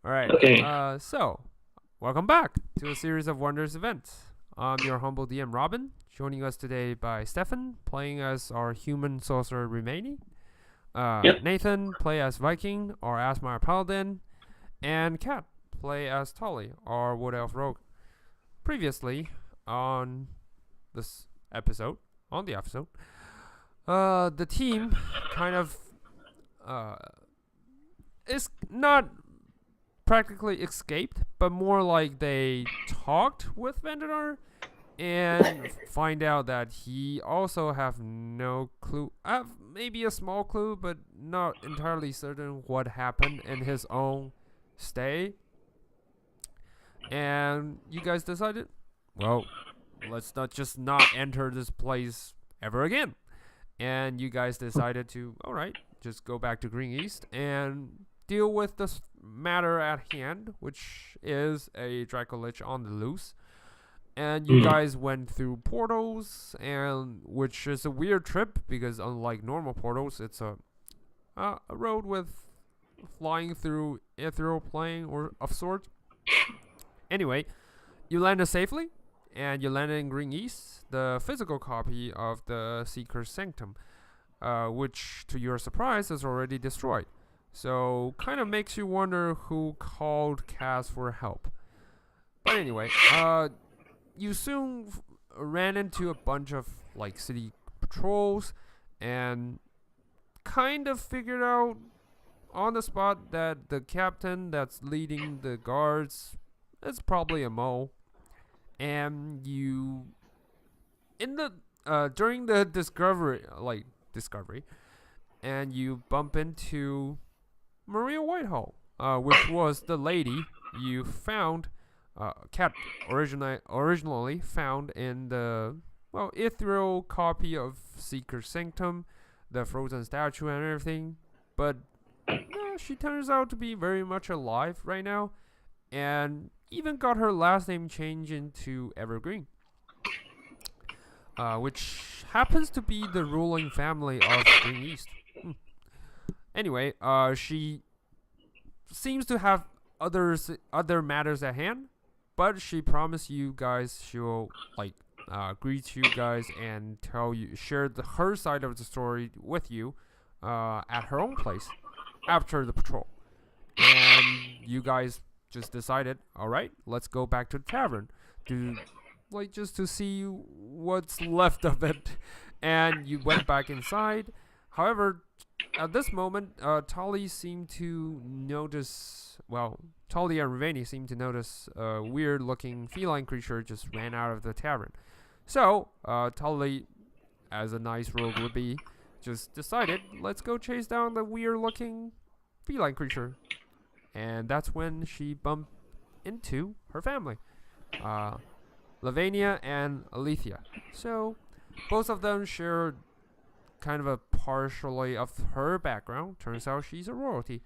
All right. Okay. So, welcome back to a series of Wonders events. I'm your humble DM Robin, joining us today by Stefan, playing as our human sorcerer Remaining. Yep. Nathan, play as Viking, our Asmar Paladin, and Kat, play as Tully, our Wood Elf Rogue. Previously, on this episode, the team kind of uh, is not practically escaped, but more like they talked with Vandanar and find out that he also have no clue, have maybe a small clue, but not entirely certain what happened in his own stay. And you guys decided, well, let's not enter this place ever again. And you guys decided to, all right, just go back to Green East and deal with this matter at hand, which is a dracolich on the loose. And you guys went through portals, and which is a weird trip because unlike normal portals, it's a road with flying through ethereal plane or of sorts. Anyway, you landed safely, and you landed in Green East, the physical copy of the Seeker's Sanctum, which, to your surprise, is already destroyed. So, kind of makes you wonder who called Cass for help. But anyway, you soon ran into a bunch of like city patrols, and kind of figured out on the spot that the captain that's leading the guards is probably a mole. And you, in the during the discovery, and you bump into Maria Whitehall, which was the lady you found, Cat originally found in the ethereal copy of Seeker's Sanctum, the frozen statue and everything. But she turns out to be very much alive right now, and even got her last name changed into Evergreen, which happens to be the ruling family of Green East. Anyway, she seems to have other matters at hand, but she promised you guys she'll greet you guys and share her side of the story with you at her own place after the patrol. And you guys just decided, all right, let's go back to the tavern just to see what's left of it. And you went back inside. However, at this moment, Tully and Ravani seemed to notice a weird-looking feline creature just ran out of the tavern. So, Tully, as a nice rogue would be, just decided, let's go chase down the weird-looking feline creature. And that's when she bumped into her family, Lavania and Alethea. So, both of them share kind of a partially of her background. Turns out she's a royalty.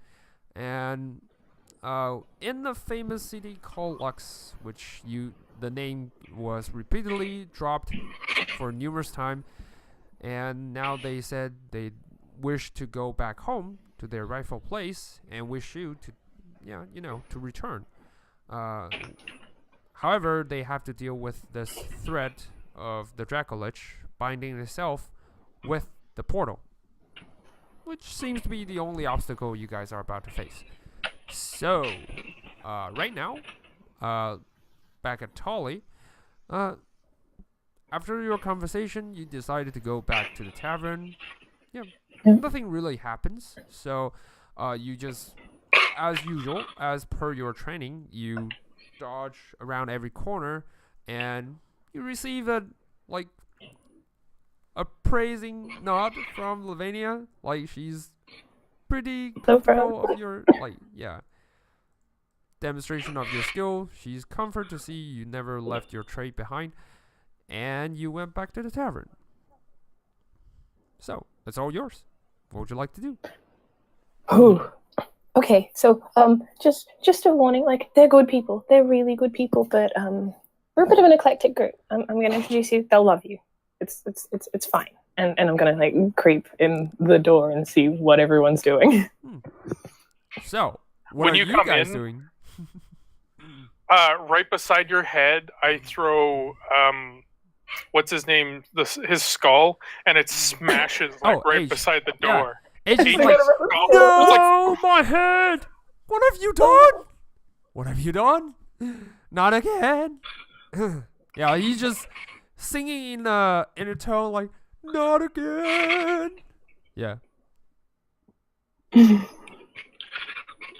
And in the famous city called Lux, which the name was repeatedly dropped for numerous times, and now they said they wish to go back home to their rightful place and wish you to, to return. However, they have to deal with this threat of the dracolich binding itself with the portal, which seems to be the only obstacle you guys are about to face. So, right now, back at Tully, after your conversation, you decided to go back to the tavern. Nothing really happens. So, you just, as usual, as per your training, you dodge around every corner, and you receive a praising nod from Lavania. She's pretty So comfortable proud. of your demonstration of your skill. She's comforted to see you never left your trait behind, and you went back to the tavern. So it's all yours. What would you like to do? Oh, okay. So, just a warning. They're good people. They're really good people, but we're a bit of an eclectic group. I'm going to introduce you. They'll love you. It's fine. And I'm going to creep in the door and see what everyone's doing. So, What when are you you come guys in, doing? right beside your head, I throw what's his name? His skull, and it smashes like Oh, right H. beside the Yeah. door. H is H like, is skull. no, my head. What have you done? What have you done? Not again. Yeah, he's just singing in a tone like, not again. Yeah.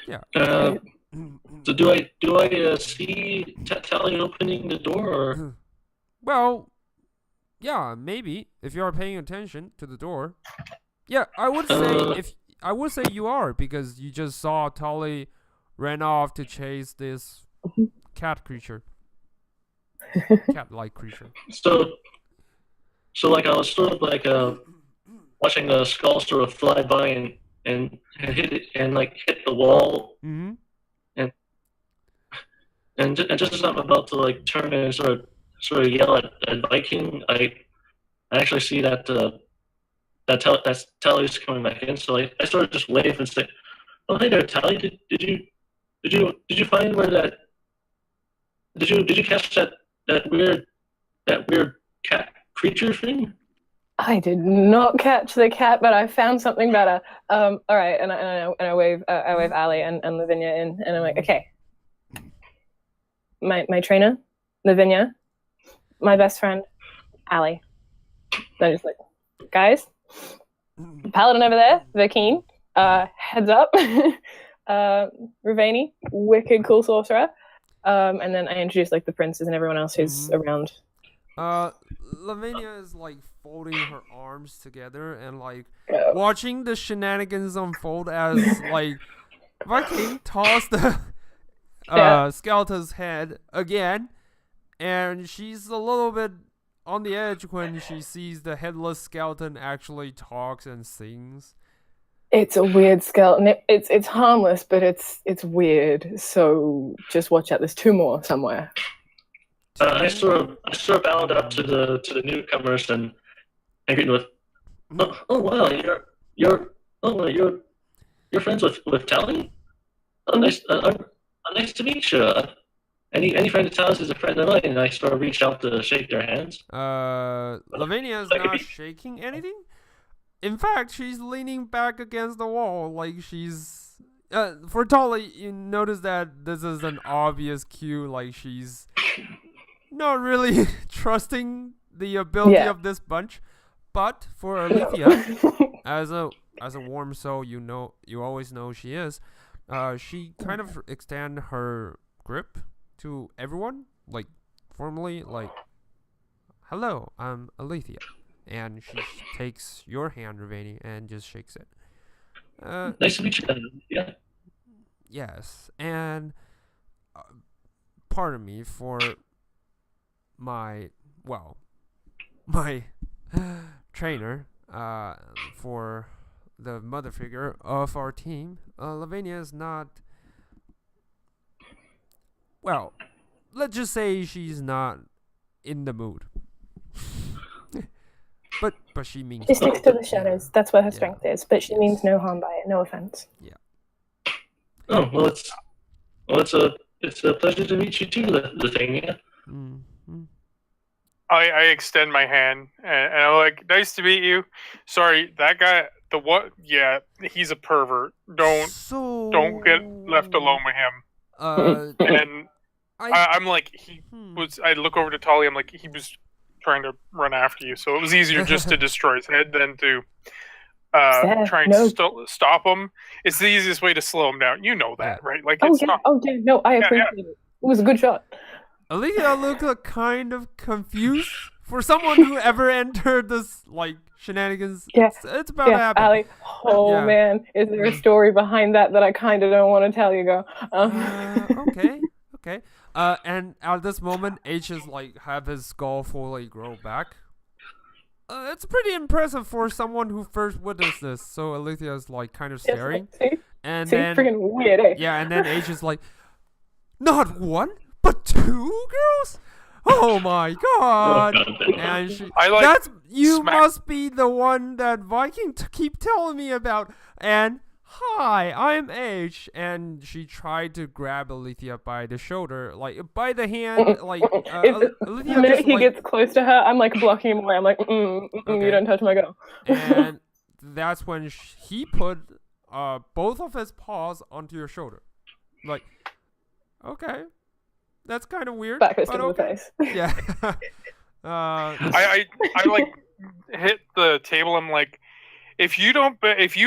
Yeah. So do I see Tally opening the door? Or? Well, yeah, maybe if you are paying attention to the door. Yeah, I would say you are, because you just saw Tolly ran off to chase this cat creature. Cat-like creature. So like I was sort of like watching the skull sort of fly by and hit it and like hit the wall Mm-hmm. and just as I'm about to like turn and sort of yell at Viking, I actually see that that's Tally's coming back in. So I sort of just wave and say, "Oh, hey there, Tally. Did you find where that did you catch that weird cat creature thing?" I did not catch the cat, but I found something better. All right, and I wave Ali and Lavinia in, and I'm like, okay. My trainer, Lavinia, my best friend, Ali. I'm just like, guys, paladin over there, they're keen. Heads up, Ravani, wicked cool sorcerer. And then I introduce like the princes and everyone else who's around. Lavinia is like folding her arms together and like watching the shenanigans unfold as like Viking tossed the skeleton's head again, and she's a little bit on the edge when she sees the headless skeleton actually talks and sings. It's a weird skeleton. It's harmless, but it's weird. So just watch out. There's two more somewhere. I sort of bowed up to the newcomers and greeted with, "Oh wow, you're friends with Tally? Oh, nice to meet you. Any friend of Tally's is a friend of mine." And I sort of reach out to shake their hands. Lavinia is not shaking anything. In fact, she's leaning back against the wall like she's. For Tolly, you notice that this is an obvious cue, like she's not really trusting the ability of this bunch. But for Alethea, as a warm soul, you always know she is. She kind of extend her grip to everyone, like formally, like, "Hello, I'm Alethea," and she takes your hand, Ravani, and just shakes it. Nice to meet you. Yeah. Yes, and pardon me for my trainer, for the mother figure of our team. Lavinia is not. Well, let's just say she's not in the mood. but she means. She sticks to the shadows. That's where her strength is. But she means no harm by it. No offense. Yeah. Oh well, it's a pleasure to meet you too, the thing. Yeah. Mm-hmm. I extend my hand and I'm like, "Nice to meet you. Sorry, that guy, the what? Yeah, he's a pervert. Don't get left alone with him." And I'm like, I look over to Tolly. I'm like, he was trying to run after you, so it was easier just to destroy his head than to try and stop him. It's the easiest way to slow him down. You know that, right? Like, it's not. Oh yeah, no, I appreciate it. It was a good shot. Alethea looked kind of confused for someone who ever entered this like shenanigans. Yeah, it's about to happen. Ali. Oh man, is there a story behind that I kind of don't want to tell you? Okay. And at this moment, H is like have his skull fully grow back. It's pretty impressive for someone who first witnessed this. So Alethea is like kind of staring, and then freaking weird, eh? Yeah, and then H is like, "Not one, but two girls? Oh my god!" And she, you must be the one that Viking keep telling me about. And "Hi, I'm H," and she tried to grab Alethea by the shoulder, like by the hand, like Alethea The minute just he like, gets close to her, I'm like blocking him away. I'm like, Okay. you don't touch my girl. and that's when he put both of his paws onto your shoulder, like, okay, that's kind of weird, Back fist but in the okay, face. yeah. I like hit the table. I'm like, if you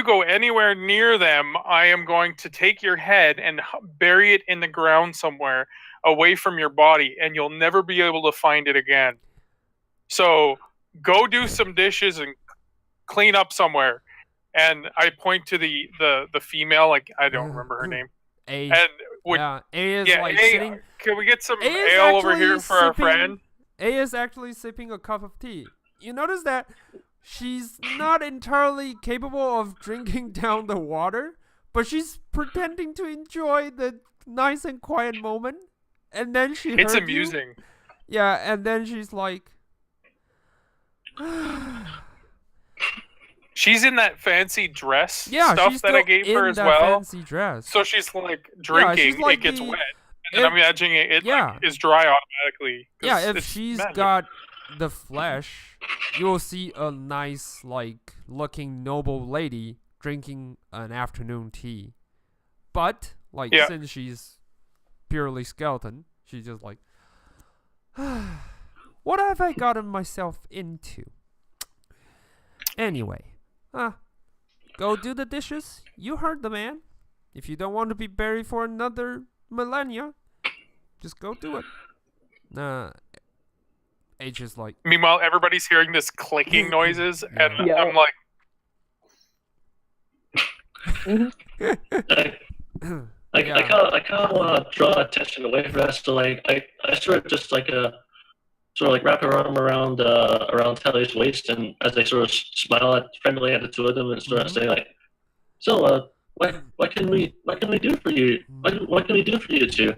go anywhere near them, I am going to take your head and bury it in the ground somewhere away from your body, and you'll never be able to find it again. So go do some dishes and clean up somewhere. And I point to the female, like I don't remember her name. A, And A is like sitting. can we get some A is ale over actually here for our sipping- friend? A is actually sipping a cup of tea. You notice that she's not entirely capable of drinking down the water, but she's pretending to enjoy the nice and quiet moment. And then she It's heard you. amusing. Yeah, and then she's like, She's in that fancy dress yeah, stuff she's that still I gave in her as that well. fancy dress. So she's like drinking, like it gets the- wet. And then I'm imagining it yeah. like, is dry automatically. 'cause Yeah, if it's she's magic. got the flesh, you'll see a nice, like, looking noble lady drinking an afternoon tea. But, like, Yeah. since she's purely skeleton, she's just like, what have I gotten myself into? Anyway, go do the dishes. You heard the man. If you don't want to be buried for another millennia, just go do it. H is like, Meanwhile, everybody's hearing this clicking noises, and Yeah. I'm like, I Yeah. kind of want to draw attention away from that. So like I sort of just like wrap her arm around Tally's waist, and as they sort of smile friendly at the two of them, and sort of say like, so what can we do for you? What can we do for you two?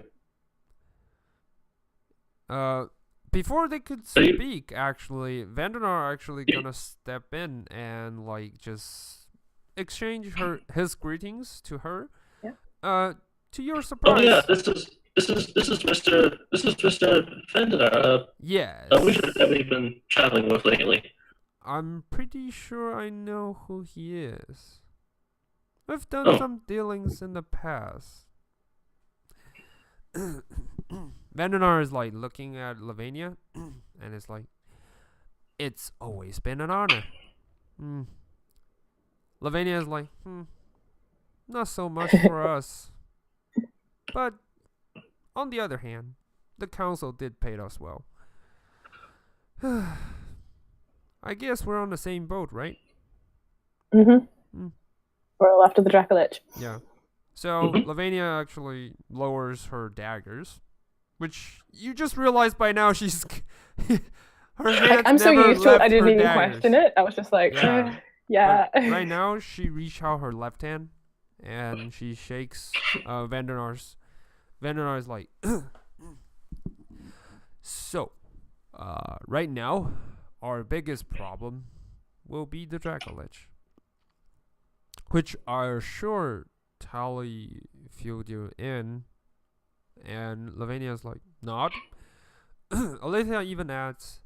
Before they could So you- speak, actually, Vandenar actually gonna step in and like just exchange his greetings to her. Yeah. To your Oh surprise. yeah, this is Mr. Fender. Yes. We should that we've been traveling with lately. I'm pretty sure I know who he is. I've done Oh. some dealings in the past. Vandenar is like looking at Lavinia and it's like, it's always been an honor. Lavinia is like, not so much for us. But on the other hand, the council did pay us well. I guess we're on the same boat, right? Mm-hmm. We're all after the dracolich. Yeah. So Lavinia actually lowers her daggers, which you just realized by now she's her hands I'm so never used to it, I left didn't her even daggers. question it. I was just like, Yeah. yeah. But right now she reached out her left hand and she shakes Vandenar's. Vandenar is like, so, right now, our biggest problem will be the dracolich, which are sure Tally filled you in, and Lavinia's like, not. Alethea even adds,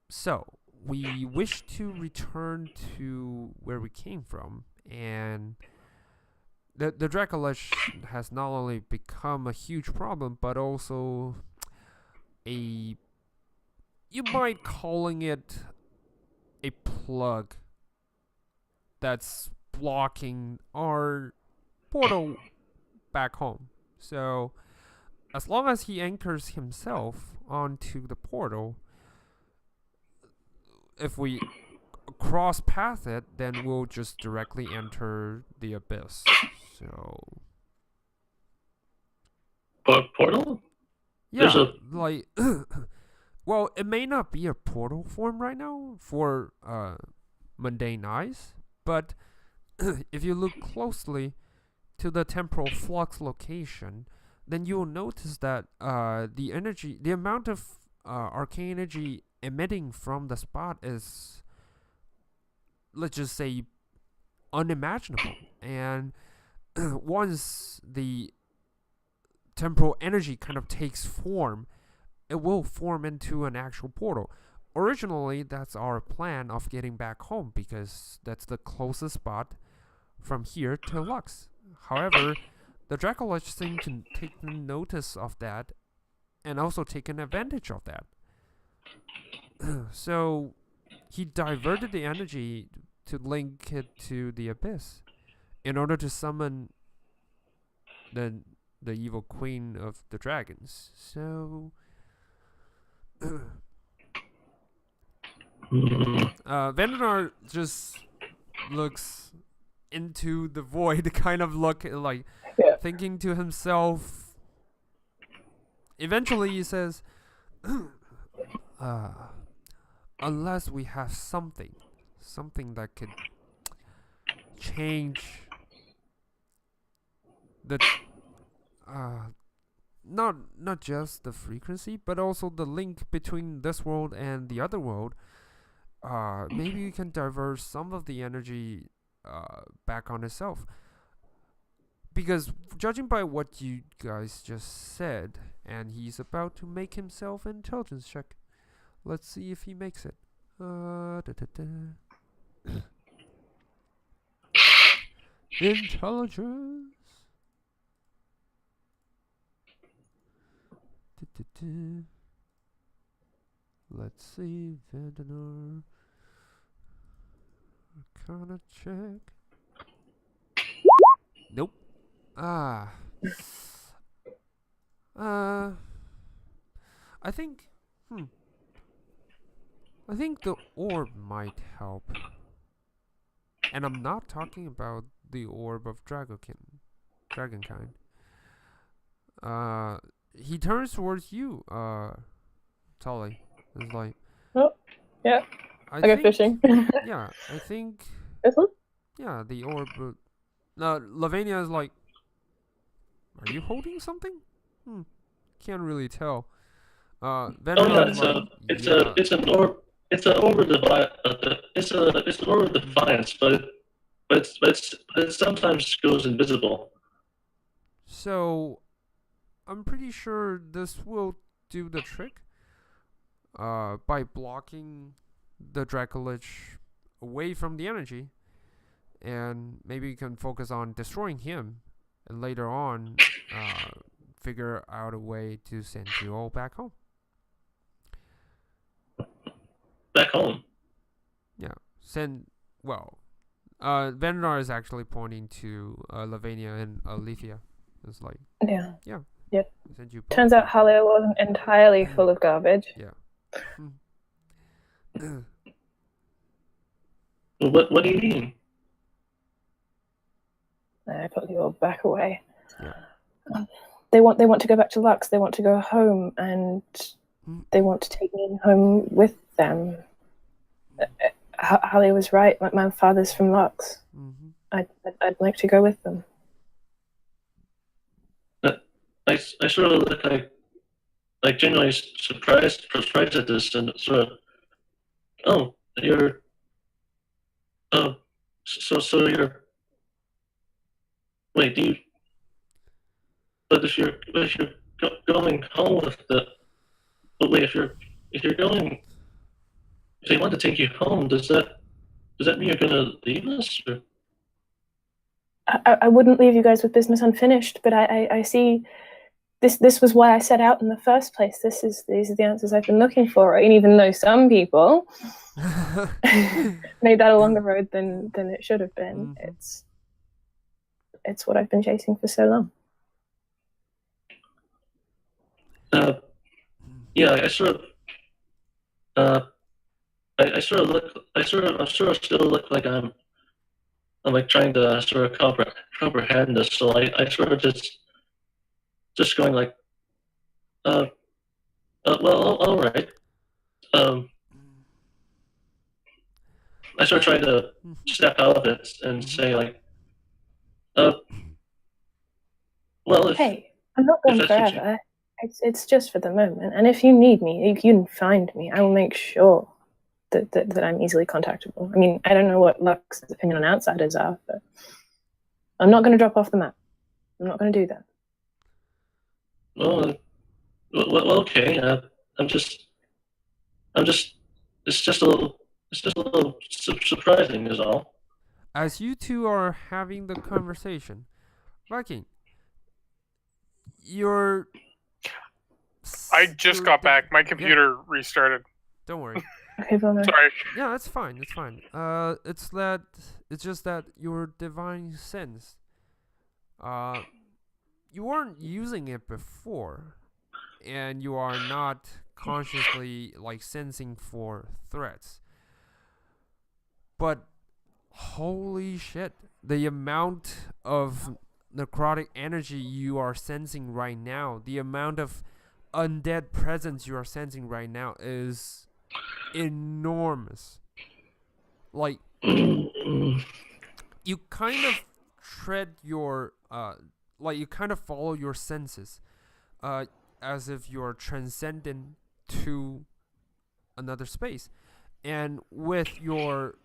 so, we wish to return to where we came from, and the dracolich has not only become a huge problem, but also you might calling it a plug that's blocking our portal back home. So as long as he anchors himself onto the portal, if we cross path it, then we'll just directly enter the abyss. So Portal? yeah, There's like well, it may not be a portal form right now for mundane eyes, but if you look closely to the temporal flux location, then you'll notice that the amount of arcane energy emitting from the spot is, let's just say, unimaginable. And once the temporal energy kind of takes form, it will form into an actual portal. Originally, that's our plan of getting back home because that's the closest spot from here to Lux. However, the dracolich seem to take notice of that and also taken advantage of that. So he diverted the energy to link it to the abyss in order to summon the evil queen of the dragons. So Vandanar just looks into the void, kind of look like thinking to himself. Eventually he says, unless we have something that could change the not just the frequency, but also the link between this world and the other world, maybe you can divert some of the energy back on itself. Because judging by what you guys just said, and he's about to make himself an intelligence check. Let's see if he makes it. Intelligence. Let's see, Vandanar. Arcana check. Nope. I think. I think the orb might help. And I'm not talking about the orb of Dragonkind. He turns towards you, Tully. It's like, oh, yeah. I go fishing. Yeah, I think. This one? Yeah, the orb. Lavania is like, are you holding something? Can't really tell. It's an orb. It's an orb of it's an orb of defiance, but it sometimes goes invisible. So, I'm pretty sure this will do the trick. By blocking the dracolich away from the energy, and maybe you can focus on destroying him, and later on, figure out a way to send you all back home. Back home? Yeah. Vandnar is actually pointing to Lavania and Alethea. It's like, yeah. Yep. Send you Turns out Halio wasn't entirely full of garbage. Yeah. What do you mean? I put the orb back away. Yeah. They want to go back to Lux. They want to go home, and they want to take me home with them. Hallie was right. My father's from Lux. I'd like to go with them. I sort of look like genuinely surprised at this, and sort of, you're, so you're. Wait, But if you're going home with but wait, if they want to take you home, does that mean you're gonna leave us? Or? I wouldn't leave you guys with business unfinished, but I see. This was why I set out in the first place. These are the answers I've been looking for. And even though some people made that a longer road than it should have been, it's what I've been chasing for so long. Yeah, I sort of still look like I'm like trying to sort of comprehend this. So I sort of just going like, well, all right. I sort of try to step out of it and say like, well, hey, I'm not going forever. It's just for the moment, and if you need me, you can find me. I will make sure that I'm easily contactable. I mean, I don't know what Lux's opinion on outsiders are, but I'm not going to drop off the map. I'm not going to do that. Well, okay. I'm just. It's just a little. It's just a little surprising, is all. As you two are having the conversation, Viking, you're. I just got back. My computer restarted. Don't worry. Okay, Bummer. Sorry. Yeah, it's fine. It's fine. It's just that your divine sense. You weren't using it before, and you are not consciously like sensing for threats. But holy shit, the amount of necrotic energy you are sensing right now, the amount of undead presence you are sensing right now is enormous. Like, you kind of tread your like you kind of follow your senses as if you're transcendent to another space, and with your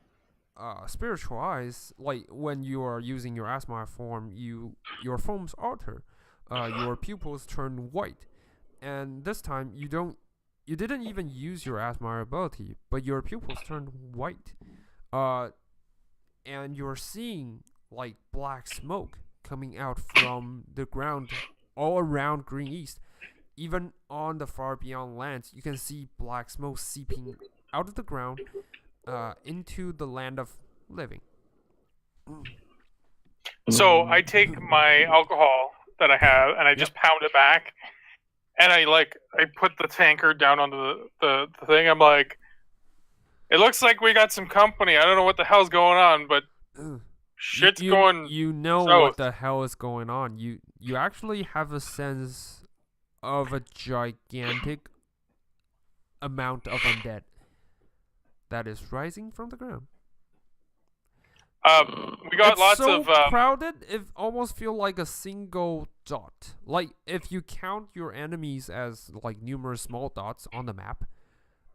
spiritual eyes, like when you are using your asthma form, your forms alter, your pupils turn white, and this time you didn't even use your asthma ability, but your pupils turned white, and you're seeing like black smoke coming out from the ground all around Green East. Even on the far beyond lands, you can see black smoke seeping out of the ground into the land of living. So I take my alcohol that I have and I just pound it back, and I put the tankard down onto the thing. I'm like, it looks like we got some company. I don't know what the hell's going on, but shit's going. You know south. what the hell is going on. You actually have a sense of a gigantic amount of undead that is rising from the ground. We got it's lots so of crowded. It almost feel like a single dot. Like if you count your enemies as like numerous small dots on the map,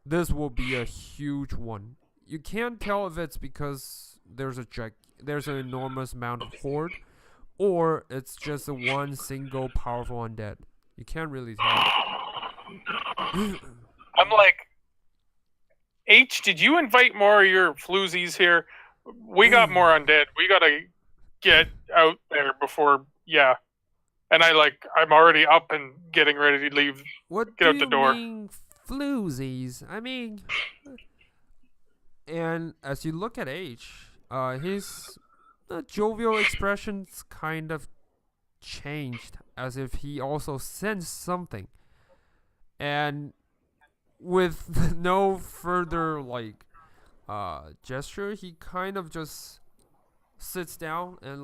this will be a huge one. You can't tell if it's because there's an enormous amount of horde, or it's just a one single powerful undead. You can't really tell. I'm like, H, did you invite more of your floozies here? We got more undead. We gotta get out there before, yeah. And I'm already up and getting ready to leave. What get do out the you door. mean floozies? I mean, and as you look at H, his jovial expressions kind of changed, as if he also sensed something, and with no further gesture, he kind of just sits down and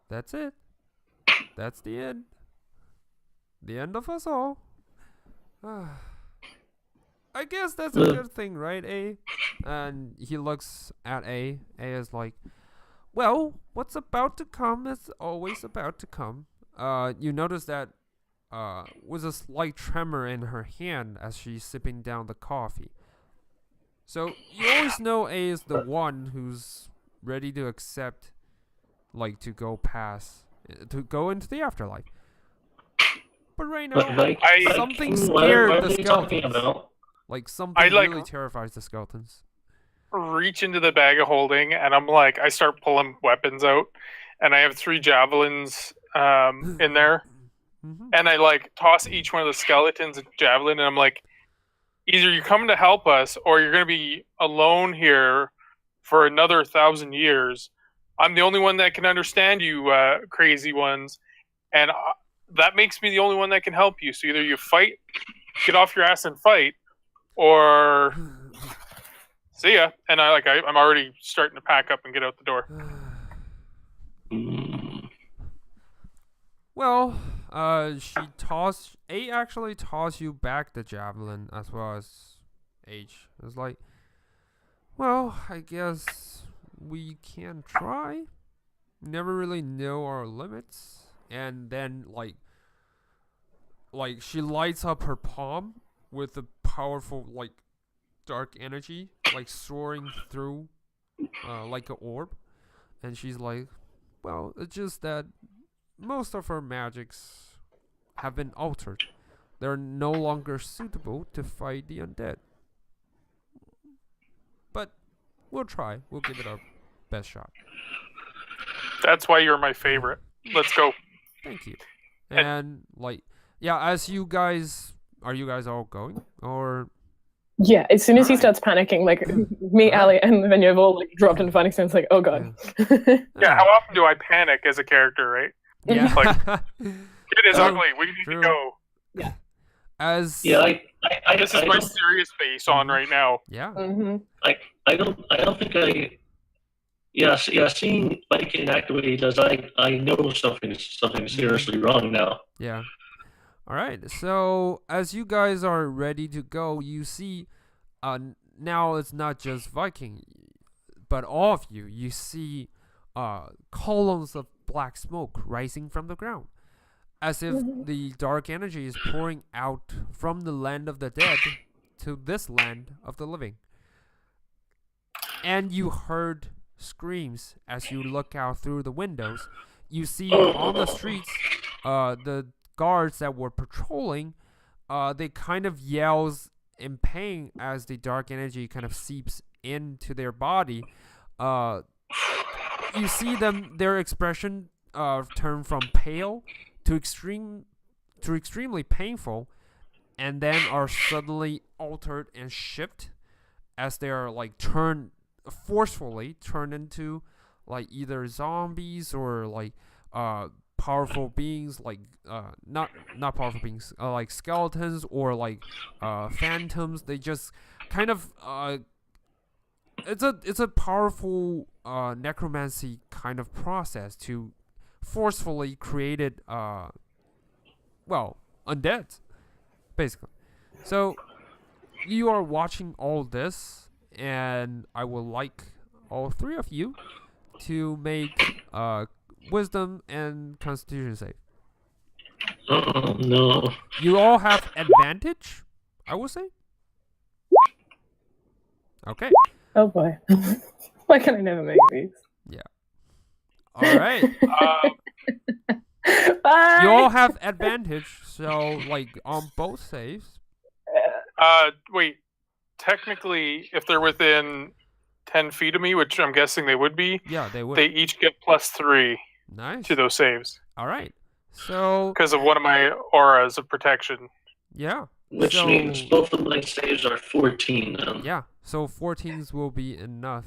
that's it, that's the end of us all. I guess that's a good thing, right, A? And he looks at A. A is like, well, what's about to come is always about to come. You notice that with a slight tremor in her hand as she's sipping down the coffee. So you always know A is the one who's ready to accept, to go into the afterlife. But right now, something scared the skeletons. Something really terrifies the skeletons. Reach into the bag of holding, and I start pulling weapons out, and I have 3 javelins in there, and I toss each one of the skeletons a javelin, and I'm like, either you're coming to help us, or you're going to be alone here for another 1,000 years. I'm the only one that can understand you, crazy ones, and that makes me the only one that can help you. So either you fight, get off your ass and fight, or see ya. And I'm already starting to pack up and get out the door. Well, A actually tossed you back the javelin as well as H. It's like, well, I guess we can try. Never really know our limits. And then she lights up her palm with a powerful dark energy like soaring through like an orb, and she's like, well, it's just that most of her magics have been altered. They're no longer suitable to fight the undead. But we'll try. We'll give it our best shot. That's why you're my favorite. Let's go. Thank you. And like, yeah, as you guys, are you guys all going or? Yeah, as soon as he starts panicking, like me, Ali, and Lavinia have all like dropped into panic sense, like, oh god. Yeah, how often do I panic as a character, right? Yeah. Like, it is ugly. We need to go. Yeah. As This is my serious face on right now. yeah. Mm-hmm. I don't think I. Seeing Viking act the way he does, I know something seriously wrong now. Yeah. All right. So as you guys are ready to go, you see, now it's not just Viking, but all of you. You see, columns of black smoke rising from the ground, as if the dark energy is pouring out from the land of the dead to this land of the living. And you heard screams as you look out through the windows. You see on the streets, the guards that were patrolling, they kind of yells in pain as the dark energy kind of seeps into their body. You see their expression turn from pale to extremely painful, and then are suddenly altered and shift as they are like forcefully turned into like either zombies or like powerful beings, like not powerful beings, like skeletons or like phantoms. They just kind of it's a powerful necromancy kind of process to forcefully created undead, basically. So you are watching all this, and I would like all three of you to make wisdom and constitution save. Oh no. You all have advantage, I will say. Okay. Oh boy. Why can I never make these? Yeah. All right. Bye! You all have advantage, so like on both saves. Wait. Technically, if they're within 10 feet of me, which I'm guessing they would be, Yeah, they would. they each get +3 Nice. to those saves All right. So because of one of my auras of protection. yeah. Which So- means both of my saves are 14 now. Yeah. So 14s will be enough.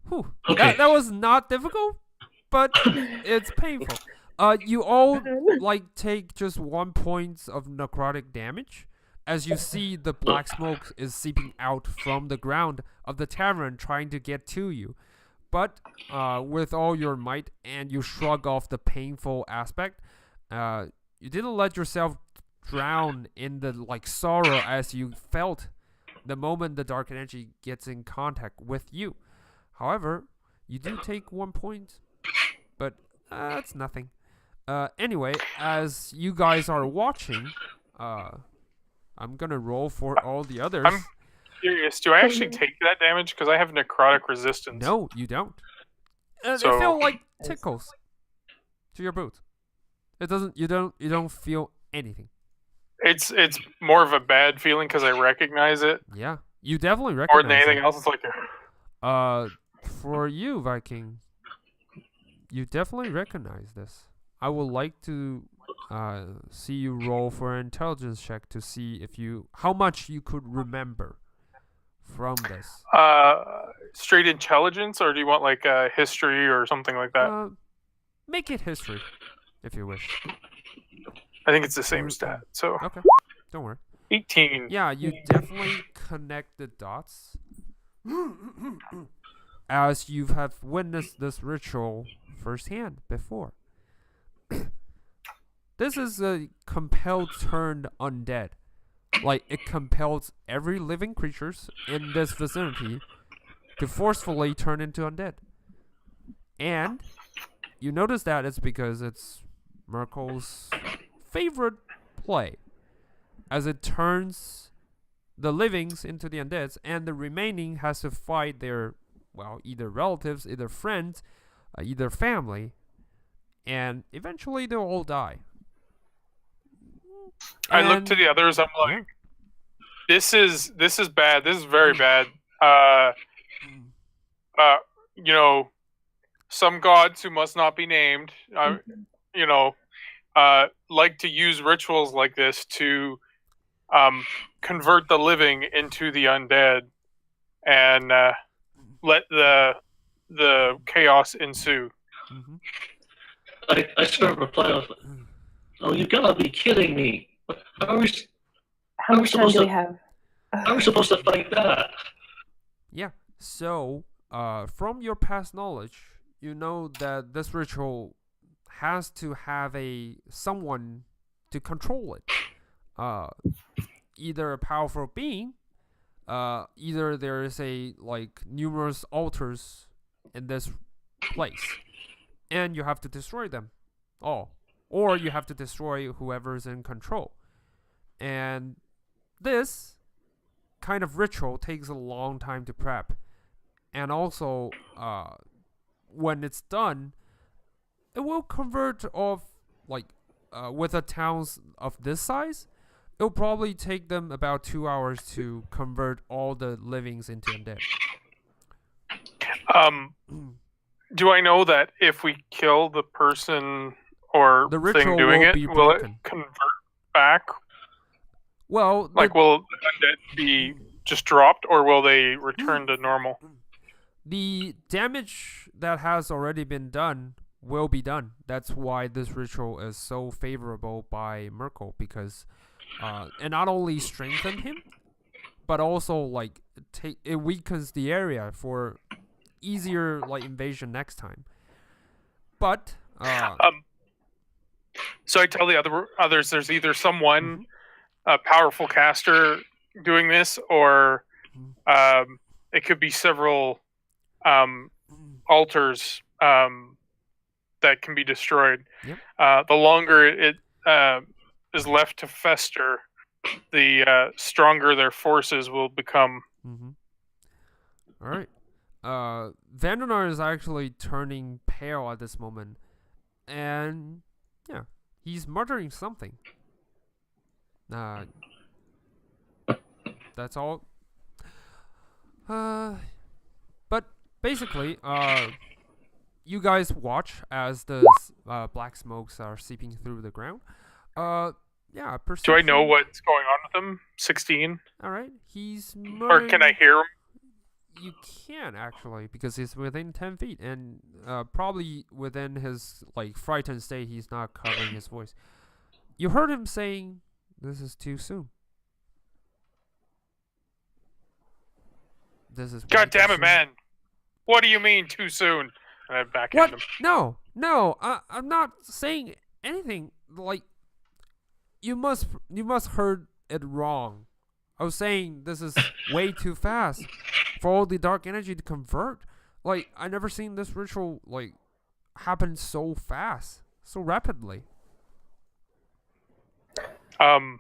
Whew. Okay. That was not difficult, but it's painful. You all like take just 1 point of necrotic damage as you see the black smoke is seeping out from the ground of the tavern trying to get to you. But with all your might, and you shrug off the painful aspect, you didn't let yourself drown in the like sorrow as you felt the moment the dark energy gets in contact with you. However, you do take 1 point, but that's nothing. Anyway, as you guys are watching, I'm gonna roll for all the others. I'm curious, do I actually take that damage? Because I have necrotic resistance. No, you don't. They So- feel like tickles to your boots. It doesn't. You don't feel anything. It's more of a bad feeling because I recognize it Yeah, you definitely more recognize than anything it. else. It's like, For you, Viking, you definitely recognize this. I would like to see you roll for an intelligence check to see how much you could remember from this. straight intelligence, or do you want like history or something like that? Make it history, if you wish. I think it's the same stat. So Okay, don't worry. 18. Yeah, you definitely connect the dots as you have witnessed this ritual firsthand before. This is a compelled turned undead. Like, it compels every living creatures in this vicinity to forcefully turn into undead. And you notice that it's because it's Merkel's favorite play, as it turns the livings into the undeads, and the remaining has to fight their, well, either relatives, either friends, either family, and eventually they'll all die. I look to the others. I'm like, yeah. this is bad. This is very bad. You know, some gods who must not be named, you know, like to use rituals like this to convert the living into the undead and let the chaos ensue. Mm-hmm. I sort of reply with, "Oh, you gotta be kidding me! How much time do we have? How are we supposed to fight that?" Yeah. So, from your past knowledge, you know that this ritual has to have someone to control it. Either a powerful being, either there is numerous altars in this place, and you have to destroy them all, or you have to destroy whoever's in control. And this kind of ritual takes a long time to prep, and also when it's done, it will convert with a towns of this size, it'll probably take them about 2 hours to convert all the livings into undead. Do I know that if we kill the person or the thing doing it, will it convert back? Well, will the undead be just dropped, or will they return to normal? The damage that has already been done will be done. That's why this ritual is so favorable by Merkel, because it not only strengthens him, but also it weakens the area for easier invasion next time. But so I tell the others there's either someone, a powerful caster, doing this, or it could be several altars that can be destroyed. Yep. The longer it is left to fester, the stronger their forces will become. Mm-hmm. All right. Vandenar is actually turning pale at this moment, and yeah, he's muttering something. That's all. But basically, you guys watch as the black smokes are seeping through the ground. Yeah. Do I know what's going on with him? 16. All right. He's or can I hear him? You can actually, because he's within 10 feet, and probably within his frightened state, he's not covering his voice. You heard him saying, "This is too soon. This is God damn it, man! What do you mean too soon?" And I backhand him. No, I'm not saying anything. You must heard it wrong. I was saying this is way too fast for all the dark energy to convert. I never seen this ritual happen so fast, so rapidly. I'd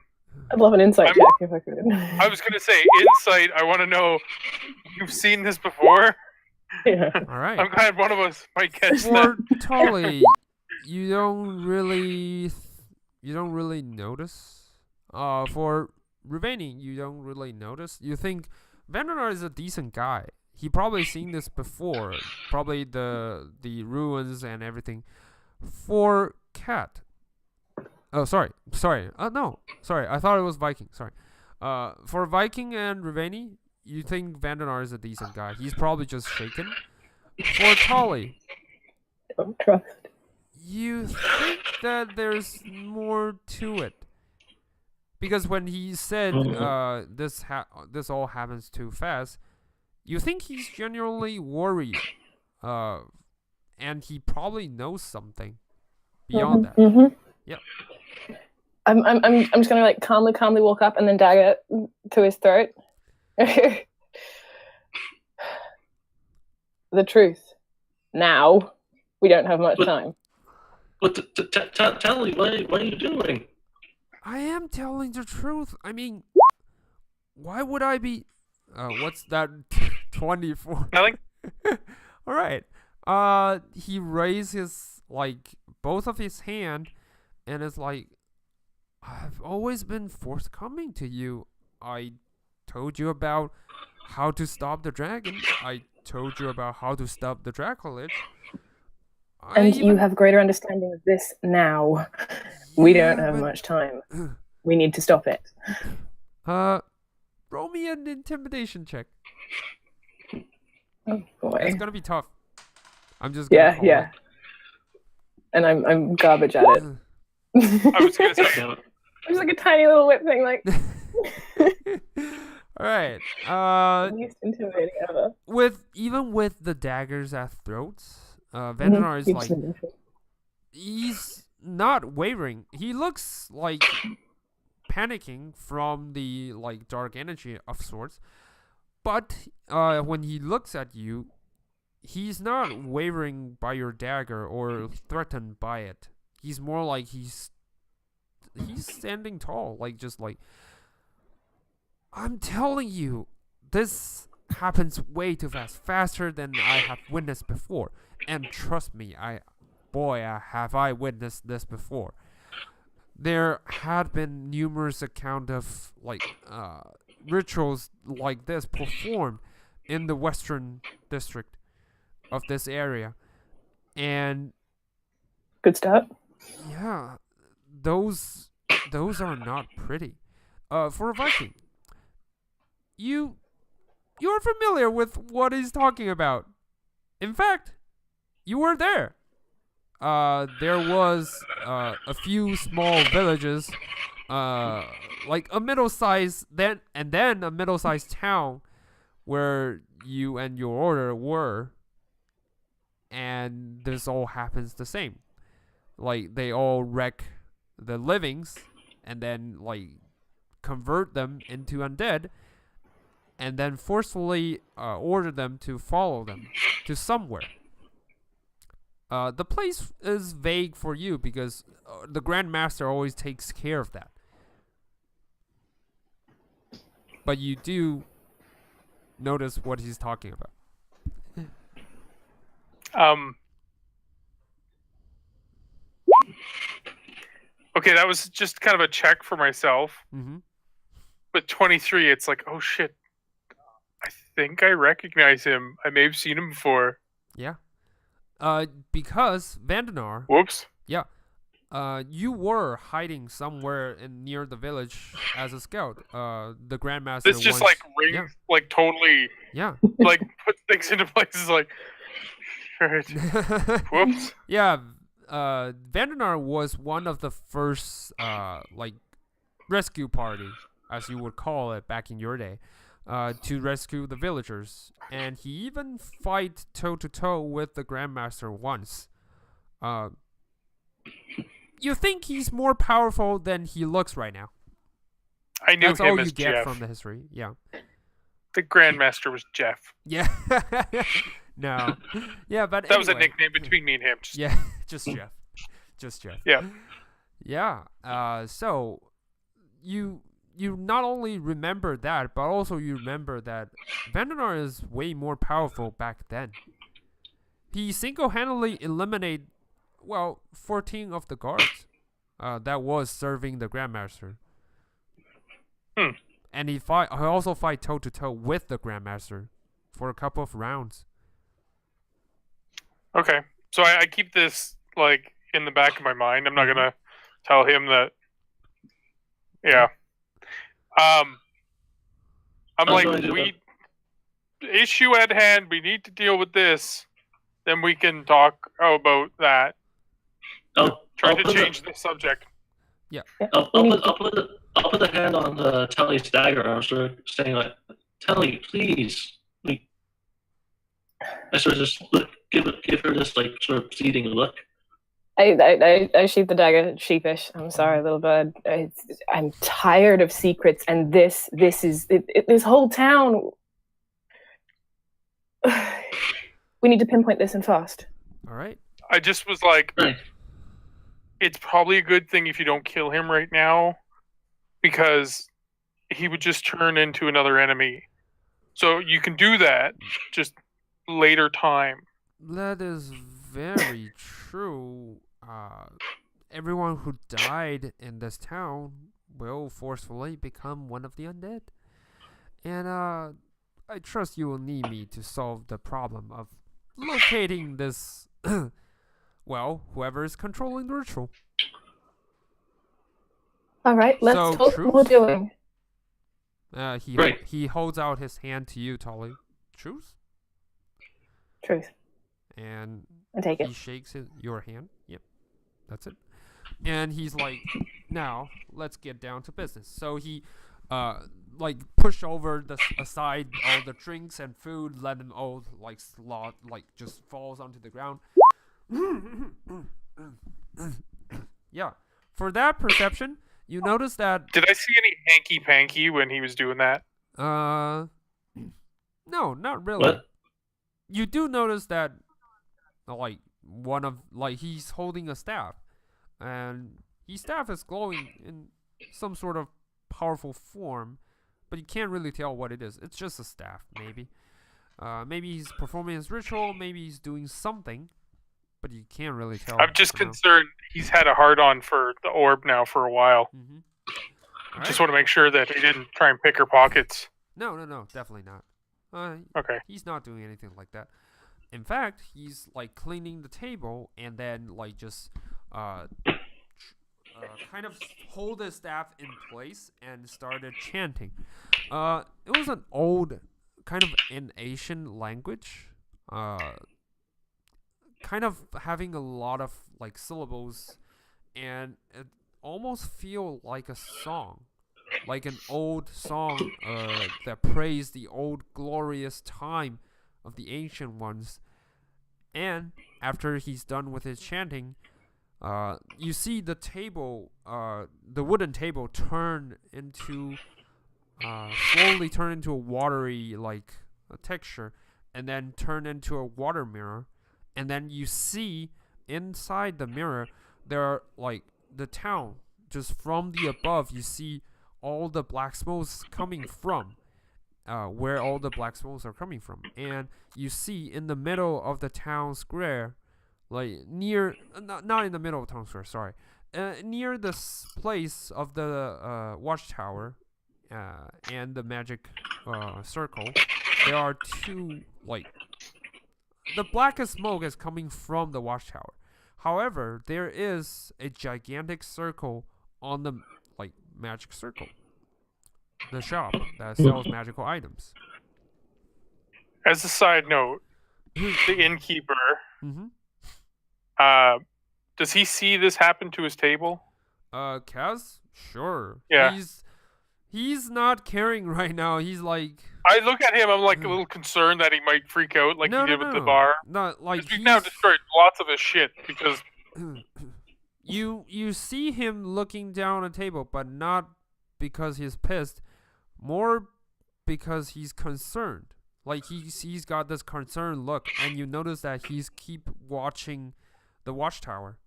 love an insight check if I could. I was gonna say insight. I want to know. You've seen this before? Yeah. All right. I'm glad one of us might guess For that. Tully, you don't really notice. For Ruveni, you don't really notice. You think Vandenar is a decent guy. He probably seen this before. Probably the ruins and everything. For Cat. Oh, sorry. No. Sorry. I thought it was Viking. Sorry. For Viking and Ruveni, you think Vandenar is a decent guy. He's probably just shaken. For Tully, Don't trust. you think that there's more to it. Because when he said this all happens too fast, you think he's genuinely worried. And he probably knows something beyond that. Mm-hmm. Yep. I'm just gonna calmly walk up and then dagger to his throat. The truth. Now, we don't have much time. But tell me, what are you doing? I am telling the truth. I mean, Why would I be? What's that? 24. Nothing. All right. He raised his both of his hand, and it's like, I've always been forthcoming to you. I told you about how to stop the dragon. I told you about how to stop the dracolich. And you have greater understanding of this now. We don't have much time. We need to stop it. Roll me an intimidation check. Oh boy. It's gonna be tough. I'm just gonna call Yeah. And I'm garbage at it. I was gonna say. Damn it. I'm just like a tiny little whip thing, like All right. least intimidating ever. Even with the daggers at throats, Vandanar is he's not wavering. He looks like panicking from the dark energy of sorts, but when he looks at you, he's not wavering by your dagger or threatened by it. He's more like he's standing tall, I'm telling you, this happens way too fast, faster than I have witnessed before. And trust me, have I witnessed this before. There had been numerous accounts of rituals like this performed in the western district of this area, and Good start. yeah, those are not pretty. For a Viking, you're familiar with what he's talking about. In fact, you were there. There was a few small villages, like a middle-sized then a middle-sized town where you and your order were, and this all happens the same. Like, they all wreck the livings and then convert them into undead, and then forcefully order them to follow them to somewhere. The place is vague for you because the Grand Master always takes care of that. But you do notice what he's talking about. Okay, that was just kind of a check for myself. Mm-hmm. With 23, it's like, oh shit, I think I recognize him. I may have seen him before. Yeah. Because Vandanar, Whoops. you were hiding somewhere near the village as a scout. The Grandmaster. This just totally put things into places like. Right. Whoops. Yeah. Vandanar was one of the first rescue party, as you would call it back in your day, to rescue the villagers, and he even fight toe to toe with the Grandmaster once. You think he's more powerful than he looks right now. I knew That's him all as you get Jeff. from the history. Yeah. The Grandmaster was Jeff. Yeah. No. Yeah, but That was a anyway. nickname between me and him. Just Jeff. Just Jeff. Yeah. Yeah. So you not only remember that, but also you remember that Vandanar is way more powerful back then. He single-handedly eliminated 14 of the guards that was serving the Grandmaster. And he also fight toe to toe with the Grandmaster for a couple of rounds. Okay, so I keep this in the back of my mind. I'm not gonna tell him that. Yeah. I'm we issue at hand. We need to deal with this. Then we can talk about that. Try to change the subject. Yeah. I'll put the hand on Telly's dagger. I was sort of saying Telly, please. I sort of just give her this sort of pleading look. I sheath the dagger, sheepish. I'm sorry, little bird. I'm tired of secrets, and this is this whole town. We need to pinpoint this and fast. All right. I just was it's probably a good thing if you don't kill him right now, because he would just turn into another enemy. So you can do that, just later time. That is very true. Everyone who died in this town will forcefully become one of the undead. And I trust you will need me to solve the problem of locating this, well, whoever is controlling the ritual. All right, let's So, talk truce? more doing. Right. He holds out his hand to you, Tully. Truce? Truth. And I take he it. shakes your hand. Yep, that's it. And he's like, now let's get down to business. So he, like push over aside all the drinks and food, let them all like just falls onto the ground. Yeah. For that perception, you notice that Did I see any hanky panky when he was doing that? no, not really. What? You do notice that like he's holding a staff, and his staff is glowing in some sort of powerful form, but you can't really tell what it is. It's just a staff, maybe. Maybe he's performing his ritual, maybe he's doing something, but you can't really tell. I'm just for now. concerned he's had a hard-on for the orb now for a while. Mhm. Just want to make sure that he didn't try and pick her pockets. No, definitely not. Okay. He's not doing anything like that. In fact, he's like cleaning the table and then like just kind of hold his staff in place and started chanting. It was an old kind of in Asian language. Kind of having a lot of like syllables, and it almost feel like a song. Like an old song that praised the old glorious time of the ancient ones. And after he's done with his chanting, you see the table, the wooden table, slowly turn into a watery like a texture, and then turn into a water mirror. And then you see inside the mirror there are like the town. Just from the above, you see all the black smokes coming from, where all the black smokes are coming from. And you see in the middle of the town square, like near, not in the middle of town square, sorry, near this place of the watchtower and the magic circle, there are two, like, the blackest smoke is coming from the watchtower. However, there is a gigantic circle on the magic circle, the shop that sells magical items. As a side note, the innkeeper, does he see this happen to his table? Kaz? Sure. Yeah. He's not caring right now. He's like, I look at him, I'm like a little concerned that he might freak out like he did with the bar. Not like we've now destroyed lots of his shit because you see him looking down a table, but not because he's pissed, more because he's concerned. Like he's got this concerned look, and you notice that he's keep watching the watchtower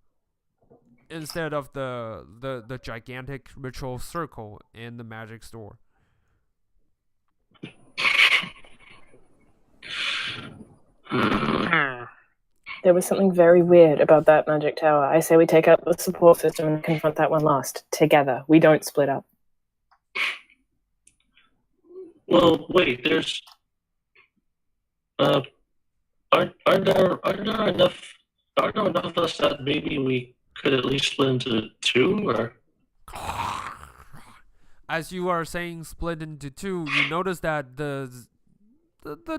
instead of the gigantic ritual circle in the magic store. There was something very weird about that magic tower. I say we take out the support system and confront that one last. Together. We don't split up. Well, wait, there's... Are there enough of us that maybe we could at least split into two, or... As you are saying split into two, you notice that the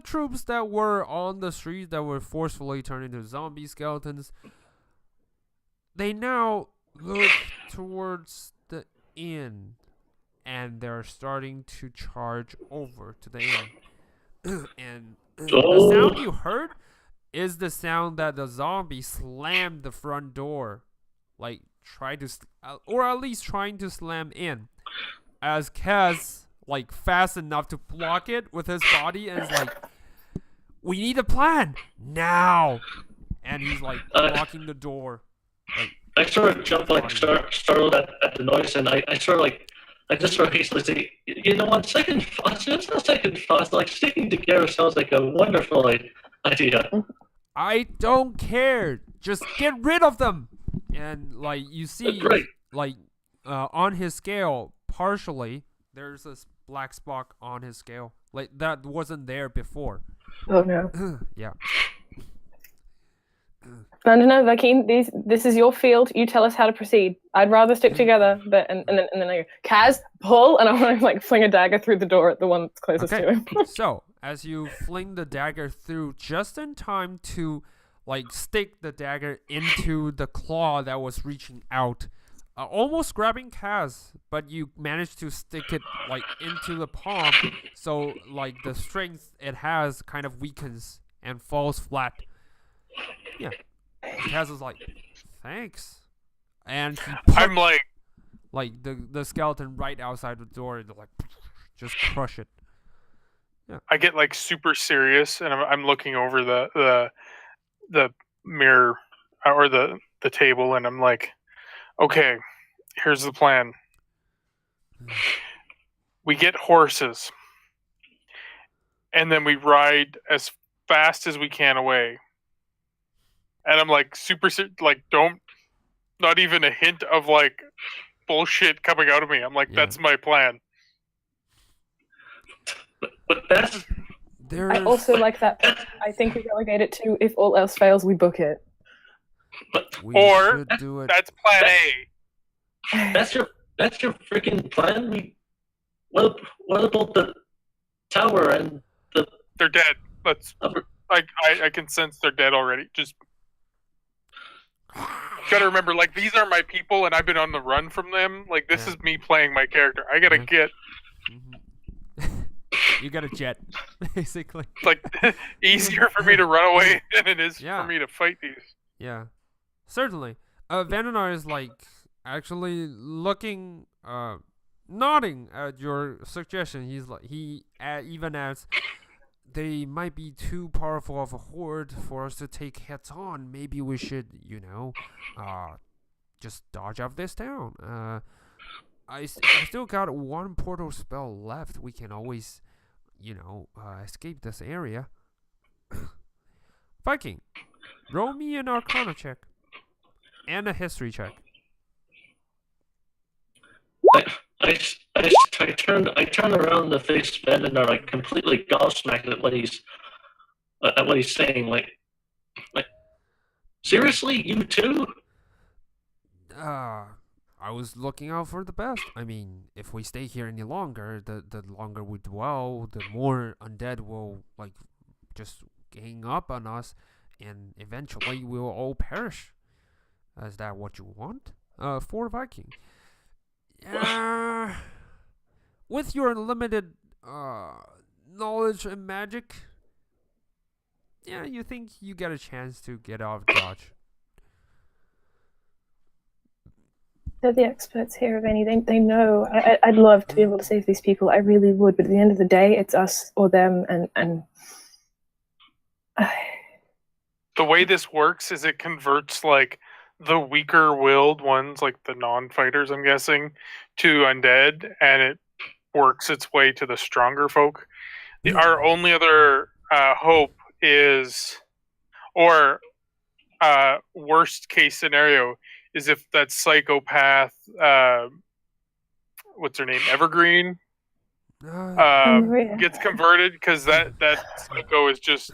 troops that were on the streets that were forcefully turned into zombie skeletons, they now look towards the inn, and they're starting to charge over to the inn. And the sound you heard is the sound that the zombie slammed the front door, like tried to, or at least trying to slam in, as Kaz like fast enough to block it with his body, and is like, "We need a plan now," and he's like blocking the door. Like, I sort of jump, like startled at the noise, and I sort of like I just sort of hastily say, you know what, second thoughts, just a second thoughts, like sticking together sounds like a wonderful idea. I don't care. Just get rid of them. And like you see, Great. like on his scale, partially there's a black spot on his scale. Like that wasn't there before. Oh no. Yeah. No, Vakeen, this is your field. You tell us how to proceed. I'd rather stick together, but and then I go, Kaz, pull, and I want to like fling a dagger through the door at the one that's closest to him. So as you fling the dagger through, just in time to like stick the dagger into the claw that was reaching out, almost grabbing Kaz, but you managed to stick it like into the palm, so like the strength it has kind of weakens and falls flat. Yeah. Kaz is like, thanks. And he I'm like the skeleton right outside the door and like just crush it. I get like super serious, and I'm looking over the mirror or the table, and I'm like, okay, here's the plan. We get horses, and then we ride as fast as we can away. And I'm like super like not even a hint of like bullshit coming out of me. I'm like, that's my plan. But that's... I also like that. I think we relegate it to if all else fails, we book it. Or should do it. that's plan A. That's your freaking plan. What about the tower and the? They're dead. I can sense they're dead already. Just gotta remember, like, these are my people, and I've been on the run from them. Like, this is me playing my character. I gotta get. You got a jet, basically. Like, easier for me to run away than it is for me to fight these. Yeah, certainly. Vananar is like actually looking, nodding at your suggestion. He's like even as they might be too powerful of a horde for us to take heads on. Maybe we should, just dodge out of this town. I still got one portal spell left. We can always, escape this area. Viking, roll me an Arcana check and a History check. I turn around to face Ben and are like completely gobsmacked at what he's saying. Like, seriously, you too? I was looking out for the best. I mean, if we stay here any longer, the longer we dwell, the more undead will like just gang up on us, and eventually we'll all perish. Is that what you want? For Viking. With your limited knowledge and magic, you think you get a chance to get out of Dodge. They're the experts here of anything. They know. I'd love to be able to save these people. I really would. But at the end of the day, it's us or them. And the way this works is it converts like the weaker-willed ones, like the non-fighters, I'm guessing, to undead, and it works its way to the stronger folk. Our only other hope is, or worst case scenario, is if that psychopath, what's her name, Evergreen, gets converted, because that psycho is just...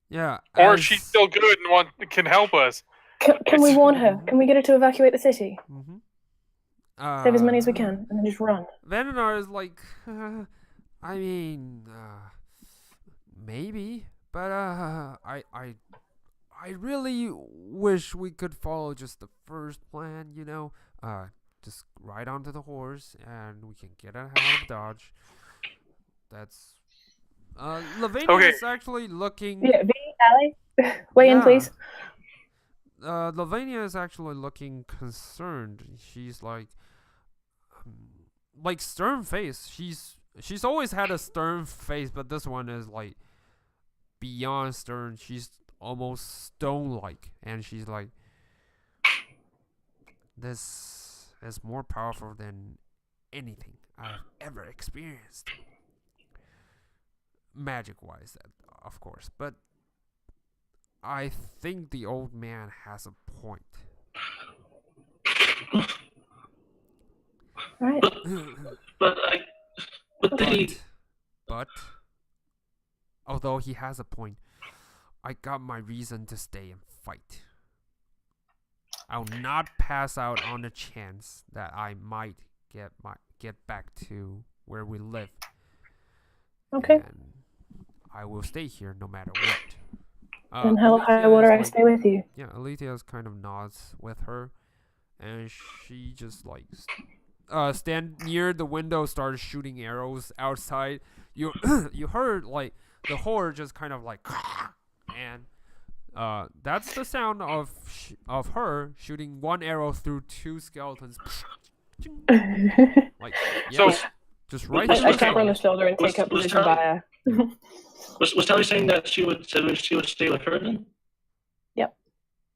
Yeah. Or she's still good and can help us. Can we warn her? Can we get her to evacuate the city? Mm-hmm. Save as many as we can, and then just run. Vananar is like, maybe, but I really wish we could follow just the first plan, just ride onto the horse and we can get out of Dodge. That's Lavania is actually looking. Yeah, Allie, weigh in, please. Lavania is actually looking concerned. She's like stern face. She's always had a stern face, but this one is like beyond stern. She's almost stone-like, and she's like, this is more powerful than anything I've ever experienced. Magic-wise, of course. But I think the old man has a point. Right. But although he has a point, I got my reason to stay and fight. I'll not pass out on the chance that I might get back to where we live. Okay. And I will stay here no matter what. And hell high Alethea water, is I stay with you. Yeah, Alethea kind of nods with her, and she just stand near the window, started shooting arrows outside. You you heard like the horde just kind of like, and that's the sound of her shooting one arrow through two skeletons. Like So- just right. I through the tap her on the skull. shoulder and take up was position by her. Was Tally saying that she would stay with her then? Yep.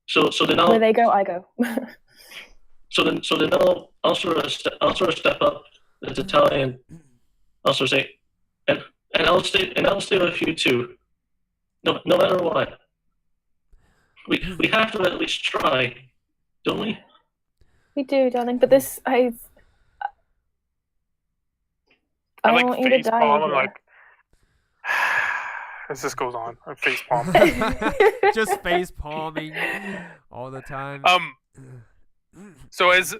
So then Where they go, I go. So then I'll sort of step up to Tally and also say, and I'll stay with you too. No matter what. We have to at least try, don't we? We do, darling, but this, I I don't want you to face die. palm. I'm here. like, as this goes on, I face palm. Just face palming all the time. So as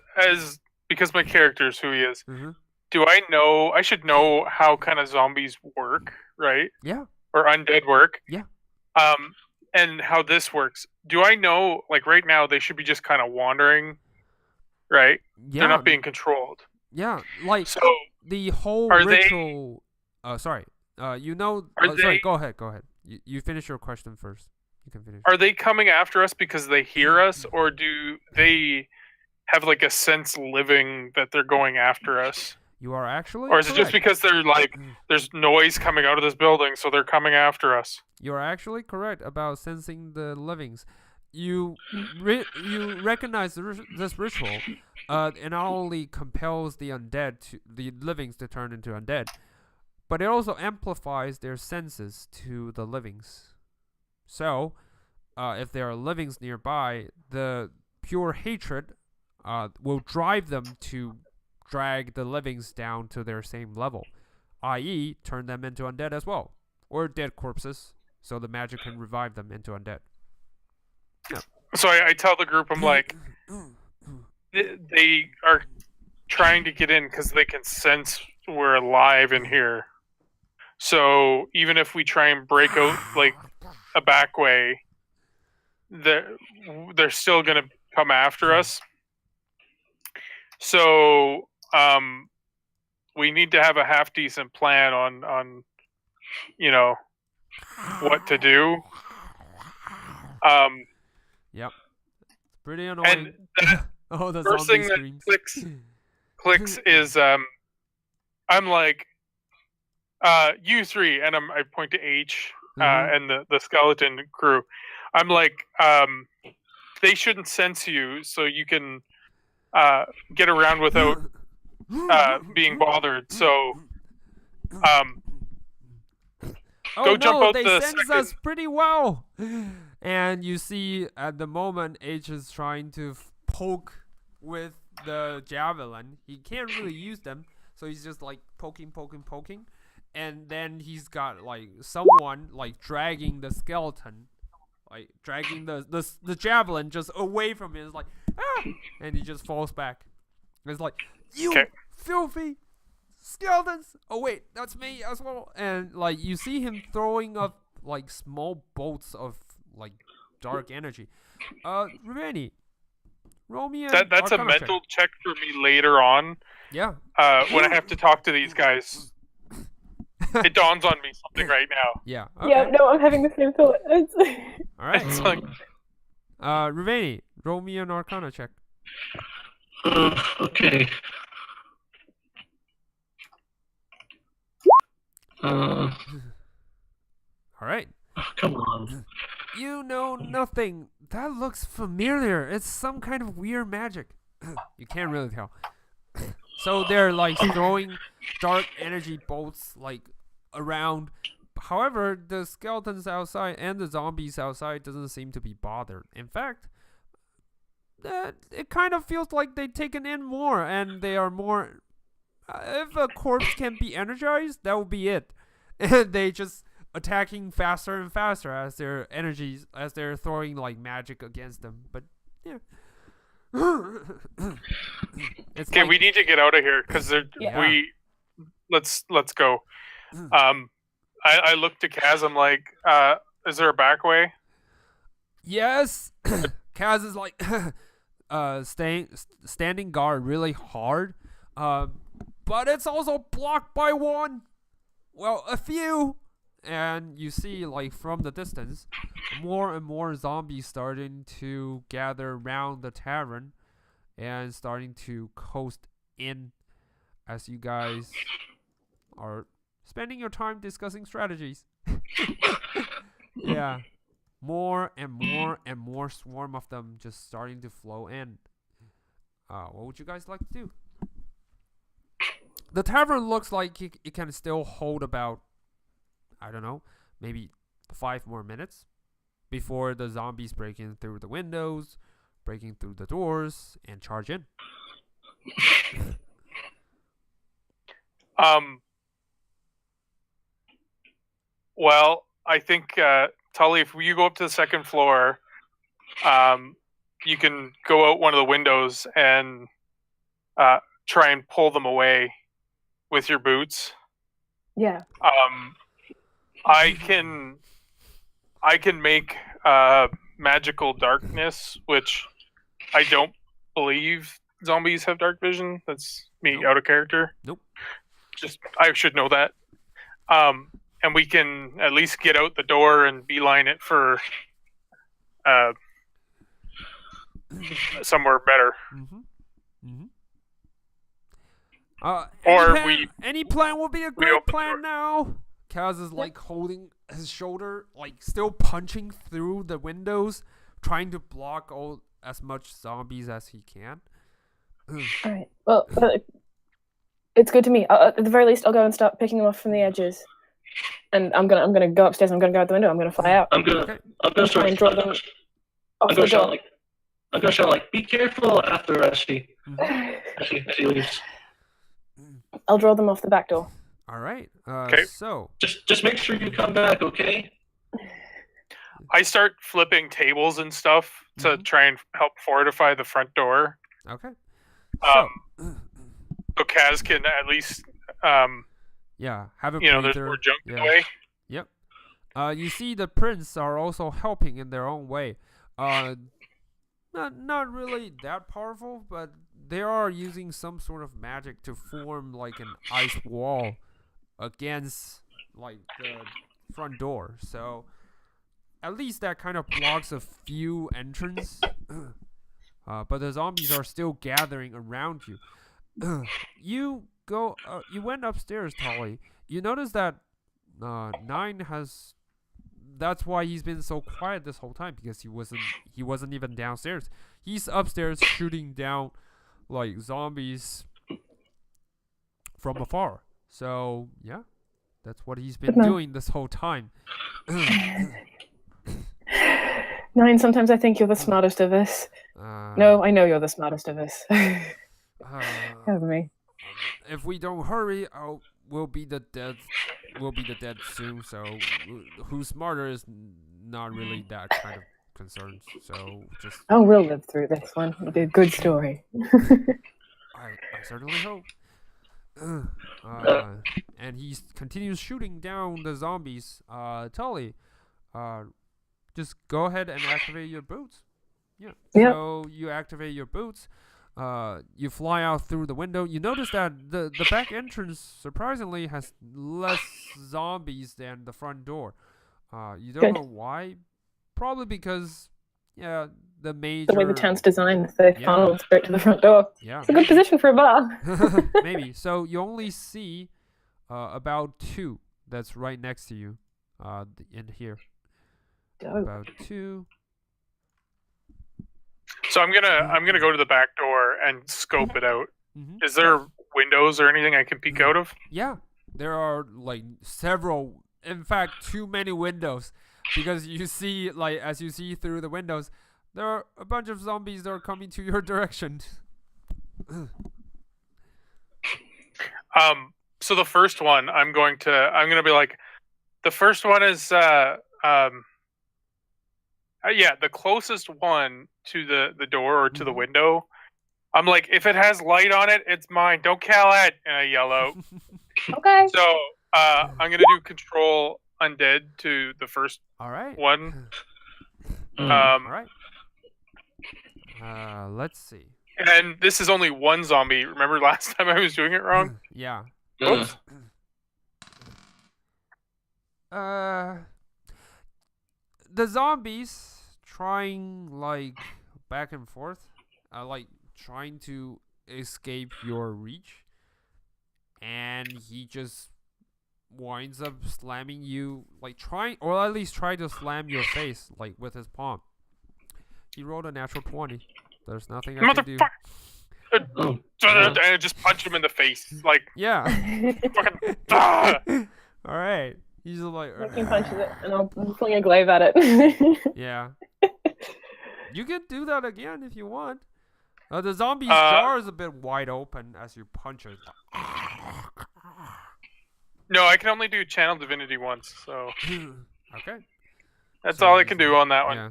because my character is who he is, Mhm. do I know? I should know how kind of zombies work, right? Yeah. Or undead work. Yeah. And how this works. Do I know? Like right now, they should be just kind of wandering, right? Yeah. They're not being controlled. Yeah, like So the whole are they- ritual. Sorry. Sorry. they- Go ahead. You finish your question first. You can finish. are they coming after us because they hear us, or do they have like a sense living that they're going after us? You are actually. Or is it just correct. because they're like, there's noise coming out of this building, so they're coming after us? You are actually correct about sensing the livings. You recognize this ritual. It not only compels the livings to turn into undead, but it also amplifies their senses to the livings. So, if there are livings nearby, the pure hatred will drive them to drag the livings down to their same level, i.e., turn them into undead as well, or dead corpses, so the magic can revive them into undead. So I tell the group, I'm like, they are trying to get in because they can sense we're alive in here. So even if we try and break out like a back way, they're still gonna come after us. So we need to have a half decent plan on what to do. Yep. It's pretty annoying. And Oh, the first zombie thing that screams. clicks is I'm like you three, and I point to H and the skeleton crew. I'm like they shouldn't sense you, so you can get around without being bothered. So Oh go no, jump out they the sense second- us pretty well. And you see at the moment H is trying to poke with the javelin. He can't really use them, so he's just like poking. And then he's got like someone like dragging the skeleton, like dragging the javelin just away from him. It's like, ah! And he just falls back. It's like, you Okay. filthy skeletons. Oh wait, that's me as well. And like you see him throwing up like small bolts of like dark energy. Reveni, roll me an that's a Arcana check. mental check for me later on Yeah. when I have to talk to these guys. It dawns on me something right now. Yeah. Okay. Yeah, no, I'm having the same thought. All right. It's like Reveni, roll me an Arcana check. Okay. All right. Come on. You know nothing. That looks familiar. It's some kind of weird magic. You can't really tell. So they're like throwing dark energy bolts like around. However, the skeletons outside and the zombies outside doesn't seem to be bothered. In fact, it kind of feels like they've taken in more, and they are more. If a corpse can be energized, that will be it. And they just attacking faster and faster as they're throwing like magic against them. But yeah. It's Okay, like, we need to get out of here because Yeah. let's go. I looked to Kaz. I'm like, is there a back way? yes. Kaz is like standing guard really hard. But it's also blocked by one. Well, a few. And you see, like, from the distance, more and more zombies starting to gather around the tavern and starting to coast in as you guys are spending your time discussing strategies. Yeah. More and more and more swarm of them just starting to flow in. What would you guys like to do? The tavern looks like it can still hold about, I don't know, maybe 5 more minutes before the zombies break in through the windows, breaking through the doors, and charge in. Well, I think Tully, if you go up to the second floor, you can go out one of the windows and try and pull them away with your boots. Yeah. I can make magical darkness, which I don't believe zombies have dark vision. That's me Nope. out of character. Nope. Just I should know that. And we can at least get out the door and beeline it for somewhere better. Or any plan will be a we great open the plan door. now. Kaz is like holding his shoulder, like still punching through the windows, trying to block all as much zombies as he can. All right. Well, it's good to me. At the very least, I'll go and start picking them off from the edges. And I'm gonna go upstairs. I'm gonna go out the window. I'm gonna fly out. I'm gonna Okay. Try and draw them off I'm the gonna shout door. like, I'm gonna shout like, be careful after as she leaves. I'll draw them off the back door. All right. Okay. So Just make sure you come back, okay? I start flipping tables and stuff to try and help fortify the front door. okay. So Kaz can at least, Yeah, have a there's breather. more junk in the Yeah. way. Yep. You see the prints are also helping in their own way. Not really that powerful, but they are using some sort of magic to form like an ice wall against like the front door. So at least that kind of blocks a few entrances. But the zombies are still gathering around you. You went upstairs, Tolly. You notice that Nine has. That's why he's been so quiet this whole time, because he wasn't even downstairs. He's upstairs shooting down like zombies from afar. So yeah, that's what he's been doing this whole time. Nine, sometimes I think you're the smartest of us. No, I know you're the smartest of us. Have me. If we don't hurry, we'll be the dead soon. So who's smarter is not really that kind of concern. So just Oh, we'll live through this one. It'll be a good story. I certainly hope. And he continues shooting down the zombies. Tully, just go ahead and activate your boots. Yeah. Yep. So you activate your boots. You fly out through the window. You notice that the back entrance surprisingly has less zombies than the front door. You don't know why. Probably because, the way the town's designed, they funnel straight to the front door. Yeah. It's a good position for a bar. Maybe. So you only see about 2 that's right next to you in here. Dope. About 2. So I'm gonna go to the back door and scope it out. Mm-hmm. Is there windows or anything I can peek out of? Yeah, there are like several. In fact, too many windows, because you see, like, as you see through the windows, there are a bunch of zombies that are coming to your direction. So the first one, I'm gonna be like, the first one is yeah, the closest one to the door or to the window. I'm like, if it has light on it, it's mine. Don't kill it. And I yell out. Okay. So I'm gonna do control undead to the first All right. one. All right. Let's see. And this is only one zombie. Remember last time I was doing it wrong? Yeah. Oops. The zombies trying like back and forth, like trying to escape your reach, and he just winds up slamming you, like trying, or at least try to slam your face, like with his palm. He rolled a natural 20. There's nothing I can do. And I just punch him in the face, like Yeah. fucking. All right. He's like. He punches it, and I'll fling a glaive at it. Yeah. You can do that again if you want. The zombie's jaw is a bit wide open as you punch it. No, I can only do channel divinity once, so Okay. that's So all I he's can do like- on that one. Yeah.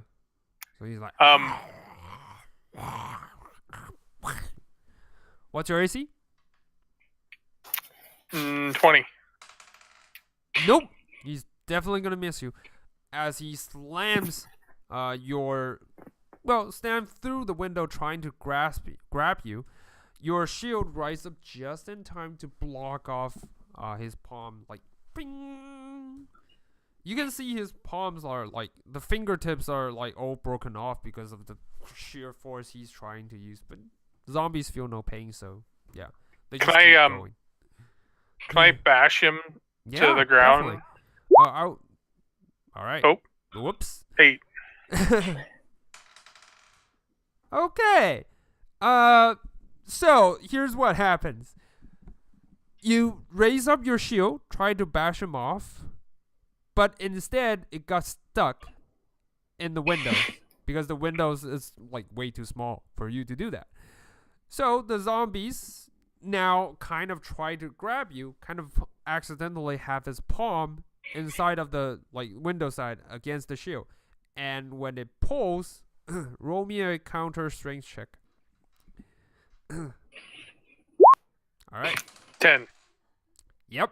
So he's like. What's your AC? 20. Nope. He's definitely gonna miss you, as he slams slam through the window trying to grab you. Your shield rises up just in time to block off his palm, like bing. You can see his palms are like, the fingertips are like all broken off because of the sheer force he's trying to use, but zombies feel no pain, so yeah, they just keep going. Can I bash him Yeah, to the ground? definitely. All right. Oh. Whoops. 8. Okay. So here's what happens. You raise up your shield, try to bash him off, but instead it got stuck in the windows because the windows is like way too small for you to do that. So the zombies now kind of try to grab you, kind of accidentally have his palm inside of the like window side against the shield, and when it pulls, roll me a counter strength check. All right. 10. Yep.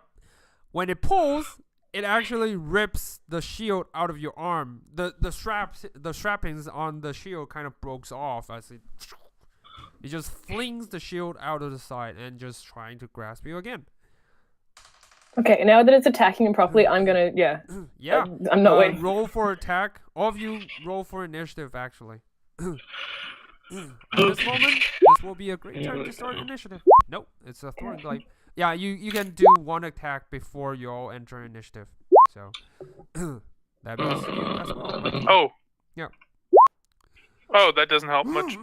When it pulls, it actually rips the shield out of your arm. The strappings on the shield kind of breaks off as it just flings the shield out of the side and just trying to grasp you again. Okay, now that it's attacking him properly, I'm gonna Yeah. I'm not waiting. Roll for attack. All of you roll for initiative, actually. At this moment, this will be a great time to start initiative. Nope, it's a thorn glaive. Yeah, you can do one attack before you all enter initiative. So that means you as well. Mikey. Oh. Yeah. Oh, that doesn't help much.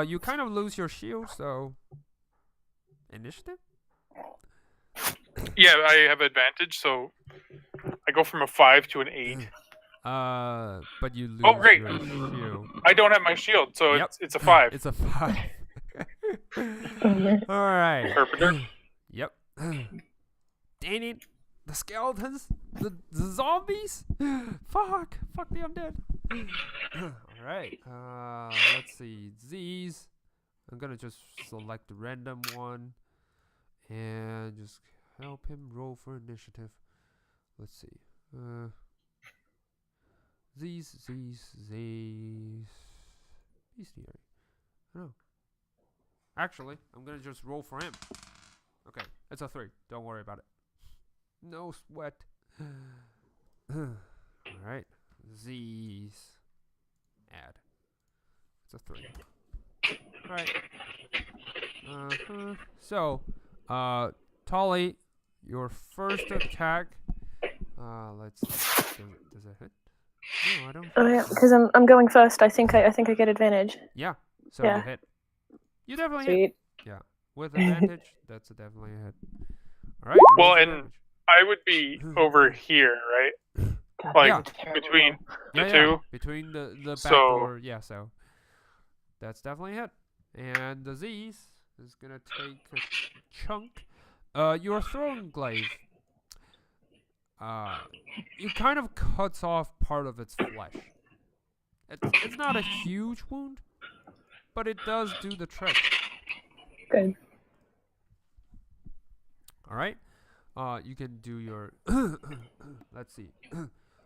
You kind of lose your shield, so initiative. Yeah, I have advantage, so I go from a 5 to an 8. But you lose great. your shield. I don't have my shield, so Yep. it's a 5. It's a 5. All right. Carpenter. Yep. Dang it. The skeletons? The zombies? Fuck the undead. Alright. Let's see. Z's. I'm gonna just select a random one and just help him roll for initiative. Let's see. Z's. Bestiary. No. Actually, I'm gonna just roll for him. Okay, it's a 3. Don't worry about it. No sweat. Alright. Z's. Add. It's a 3. Alright. So, Tolly, your first attack. Let's see. Does it hit? No, I don't. Oh yeah, because I'm going first. I think I get advantage. Yeah. So Yeah. you hit. You definitely hit. Sweet. With advantage, that's definitely a hit. All right. roll Well, for and damage. I would be over here, right? God, Like Yeah. between the Yeah, two. between the back So- door. Yeah. So that's definitely a hit. And disease is gonna take a chunk. Your throwing glaive. It kind of cuts off part of its flesh. It's not a huge wound, but it does do the trick. Good. All right. You can do your. Let's see.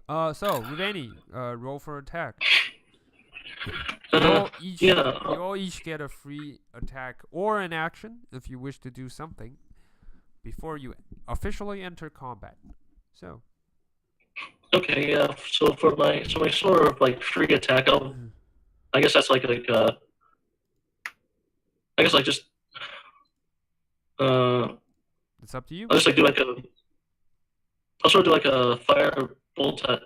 So Ruveni, roll for attack. You all each Yeah. you all each get a free attack or an action if you wish to do something before you officially enter combat. So. Okay, yeah. So for my sort of like free attack, I guess that's like I guess like just It's up to you. I'll just like do like a I'll sort of do like a fire bolt at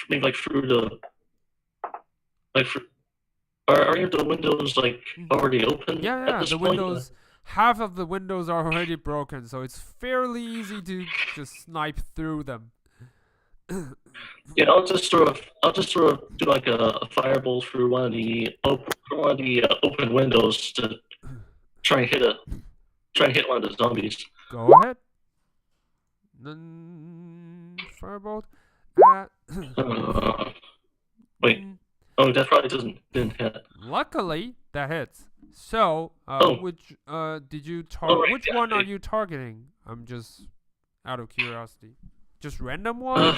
maybe like through the like are any of the windows like already open Yeah, at this the point? windows. Half of the windows are already broken, so it's fairly easy to just snipe through them. Yeah, I'll just sort of do like a firebolt through one of the open windows to try and hit one of the zombies. Go ahead. Firebolt. Wait. Oh, that probably didn't hit. Luckily, that hits. So, which did you target? right, Which yeah, one are okay. you targeting? I'm just out of curiosity. Just random one.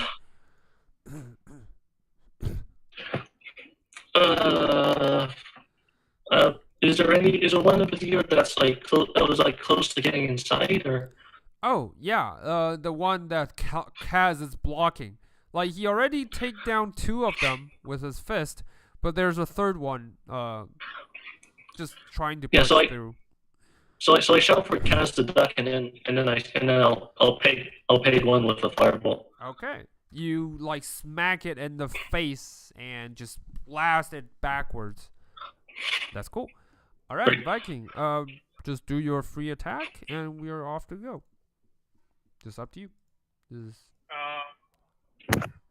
Is there one in particular that's like that was like close to getting inside, or? Oh yeah, the one that Kaz is blocking. Like he already take down 2 of them with his fist, but there's a third one, just trying to push through. So I shout for Kaz to duck, and then I'll peg one with a firebolt. Okay, you like smack it in the face and just blast it backwards. That's cool. All right, Great. Viking. Just do your free attack, and we are off to go. Just up to you.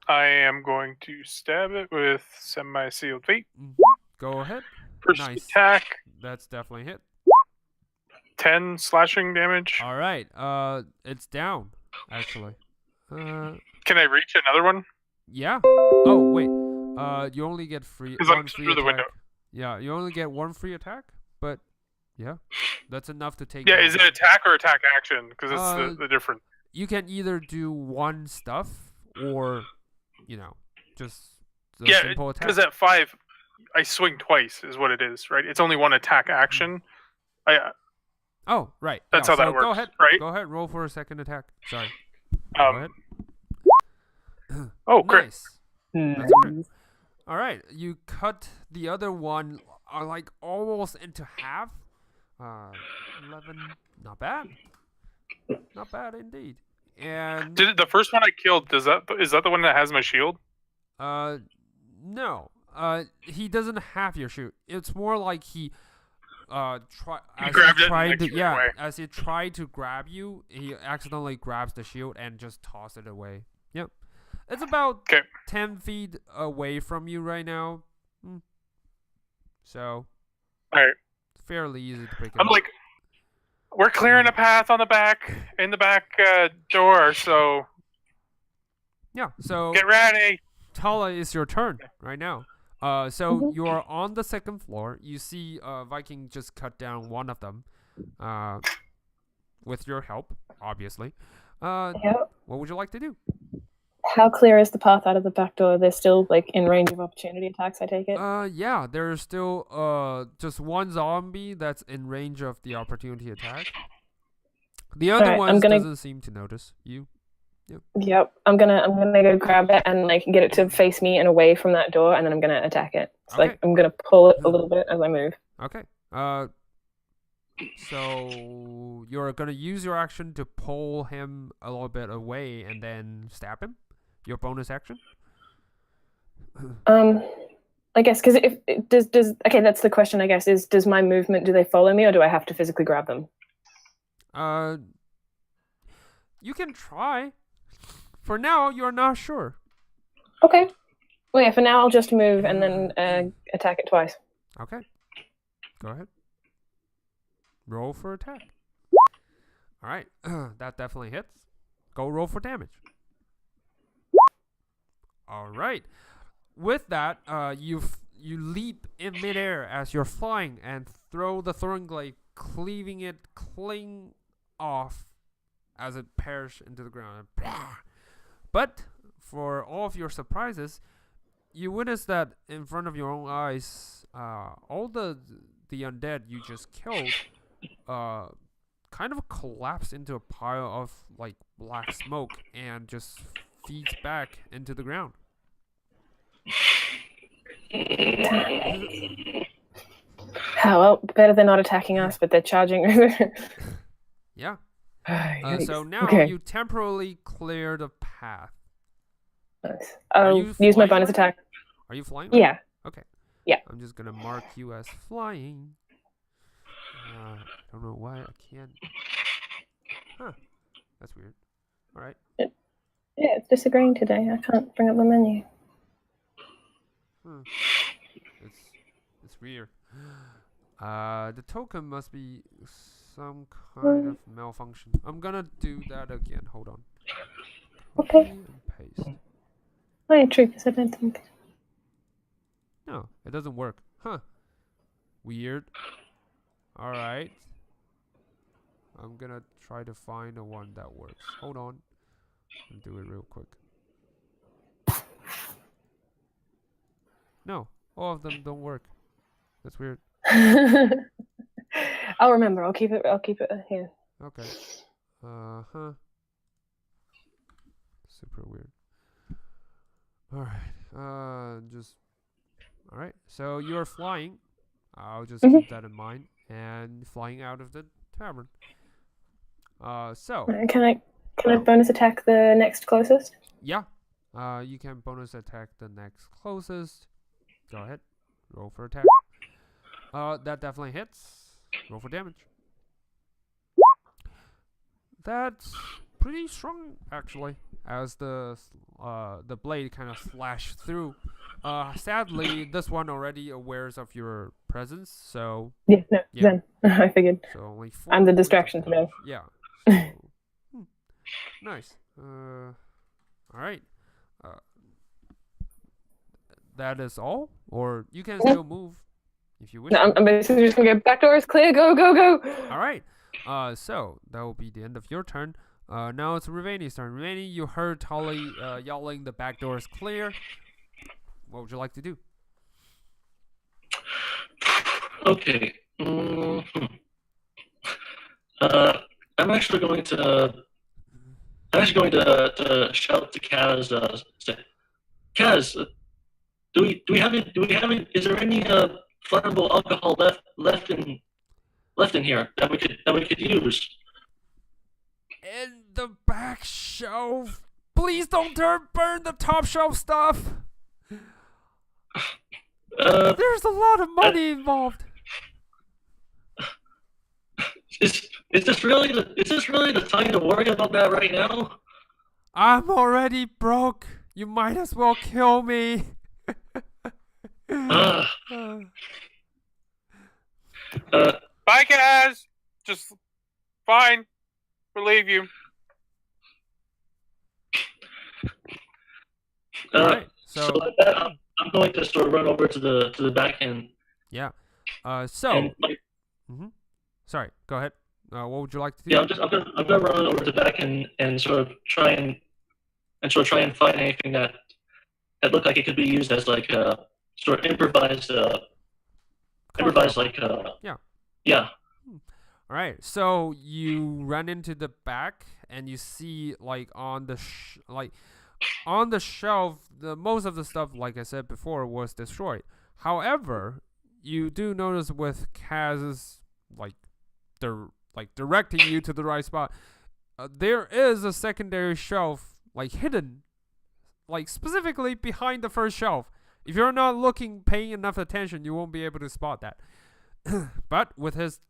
I am going to stab it with semi-sealed feet. Go ahead. First Nice. attack, That's definitely hit. 10 slashing damage. All right. It's down actually. Can I reach another one? Yeah. Oh wait. You only get free 'Cause one I'm free through the attack. window. Yeah, you only get 1 free attack, but yeah, that's enough to take. Yeah, down is it one. attack or attack action? Because it's the difference. You can either do one stuff or, just the Yeah, simple attack. because at 5, I swing twice is what it is, right? It's only one attack action. Oh, right. That's yeah, how that so works, Go ahead. right? Go ahead. Roll for a second attack. Sorry. Go ahead. Oh, great. Nice. That's great. All right. You cut the other one like almost into half. 11. Not bad. Not bad indeed. And The first one I killed, is that the one that has my shield? no. He doesn't have your shoot. It's more like he grabbed it and, like, threw it away. as he tried to grab you, he accidentally grabs the shield and just tosses it away. Yep. It's about 10 feet away from you right now. So, all right, fairly easy to pick it I'm up. like, we're clearing a path in the back door, so Yeah, so get ready. Tala, it's your turn right now. So you are on the 2nd floor. You see Viking just cut down one of them with your help, obviously. Yep. What would you like to do? How clear is the path out of the back door? They're still like in range of opportunity attacks, I take it. Yeah, there's still just one zombie that's in range of the opportunity attack. The other ones doesn't seem to notice you. Yep. I'm gonna go grab it and like get it to face me and away from that door, and then I'm gonna attack it. So like I'm gonna pull it a little bit as I move. Okay. So you're gonna use your action to pull him a little bit away and then stab him. Your bonus action. I guess because if does okay, that's the question. I guess is does my movement, do they follow me or do I have to physically grab them? You can try. For now, you're not sure. Okay. Well, yeah. For now, I'll just move and then attack it twice. Okay. Go ahead. Roll for attack. All right. That definitely hits. Go roll for damage. All right. With that, you leap in midair as you're flying and throw the throwing blade, cleaving it clean off as it perishes into the ground. But for all of your surprises, you witness that in front of your own eyes, all the undead you just killed, kind of collapse into a pile of like black smoke and just feeds back into the ground. Well, better than not attacking us, but they're charging. Yeah. Yikes. So now Okay. you temporarily clear the path. Nice. Are I'll you use my flying bonus right now? attack. Are you flying? Right Yeah. now? Okay. Yeah. I'm just gonna mark you as flying. I don't know why I can't. Huh. That's weird. All right. Yeah, it's disagreeing today. I can't bring up the menu. It's weird. The token must be some kind of malfunction. I'm gonna do that again. Hold on. Okay. Copy and paste. Oh, true, because I don't think. No, it doesn't work. Huh. Weird. All right. I'm gonna try to find the one that works. Hold on. I'll do it real quick. No, all of them don't work. That's weird. I'll remember. I'll keep it here. Okay. Huh. Super weird. Alright. Alright. So you're flying. I'll just keep that in mind. And flying out of the tavern. So. Can I bonus attack the next closest? Yeah. You can bonus attack the next closest. Go ahead. Roll for attack. That definitely hits. Roll for damage. That's pretty strong, actually, as the blade kind of slashed through. Sadly, this one already awares of your presence, so Yeah, no, yeah. Zen. I figured. So only 4 I'm the points of distraction today. damage. Yeah. So, nice. All right. That is all, or you can still move if you wish. No, I'm basically just gonna go back doors clear. Go, go, go. All right. So that will be the end of your turn. Now it's Rivani's turn. Rivani, you heard Tully yelling, "The back door is clear." What would you like to do? Okay. I'm actually going to shout to Kaz. Say, Kaz, do we have any? Is there any flammable alcohol left in here that we could use? In the back shelf. Please don't burn the top shelf stuff. There's a lot of money involved. Is this really the time to worry about that right now? I'm already broke. You might as well kill me. Bye, guys. Just fine. Believe you. Alright, so with that, I'm going to sort of run over to the back end. Yeah. And, like, Sorry. Go ahead. What would you like to do? Yeah, I'm gonna run over to the back and sort of try and find anything that looked like it could be used as like a sort of improvised like yeah. All right, so you run into the back and you see like on the shelf, most of the stuff, like I said before, was destroyed. However, you do notice with Kaz's directing you to the right spot, there is a secondary shelf hidden, specifically behind the first shelf. If you're not paying enough attention, you won't be able to spot that. But with his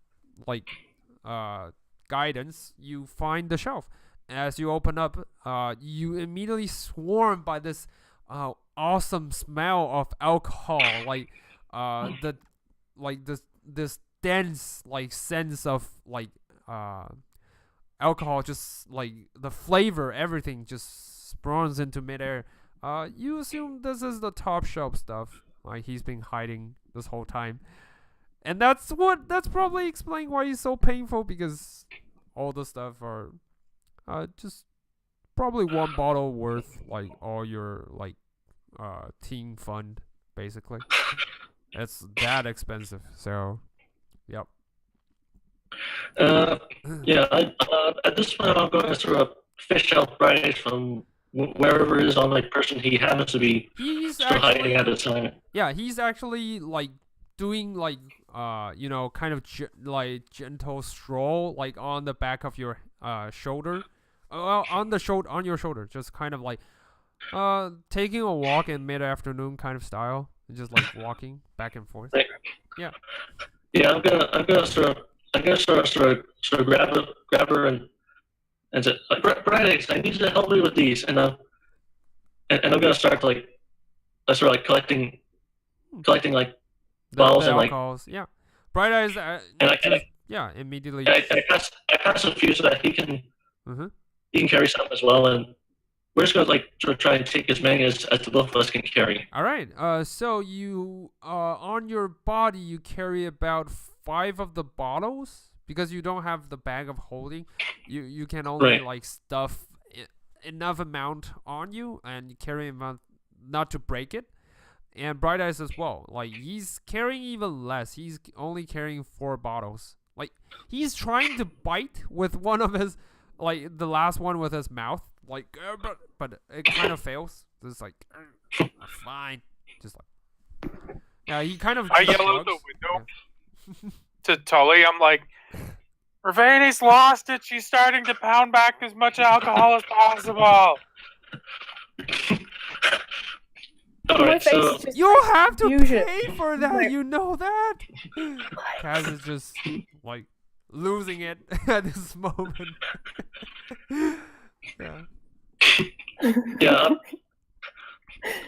like guidance, you find the shelf. As you open up, you immediately swarm by this awesome smell of alcohol, this dense like sense of like alcohol, just like the flavor, everything just spawns into midair. You assume this is the top shelf stuff, like he's been hiding this whole time, and that's probably explaining why he's so painful, because all the stuff are just probably one bottle worth like all your like teen fund, basically. It's that expensive. So, yep. Yeah. At this point, I'm going to sort of fish out Bright from wherever it is on like person he happens to be He's still hiding at the time. Yeah, he's actually like doing like kind of like gentle stroll like on the back of your shoulder, on your shoulder, just kind of like taking a walk in mid-afternoon kind of style, just like walking back and forth. Right. Yeah. Yeah, I'm gonna sort of grab her and say, Bright, I need you to help me with these, and I'm gonna start like collecting like bottles the and like alcohols. Yeah. Bright Eyes. Immediately. I pass a few so that he can Mhm. he can carry some as well, and we're just gonna like sort of try and take as many as the both of us can carry. All right. So you on your body you carry about 5 of the bottles, because you don't have the bag of holding. You can only Right. like stuff enough amount on you, and you carry amount not to break it. And Bright Eyes as well. Like he's carrying even less. He's only carrying 4 bottles. Like he's trying to bite with one of his, like the last one with his mouth. Like but it kind of fails. It's like fine. Just like yeah. He kind of. I just yell out the shrugs. window to Tully. I'm like, Ravani's lost it. She's starting to pound back as much alcohol as possible. All My right, face so is just You have to Fusion. pay for that. Like- You know that. Kaz is just like losing it at this moment. Yeah. yeah,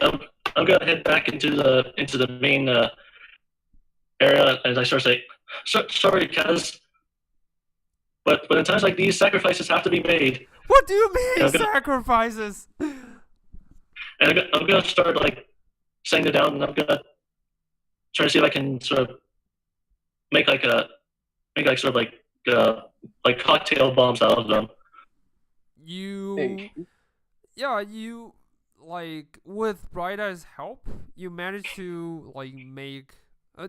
I'm gonna head back into the main area as I start saying, sorry, Kaz, but in times like these, sacrifices have to be made. What do you mean Yeah, I'm gonna- sacrifices? And I'm gonna start like saying it down, and I'm gonna try to see if I can sort of make like cocktail bombs out of them. You like with Bright Eye's help, you managed to like make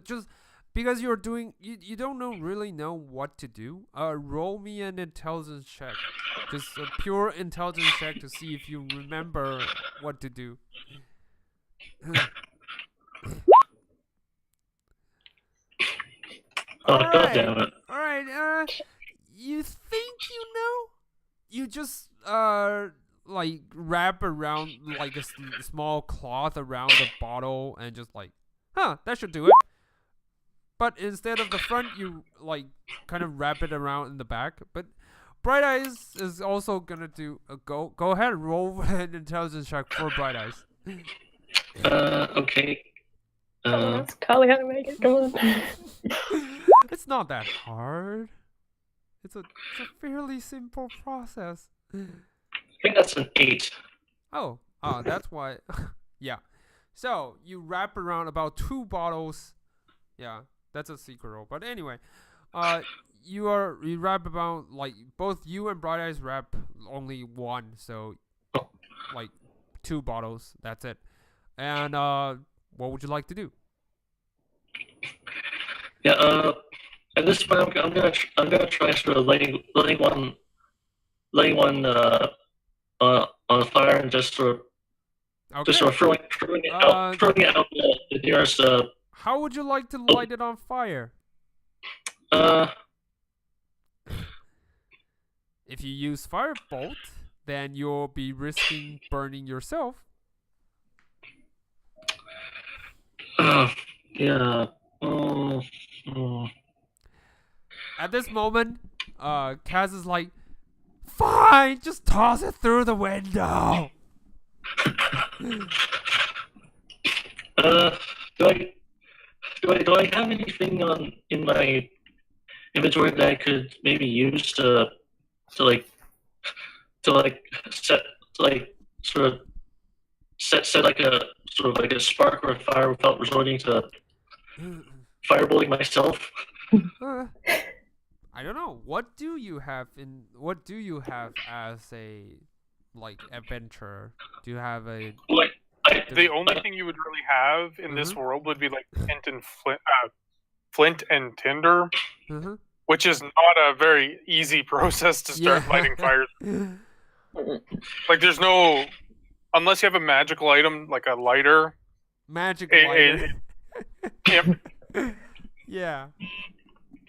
just because you don't really know what to do. Roll me an intelligence check, just a pure intelligence check to see if you remember what to do. Oh, God damn it. All right. You think you know? You just like wrap around like a small cloth around the bottle and just like, that should do it. But instead of the front, you like kind of wrap it around in the back. But Bright Eyes is also gonna do a go ahead and roll an intelligence check for Bright Eyes. Okay. Come on, it's Carly, how to make it. Come on. It's not that hard. It's a fairly simple process. I think that's an 8. Oh, that's why. Yeah. So you wrap around about 2 bottles. Yeah, that's a secret roll. But anyway, you wrap about like both you and Bright Eyes wrap only 1, so like 2 bottles. That's it. And what would you like to do? Yeah. At this point, I'm gonna try sort of lighting one on fire and just sort Okay. of throwing it out the nearest. How would you like to light it on fire? If you use firebolt, then you'll be risking burning yourself. Yeah. Um, mm. At this moment, Kaz is like, fine, just toss it through the window. Uh, do I do I have anything on in my inventory that I could maybe use to like to like set to like sort of set like a sort of like a spark or a fire without resorting to fireballing myself? Uh, I don't know. What do you have as a like adventure? Do you have a Like The only thing you would really have in this world would be like flint and tinder, Mhm. which is not a very easy process to start lighting fires. Like, there's no, unless you have a magical item like a lighter. Magic a- lighter. Yep. Yeah.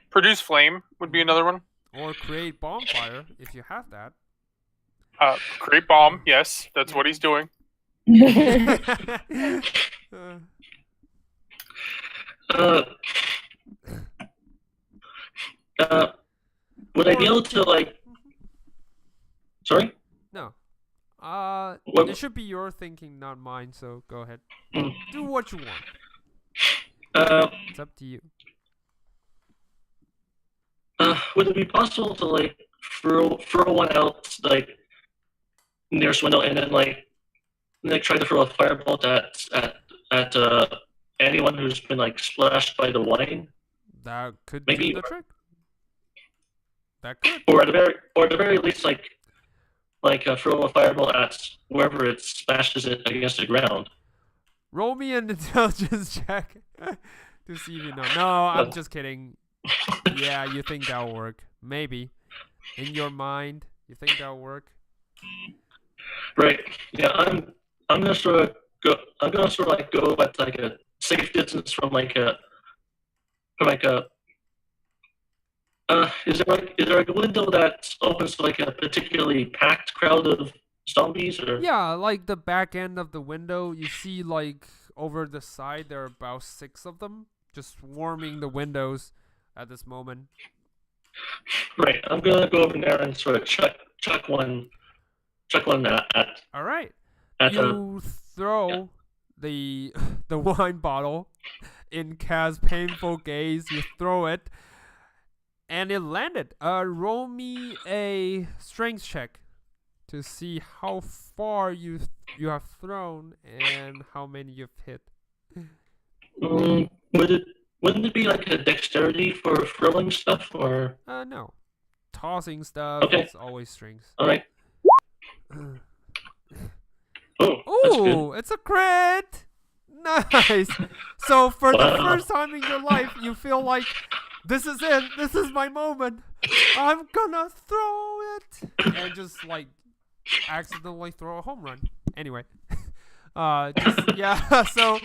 Produce flame would be another one. Or create bonfire if you have that. Create bomb. Yes, that's what he's doing. Uh, Would I be able to like? Sorry. no. What? It should be your thinking, not mine. So go ahead. Mm. Do what you want. It's up to you. Would it be possible to like throw one out like nearest window and then like try to throw a firebolt at anyone who's been like splashed by the wine? That could Maybe- do the trick. That could. Or at the very least like throw a fireball at wherever it smashes it against the ground. Roll me an intelligence check to see if you know. No, I'm just kidding. Yeah, you think that'll work? Maybe. In your mind, you think that'll work? Right. Yeah. I'm gonna sort of go. I'm gonna sort of like go at like a safe distance from like a. Is there a window that opens to like a particularly packed crowd of zombies or? Yeah, like the back end of the window, you see like over the side there are about 6 of them just swarming the windows at this moment. Right. I'm gonna go over there and sort of chuck one at All right. at the. You throw the wine bottle in Kaz's painful gaze. You throw it, and it landed. Roll me a strength check to see how far you have thrown and how many you've hit. Wouldn't it be like a dexterity for throwing stuff or? No, tossing stuff. Okay. It's always strength. All right. Oh, that's good. Ooh, it's a crit! Nice! So for the Wow. first time in your life, you feel like, this is it, this is my moment, I'm gonna throw it! And just like, accidentally throw a home run. Anyway. Yeah, so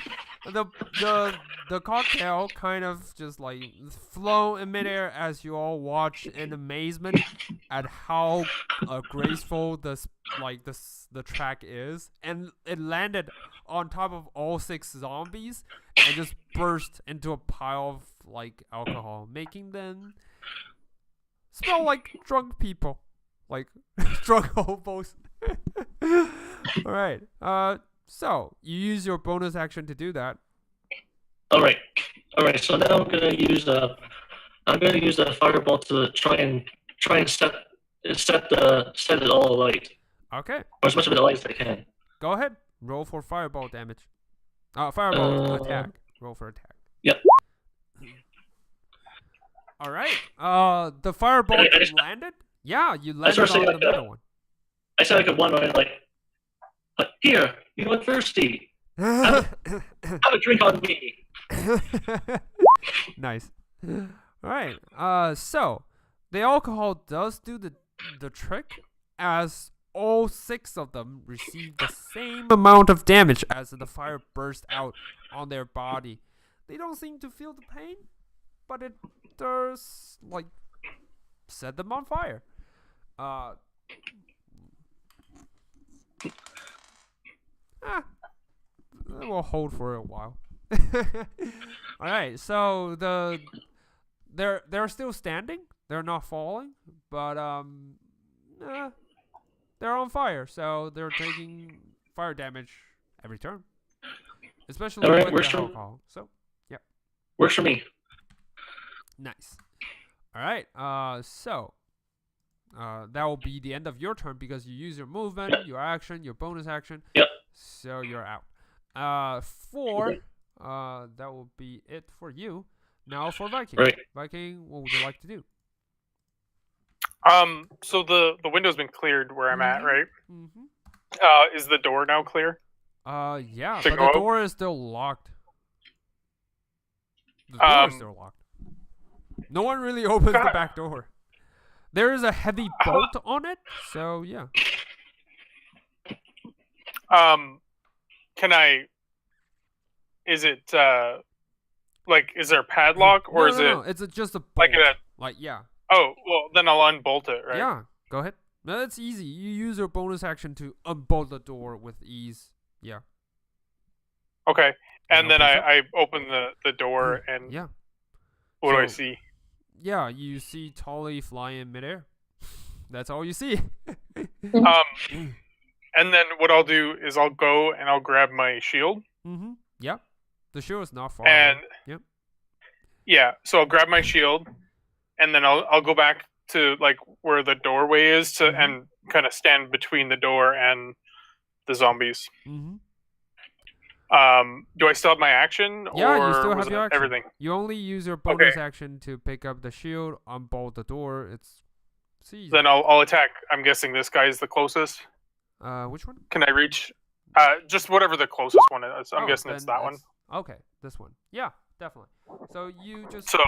the cocktail kind of just like flow in midair as you all watch in amazement at how graceful the track is, and it landed on top of all 6 zombies and just burst into a pile of like alcohol, making them smell like drunk people, like drunk hobos. All right. So you use your bonus action to do that. All right. So now I'm gonna use a fireball to try and set it all alight, Okay. or as much of it alight as I can. Go ahead. Roll for fireball damage. Fireball attack. Roll for attack. Yep. All right. The fireball I just- landed. Yeah, you I sort landed of on say the like middle one. I said like a one where like here, you went thirsty. Have a drink on me. Nice. All right. So the alcohol does do the trick, as all 6 of them receive the same amount of damage as the fire burst out on their body. They don't seem to feel the pain, but it does like set them on fire. We'll hold for a while. All right. So they're still standing. They're not falling, but they're on fire. So they're taking fire damage every turn, especially All right, with works the for alcohol. So works for me. nice. All right. So that will be the end of your turn because you use your movement, your action, your bonus action. Yep. So you're out. 4. That will be it for you. Now for Viking. Right. Viking, what would you like to do? So the window's been cleared where I'm at, right? Mm-hmm. Is the door now clear? Yeah, To but go the out? door is still locked. The door is still locked. No one really opens the back door. There is a heavy bolt on it, so yeah. Can I? Is it like is there a padlock or is no, it it's just a bolt. like a? Like yeah. Oh well, then I'll unbolt it, right? Yeah, go ahead. No, that's easy. You use your bonus action to unbolt the door with ease. Yeah. Okay, and then opens up. I open the door and Yeah. what do I So- see? Yeah, you see Tolly fly in midair. That's all you see. And then what I'll do is I'll go and I'll grab my shield Mm-hmm. Yeah. The show is not far and away. Yep. yeah, so I'll grab my shield and then I'll go back to like where the doorway is to Mhm. and kind of stand between the door and the zombies. Mm-hmm. Do I still have my action? Yeah, you or still was have your it action. everything. You only use your bonus action to pick up the shield, unbolt the door. It's easy. Then I'll attack. I'm guessing this guy is the closest. Which one? Can I reach? Just whatever the closest one is. I'm Oh, guessing it's then that one. Okay, this one. Yeah, definitely. So you just So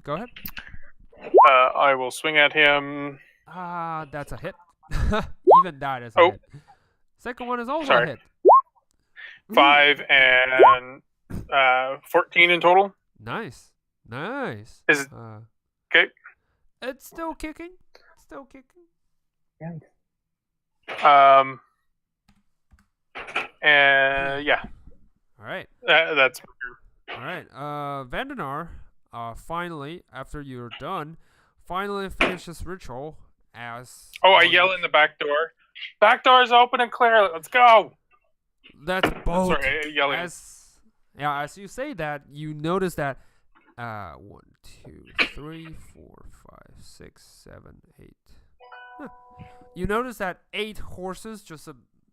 go ahead. I will swing at him. That's a hit. Even that is a Oh. hit. Second one is also Sorry. a hit. 5 and 14 in total. Nice. Nice. Is it- uh, okay. It's still kicking. Still kicking. And yeah, All right. that's All right. Vandenar, finally, after you're done, finally finishes ritual as. Oh, I yell in the back door. Back door's open and clear. Let's go. That's both. Sorry, yelling. As you say that, you notice that 1, 2, 3, 4, 5, 6, 7, 8. Huh. You notice that 8 horses just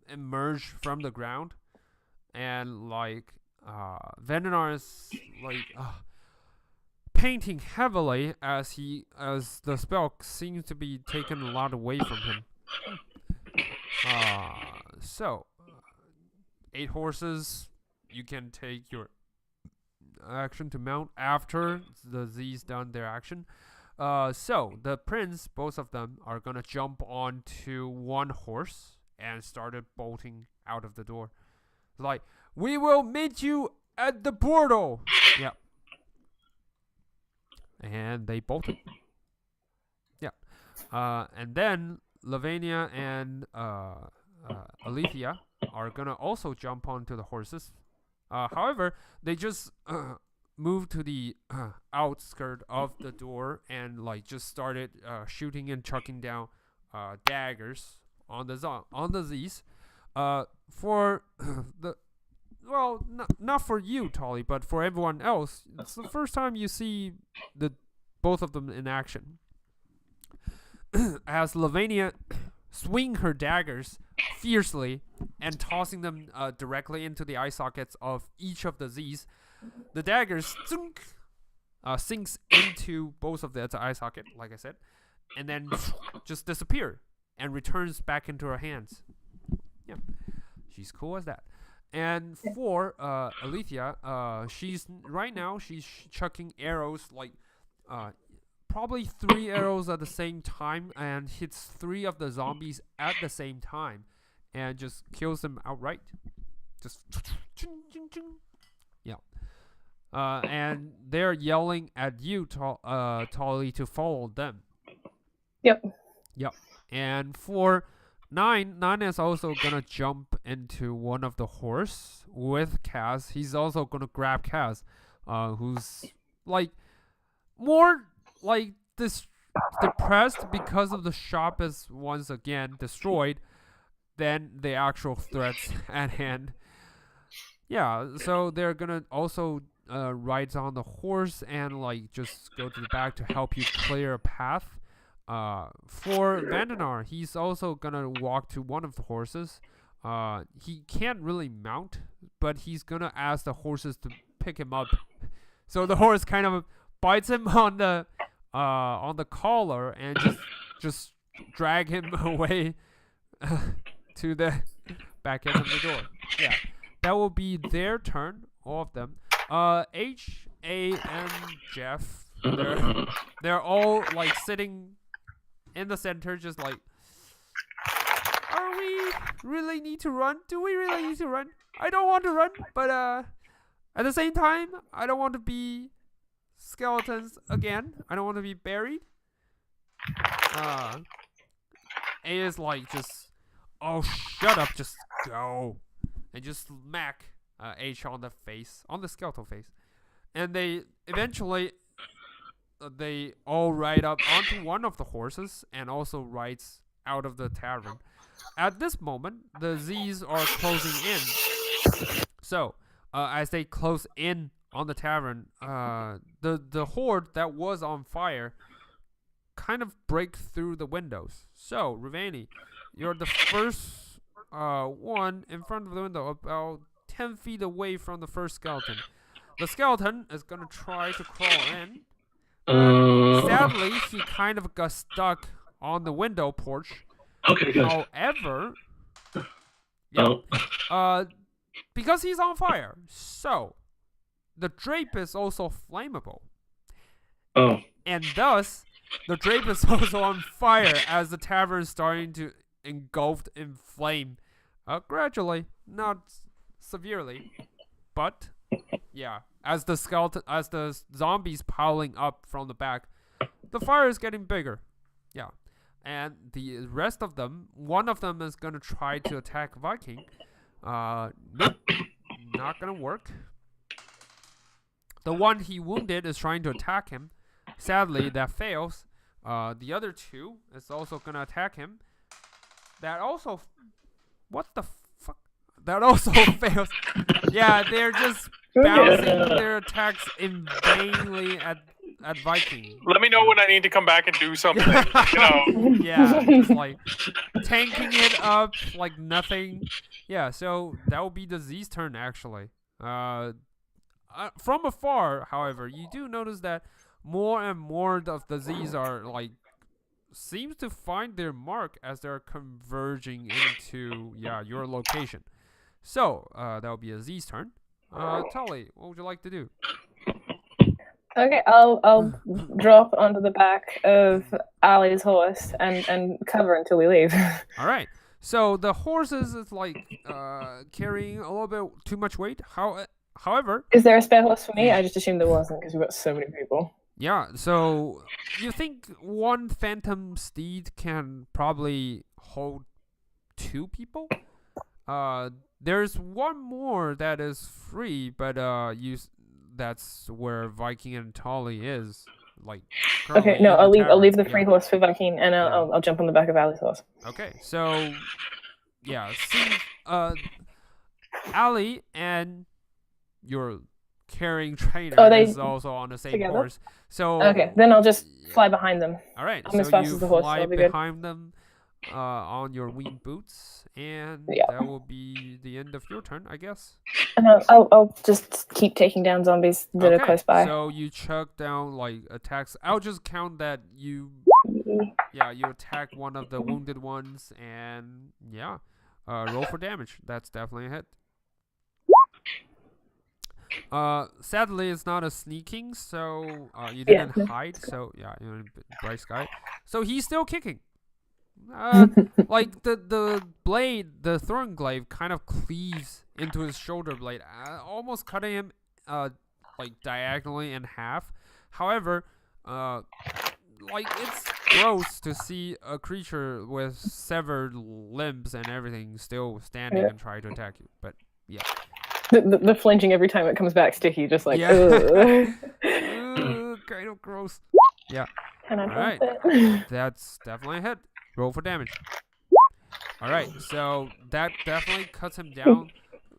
emerge from the ground, and like Vandenar is like painting heavily as the spell seems to be taking a lot away from him. So 8 horses. You can take your action to mount after the Z's done their action. So the prince, both of them, are gonna jump onto one horse and started bolting out of the door. Like, we will meet you at the portal. Yeah. And they bolted. Yeah. And then Lavinia and Alethea are gonna also jump onto the horses. However, they just moved to the outskirt of the door and like just started shooting and chucking down daggers on the Z's. For the not for you, Tolly, but for everyone else, it's the first time you see both of them in action. As Lavinia swing her daggers fiercely and tossing them directly into the eye sockets of each of the Z's, the daggers sinks into both of the eye socket, like I said, and then just disappear and returns back into her hands. Yeah, she's cool as that. And for Alethea, she's chucking arrows like probably 3 arrows at the same time and hits 3 of the zombies at the same time and just kills them outright. Just yeah. And they're yelling at you, Tolly, to follow them. Yep. And for Nine is also gonna jump into one of the horse with Kaz. He's also gonna grab Kaz, who's like more like this depressed because of the shop is once again destroyed than the actual threats at hand. Yeah, so they're gonna also ride on the horse and like just go to the back to help you clear a path. For Vandanar, he's also gonna walk to one of the horses. He can't really mount, but he's gonna ask the horses to pick him up. So the horse kind of bites him on the collar and just drag him away to the back end of the door. Yeah, that will be their turn, all of them. H, A, and Jeff, they're all like sitting in the center, just like, are we really need to run? Do we really need to run? I don't want to run, but at the same time, I don't want to be skeletons again. I don't want to be buried. A is like just, oh shut up, just go, and just smack H on the face, on the skeletal face, and they eventually they all ride up onto one of the horses and also rides out of the tavern. At this moment, the Z's are closing in. So, as they close in on the tavern, the horde that was on fire kind of break through the windows. So, Rivani, you're the first one in front of the window, about 10 feet away from the first skeleton. The skeleton is going to try to crawl in. Sadly, he kind of got stuck on the window porch. Okay, good. However, yeah, because he's on fire, so the drape is also flammable. Oh. And thus, the drape is also on fire as the tavern is starting to engulfed in flame. Gradually, not severely, but yeah, as the zombies piling up from the back, the fire is getting bigger. Yeah, and the rest of them, one of them is gonna try to attack Viking. Nope, not gonna work. The one he wounded is trying to attack him. Sadly, that fails. The other two is also gonna attack him. That also, what the fuck? That also fails. Yeah, they're just bouncing their attacks vainly at Viking. Let me know when I need to come back and do something. Yeah, just like tanking it up like nothing. Yeah, so that will be the Z's turn actually. From afar, however, you do notice that more and more of the Z's are like seems to find their mark as they're converging into your location. So that will be a Z's turn. Tully, what would you like to do? Okay, I'll drop onto the back of Ali's horse and cover until we leave. All right. So the horses is like carrying a little bit too much weight. However, is there a spare horse for me? I just assumed there wasn't because we've got so many people. Yeah. So you think one phantom steed can probably hold 2 people? There's one more that is free, but that's where Viking and Tolly is. Like, okay, no, I'll leave the free horse for Viking, and I'll jump on the back of Ali's horse. Okay, so yeah, see, Ali and your carrying trainer is also on the same horse. So okay, then I'll just fly behind them. All right, I'm as fast as the horse, fly so I'll be behind them on your winged boots, and that will be the end of your turn, I guess. And I'll just keep taking down zombies that are close by. So you chuck down like attacks. I'll just count that you attack one of the wounded ones, and roll for damage. That's definitely a hit. Sadly, it's not a sneaking, so you didn't hide. So you're in bright sky. So he's still kicking. Like the blade, the thorn glaive, kind of cleaves into his shoulder blade, almost cutting him like diagonally in half. However, like gross to see a creature with severed limbs and everything still standing Yeah. and try to attack you. But yeah. The flinching every time it comes back sticky, just like, Yeah. ugh. Kind of gross. Yeah. Can I Alright. drop it? That's definitely a hit. Roll for damage. Alright, so that definitely cuts him down.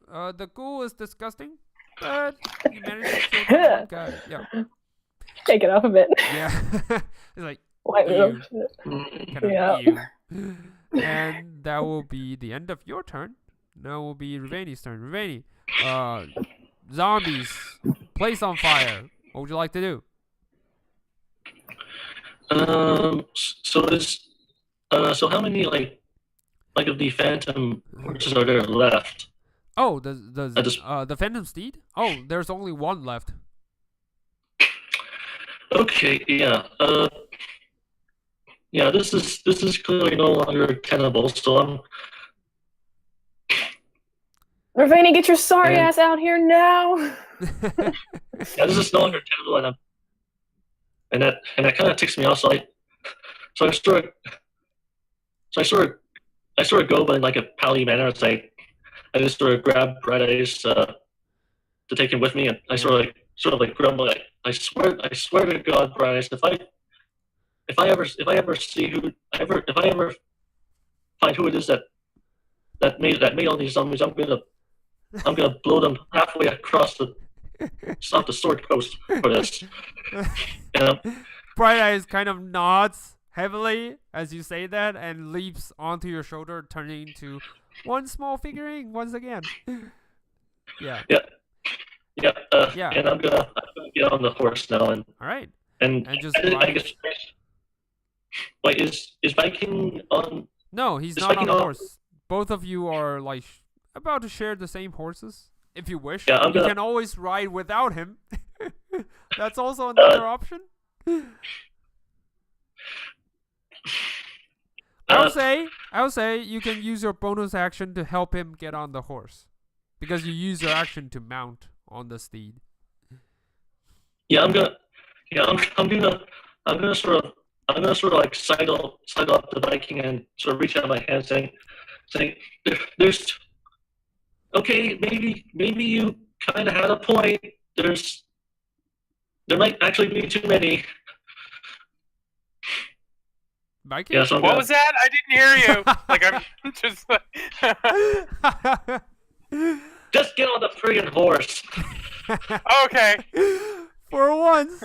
The ghoul is disgusting, but you managed to kill the one guy. Yeah. Take it off a bit. Yeah. It's like, Wipe it ew. off. Kind of Yeah. ew. And that will be the end of your turn. Now will be Rivani's turn. Rivani, zombies, place on fire. What would you like to do? So how many like of the phantom horses are there left? Oh, I just- the Phantom Steed? Oh, there's only one left. Okay, yeah. Yeah, this is clearly no longer tenable, so I'm Ravani, get your sorry Yeah. ass out here now. yeah, this is no longer tenable, and that kind of ticks me off. So I sort of go in like a pally manner. It's like I just sort of grab Bright Eyes to take him with me, and I sort of like grumble like I swear to God, Bright Eyes, if I ever see who if I ever find who it is that made all these zombies, I'm gonna blow them halfway across the Sword Coast for this. Bright Eyes kind of nods heavily as you say that and leaps onto your shoulder, turning into one small figurine once again. Yeah. Yeah. Yeah. And I'm gonna get on the horse now and Alright. and just I ride. guess, wait, is Viking on? No, he's Is not on Viking the on- horse. Both of you are like about to share the same horses. If you wish, Yeah, I'm you gonna- can always ride without him. That's also another option. I'll say you can use your bonus action to help him get on the horse, because you use your action to mount on the steed. Yeah, I'm gonna sort of like sidle up the Viking and sort of reach out my hand saying there's okay, maybe you kind of had a point. There might actually be too many. Viking? Yeah, so I'm What gonna, was that? I didn't hear you. Like I'm just like just get on the friggin' horse. okay. For once.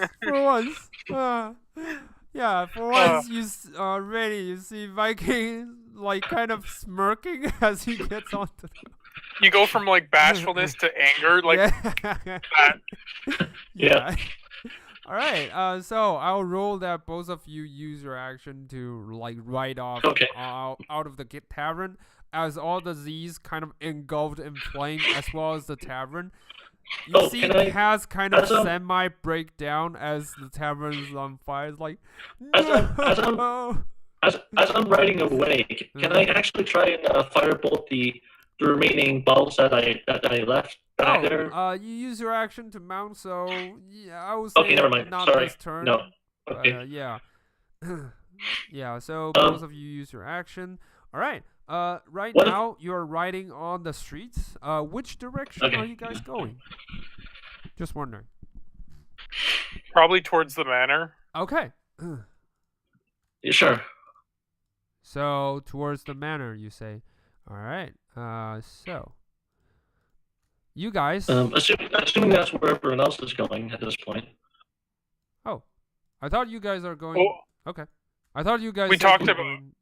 Yeah, for once ready. You see Viking like kind of smirking as he gets onto the. You go from like bashfulness to anger, like yeah. that. Yeah. All right. So I'll roll that both of you use your action to like ride off Okay. out of the tavern, as all the Z's kind of engulfed in flame, as well as the tavern. You see, can it has kind of as I'm- semi breakdown as the tavern is on fire. It's like, As I'm- no. as I'm riding away, can I actually try and firebolt the remaining balls that I left back there? You use your action to mount, so yeah, I would say Okay, never mind. not Sorry. this turn. No. But, Okay. yeah. Yeah, so both of you use your action. Alright. Right What if- now you're riding on the streets. Which direction Okay. are you guys going? Just wondering. Probably towards the manor. Okay. Yeah, sure. So towards the manor, you say. Alright. So you guys Assuming that's where everyone else is going at this point. Oh. I thought you guys are going Oh, Okay. I thought you guys We said talked you were about- going,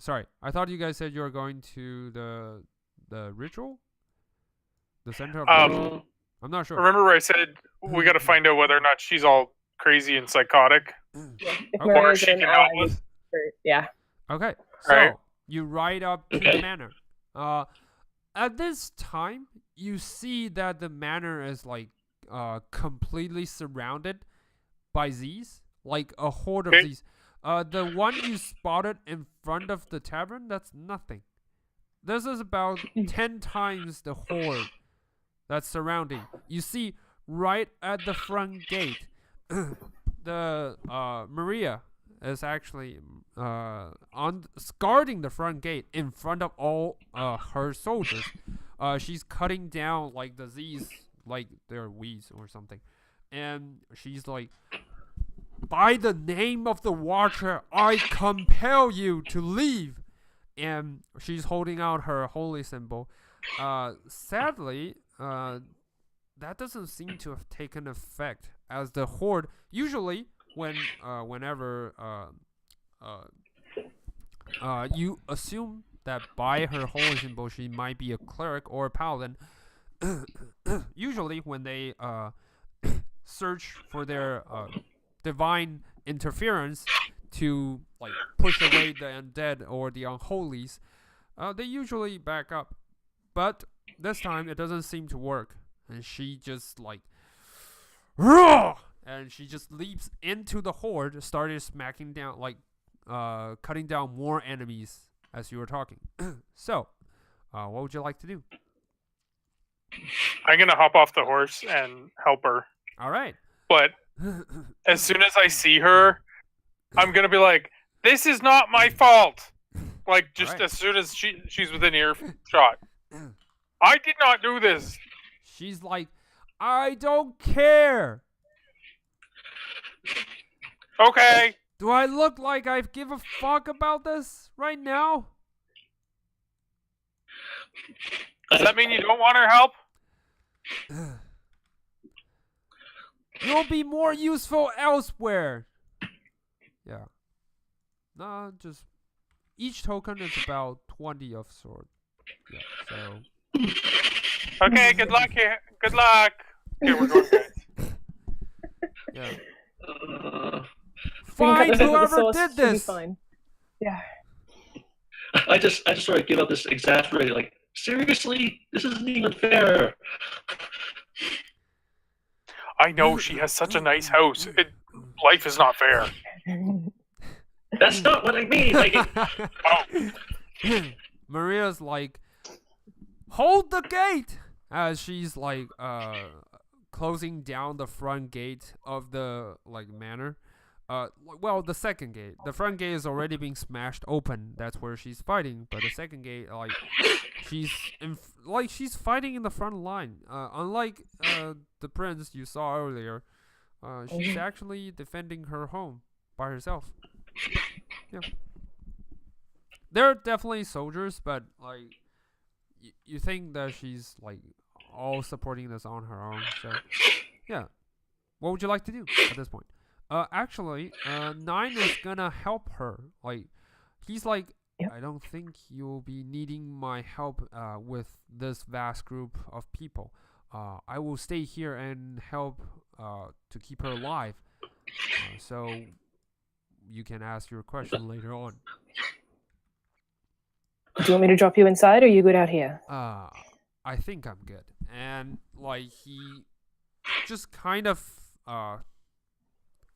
sorry. I thought you guys said you were going to the ritual? The center of the ritual? I'm not sure. remember where I said we got to find out whether or not she's all crazy and psychotic, If Okay. or Maria's she an can ally, help us. yeah. Okay. So, Right. you ride up to the Okay. manor. At this time, you see that the manor is like completely surrounded by Z's, like a horde of Okay. Z's. The one you spotted in front of the tavern, that's nothing. This is about 10 times the horde that's surrounding. You see right at the front gate, the Maria is actually guarding the front gate in front of all her soldiers. She's cutting down like the Z's, like they're weeds or something, and she's like, "By the name of the Watcher, I compel you to leave." And she's holding out her holy symbol. Sadly, that doesn't seem to have taken effect, as the horde usually whenever you assume that by her holy symbol she might be a cleric or a paladin. Usually when they search for their divine interference to like push away the undead or the unholies, they usually back up. But this time it doesn't seem to work, and she just like, "Roar!" And she just leaps into the horde, started smacking down, like cutting down more enemies as you were talking. So, what would you like to do? I'm gonna hop off the horse and help her. All right. But as soon as I see her, I'm gonna be like, "This is not my fault." Like just Alright. as soon as she's within earshot. I did not do this. She's like, "I don't care. Okay. Do I look like I give a fuck about this right now?" Does that mean you don't want her help? You'll be more useful elsewhere. Yeah. Nah, just each token is about 20 of sword. Yeah, so Okay, good luck here. Good luck. Okay, we're going, guys. yeah. We can cut Find this into the whoever source, did should be this. fine. Yeah. I just sort of give up this exasperated, like, seriously? This isn't even fair. I know she has such a nice house. Life is not fair. That's not what I mean. Like, Maria's like, "Hold the gate!" As she's like closing down the front gate of the like manor. Well, the second gate. The front gate is already being smashed open. That's where she's fighting. But the second gate, like, she's fighting in the front line. Unlike the prince you saw earlier, she's actually defending her home by herself. Yeah. There are definitely soldiers, but like, you think that she's like all supporting this on her own. So, yeah. What would you like to do at this point? Actually, 9 is gonna help her. Like, he's like, Yep. "I don't think you'll be needing my help with this vast group of people. I will stay here and help to keep her alive. So you can ask your question later on." Do you want me to drop you inside, or are you good out here? I think I'm good. And like, he just kind of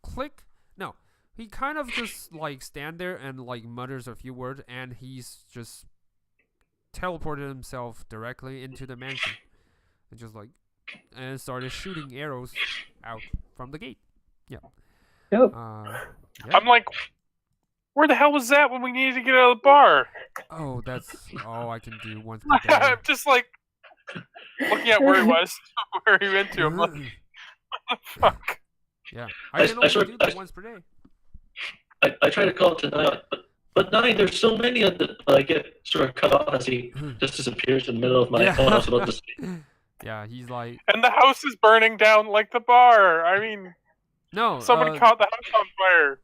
click. No, he kind of just like stand there and like mutters a few words, and he's just teleported himself directly into the mansion, and just like, and started shooting arrows out from the gate. Yeah. Dope. Yeah. I'm like, where the hell was that when we needed to get out of the bar? Oh, that's all I can do once per day. I'm just like looking at where he was, where he went to. I'm like, what the fuck? Yeah, I can only do that once per day. I try to call it to 9, but 9, there's so many of them. I get sort of cut off as he just disappears in the middle of my phone. I was about to say. Yeah, he's like, And the house is burning down like the bar. I mean, no, somebody caught the house on fire.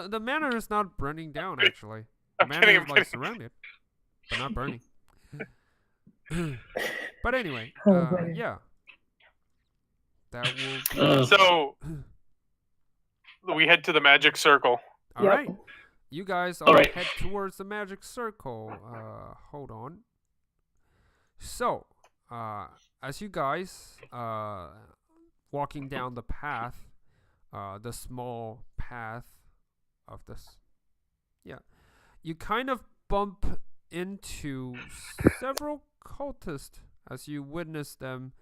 the manor is not burning down, actually. The I'm manor kidding, is I'm like kidding. surrounded, but not burning. But anyway, man. yeah. That will be... So we head to the magic circle. All Yep. right. You guys all Alright. head towards the magic circle. Hold on. So, as you guys walking down the path, the small path of this, yeah, you kind of bump into several cultists as you witness them,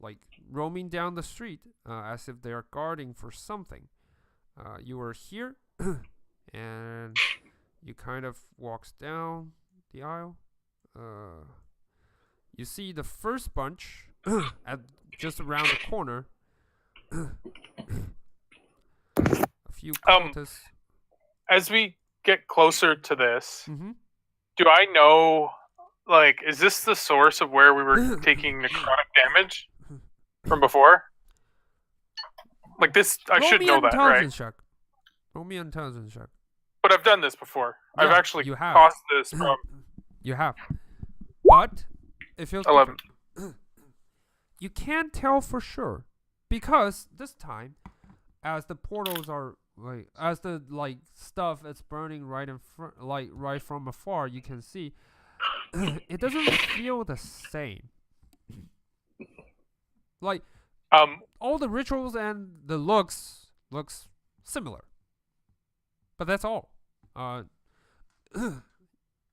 like roaming down the street, as if they are guarding for something. You are here and you kind of walks down the aisle. You see the first bunch at just around the corner. A few cultists. As we get closer to this, Mm-hmm. do I know, like, is this the source of where we were taking necrotic damage from before? Like this, I should know that, right? Check. Roll me an intelligence check. But I've done this before. Yeah, I've actually you have. caused this from You have. But it feels 11. different. You can't tell for sure because this time, as the portals are as the stuff that's burning right in front, right from afar, you can see it doesn't feel the same. Like all the rituals and the looks similar, but that's all.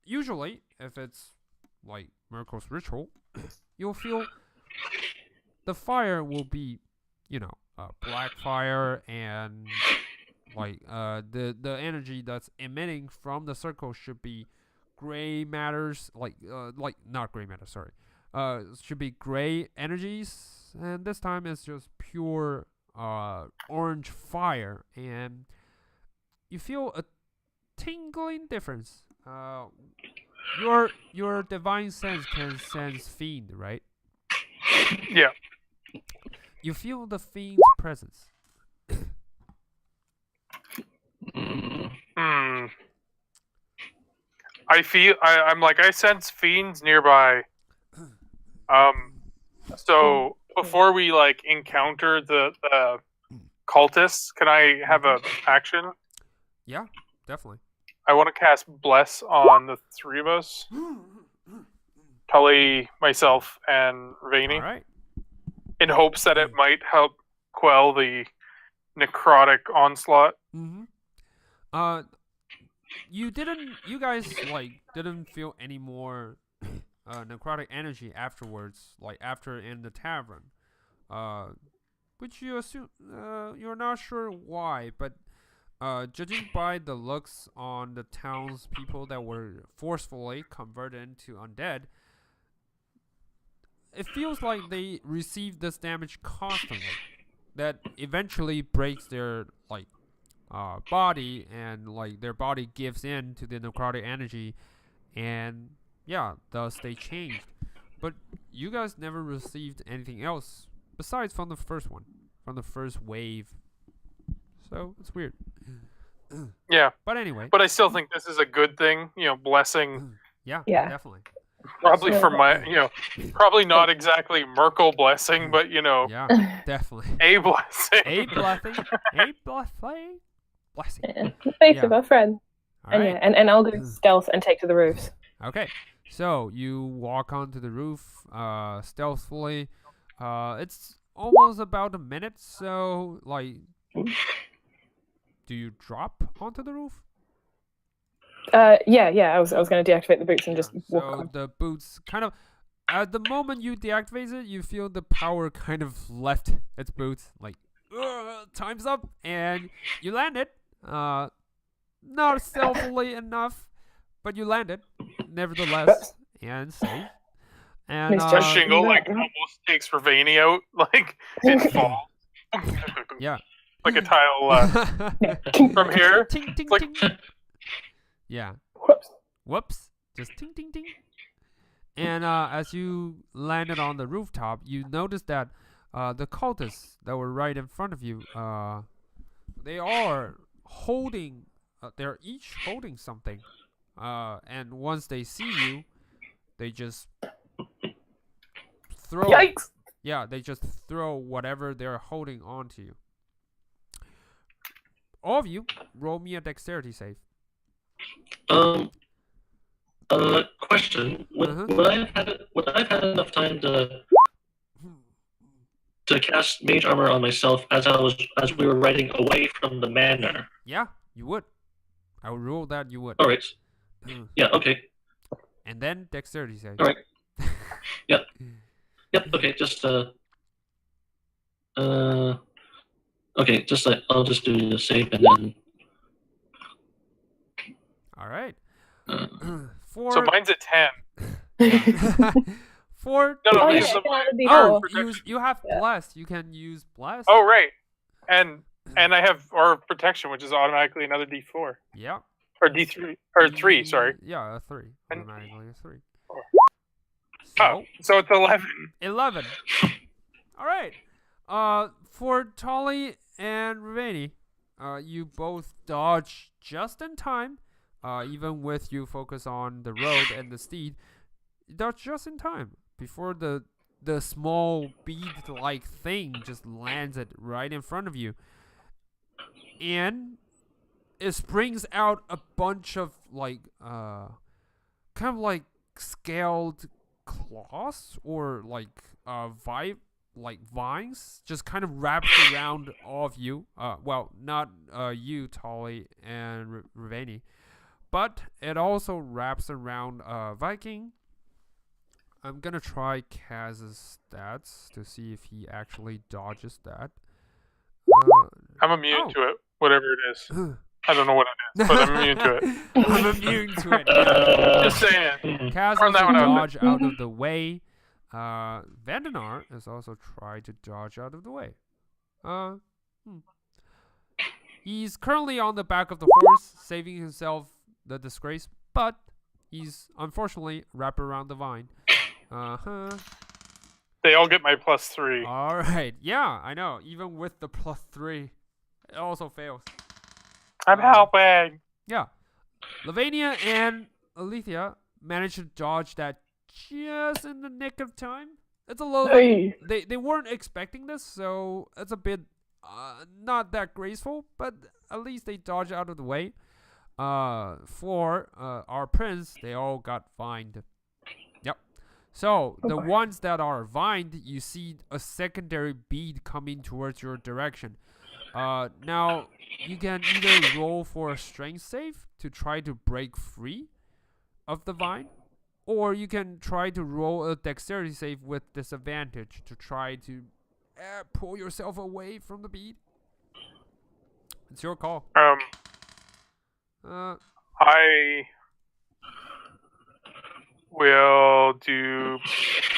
Usually, if it's like Miracle's ritual, you'll feel the fire will be, black fire, and the energy that's emitting from the circle should be gray matters, not gray matter, sorry. Should be gray energies, and this time it's just pure orange fire, and you feel a tingling difference. Your divine sense can sense fiend, right? Yeah. You feel the fiend's presence. I sense fiends nearby. So before we encounter the cultists, can I have a action? Yeah, definitely. I want to cast Bless on the three of us. Tully, myself, and Rainy. All right. In hopes that it might help quell the necrotic onslaught. Mm-hmm. You guys didn't feel any more necrotic energy afterwards, after in the tavern. Which you assume, you're not sure why, but judging by the looks on the townspeople that were forcefully converted into undead, it feels like they receive this damage constantly, that eventually breaks their body, and their body gives in to the necrotic energy, and thus they changed. But you guys never received anything else besides from the first wave. So it's weird. Yeah. But anyway. But I still think this is a good thing, blessing. Yeah, Yeah. definitely. Probably for my, probably not exactly Merkel blessing, but Yeah, definitely. a blessing. A blessing. A blessing. Blessing. Yeah. The faith of our friend. All And, right. and I'll go stealth and take to the roofs. Okay. So you walk onto the roof stealthily. It's almost about a minute, so do you drop onto the roof? Yeah. I was going to deactivate the boots and just walk So on. the boots kind of, at the moment you deactivate it, you feel the power kind of left its boots. Time's up, and you land it. Not stealthily enough, but you landed nevertheless, and safe. And Miss A Jones. shingle almost takes Ravani out, in fall. yeah. Like a tile from here. Ting ting Like- ting. Yeah. Whoops. Whoops. Just ting ting ting. And as you landed on the rooftop, you noticed that the cultists that were right in front of you, they are holding, they're each holding something. And once they see you, they just throw. Yikes! Yeah, they just throw whatever they're holding onto you. All of you, roll me a dexterity save. Question: Would I have had enough time to cast mage armor on myself as we were riding away from the manor? Yeah, you would. I would rule that you would. All right. Yeah. Okay. And then dexterity save. All right. Yep. Yep. Okay. Just okay. I'll just do the save and then All right. So mine's a 10. For No, Oh, because yeah, of my oh, protection. you have Yeah. blessed. You can use blessed. Oh, right. And I have our protection, which is automatically another D4 Yeah. or D3 or 3. Sorry. Yeah, a 3. And- Automatically a 3. Oh. So So it's 11. 11. All right. For Tolly and Ravani, you both dodge just in time. Even with you focus on the road and the steed, you dodge just in time before the small bead-like thing just lands it right in front of you, and it springs out a bunch of like kind of like scaled claws or like vines just kind of wraps around all of you. Well, not you, Tolly and Ravani, but it also wraps around Viking. I'm gonna try Kaz's stats to see if he actually dodges that. I'm immune Oh. to it, whatever it is. I don't know what it is, but I'm immune to it. I'm immune to it. Now. Just saying. Kaz From that also one out. dodge out of the way. Vandenar has also tried to dodge out of the way. He's currently on the back of the horse, saving himself the disgrace, but he's unfortunately wrapped around the vine. They all get my +3. All right. Yeah, I know. Even with the +3, it also fails. I'm helping. Yeah. Lavania and Alethea managed to dodge that just in the nick of time. It's a little. Hey. They weren't expecting this, so it's a bit not that graceful, but at least they dodged out of the way. For our prince, they all got vined. Yep. So the ones that are vined, you see a secondary bead coming towards your direction. Now you can either roll for a strength save to try to break free of the vine, or you can try to roll a dexterity save with disadvantage to try to pull yourself away from the bead. It's your call. I will do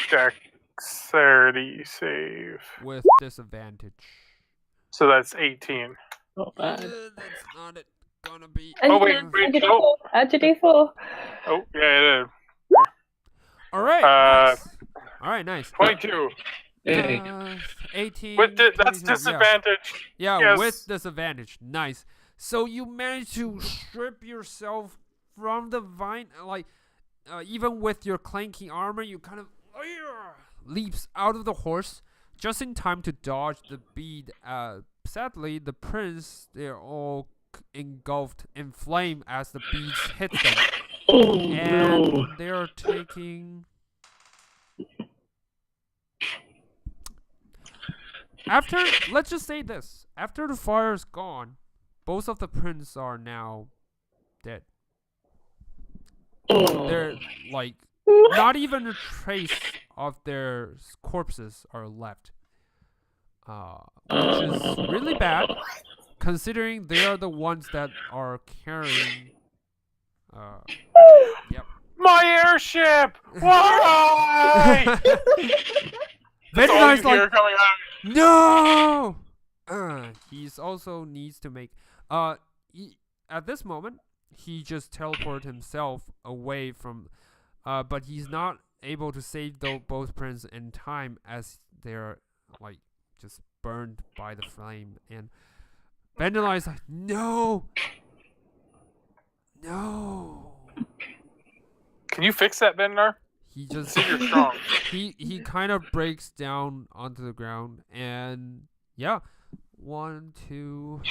dexterity save. With disadvantage. So that's 18. Not bad. That's not it gonna be. And Oh, you wait, can wait, add your no. D4. Add your D4. Oh, yeah, it is. All right. Nice. All right, nice. 22. Hey. 18. That's 22, yeah. disadvantage. Yeah, Yes. with disadvantage. Nice. So you managed to strip yourself from the vine, like even with your clanking armor, you kind of leaps out of the horse just in time to dodge the bead. Sadly, the prince, they're all engulfed in flame as the beads hit them, Oh and no. they are taking. After, let's just say this: after the fire is gone, both of the princes are now dead. Oh. They're like not even a trace of their corpses are left, which is really bad, considering they are the ones that are carrying. Yep. My airship! Why? That's all Vandenar's you hear like, coming out. no. He's also needs to make. At this moment, he just teleported himself away from. But he's not able to save both princes in time as they're like just burned by the flame. And Vandelar is like, no. Can you fix that, Bendar? He just See if you're strong. he kind of breaks down onto the ground, and yeah, 1, 2,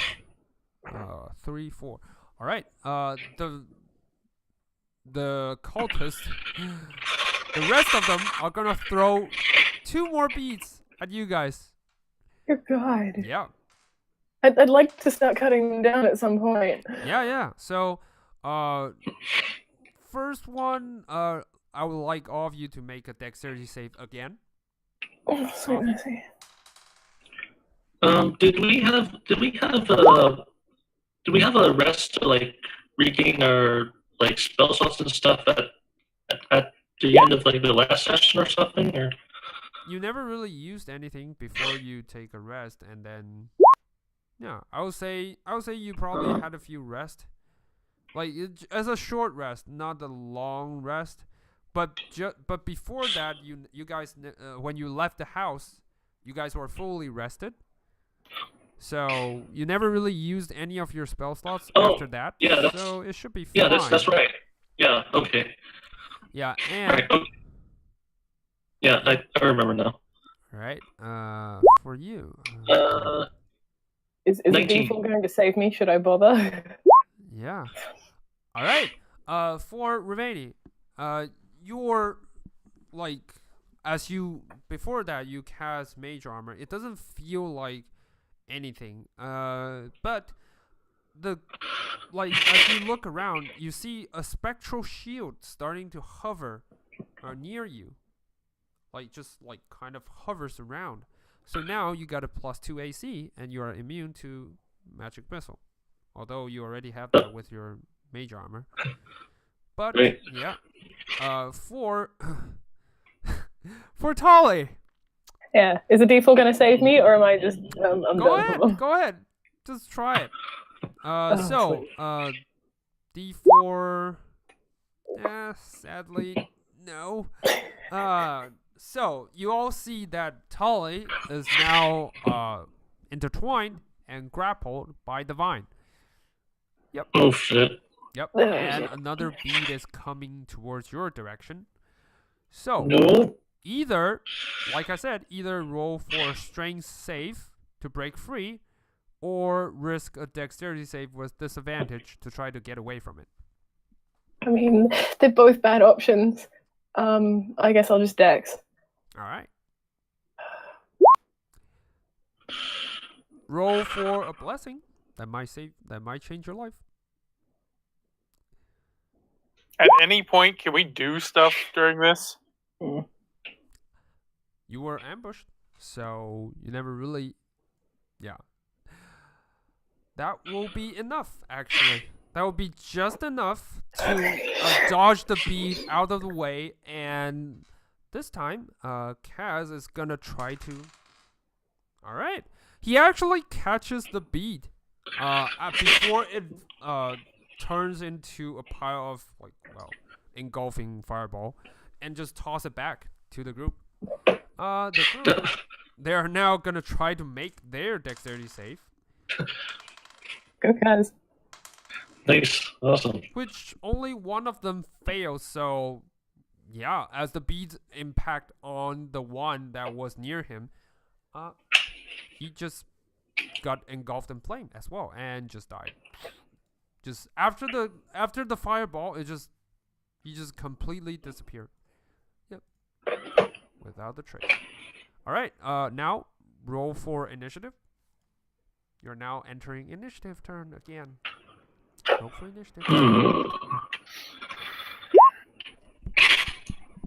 3, 4. All right. The cultists, the rest of them are gonna throw 2 more beads at you guys. Dear God. Yeah. I'd like to start cutting them down at some point. Yeah. So, first one, I would like all of you to make a dexterity save again. Oh, sweetness. Did we have a rest to like regain our like spell slots and stuff at the end of like the last session or something? Or You never really used anything before you take a rest, and then yeah, I would say you probably had a few rest, like as a short rest, not a long rest. But before that, you guys when you left the house, you guys were fully rested. So you never really used any of your spell slots after that. yeah, So it should be fine. yeah, that's right. Yeah, okay. Yeah, and Right, okay. Yeah, I remember now. right. For you. Is a 19. default going to save me? Should I bother? Yeah. All right. For Ravani, you're like as you before that you cast mage armor. It doesn't feel like anything. But the like as you look around, you see a spectral shield starting to hover near you, like just like kind of hovers around. So now you got a +2 AC and you are immune to magic missile, although you already have that with your mage armor. But Great. yeah, for for Tolly, Yeah. Is a default going to save me, or am I just I'm go done? ahead, go ahead, just try it. So sweet. D4. Sadly, no. So you all see that Tully is now intertwined and grappled by the vine. Yep. Oh shit. Yep. And another bead is coming towards your direction. So No. either, like I said, either roll for a strength save to break free, or risk a dexterity save with disadvantage to try to get away from it. I mean, they're both bad options. I guess I'll just dex. All right. Roll for a blessing. That might change your life. At any point, can we do stuff during this? You were ambushed, so you never really. Yeah. That will be enough, actually. That will be just enough to dodge the bead out of the way, and this time, Kaz is gonna try to. All right, he actually catches the bead, before it turns into a pile of engulfing fireball, and just toss it back to the group. The group, they are now gonna try to make their dexterity save. Go, Kaz. Nice. Awesome. Which only one of them fails, so yeah, as the beads impact on the one that was near him, he just got engulfed in flame as well and just died. Just after the fireball, he just completely disappeared. Yep. Without the trace. Alright, now roll for initiative. You're now entering initiative turn again. Roll for initiative.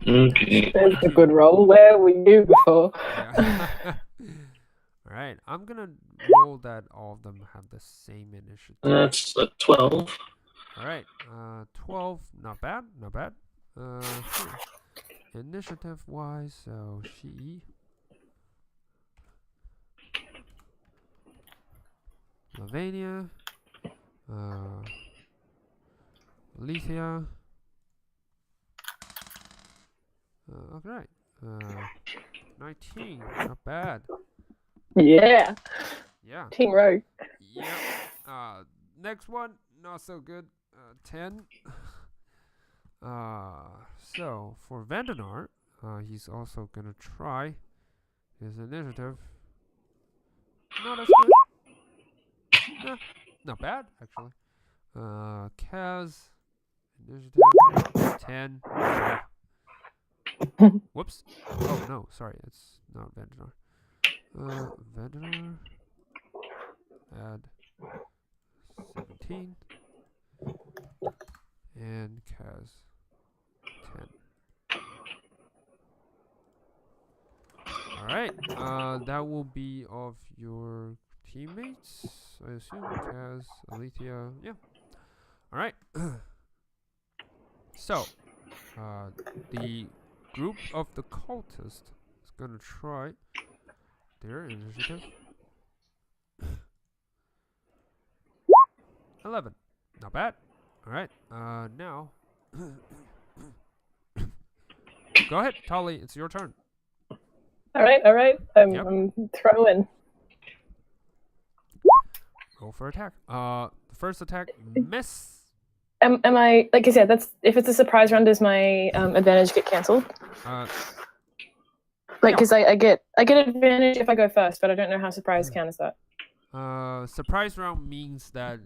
Okay. There's a good roll. Where were you before? Yeah. Alright, I'm gonna roll that all of them have the same initiative. That's a 12. Alright, 12, not bad. Initiative wise, so she. Lavania. Alethea. Alright. 19, not bad. Yeah. Yeah. Team Rogue. Yeah. Next one, not so good. 10. So for Vandenar, he's also gonna try his initiative. Not as good. Not bad actually. Kaz, initiative 10. Whoops. Oh no, sorry, it's not Vandenar. Vandenar. Add 17. And Kaz 10. Alright, that will be of your teammates, I assume. Kaz, Alethea, yeah. Alright. So, the group of the cultists is gonna try their initiative. 11. Not bad. All right. Now, go ahead, Tolly. It's your turn. All right. Yep. I'm throwing. Go for attack. The first attack miss. Am I, like I said, that's if it's a surprise round, does my advantage get cancelled? Like, because I get advantage if I go first, but I don't know how surprise counters that. Surprise round means that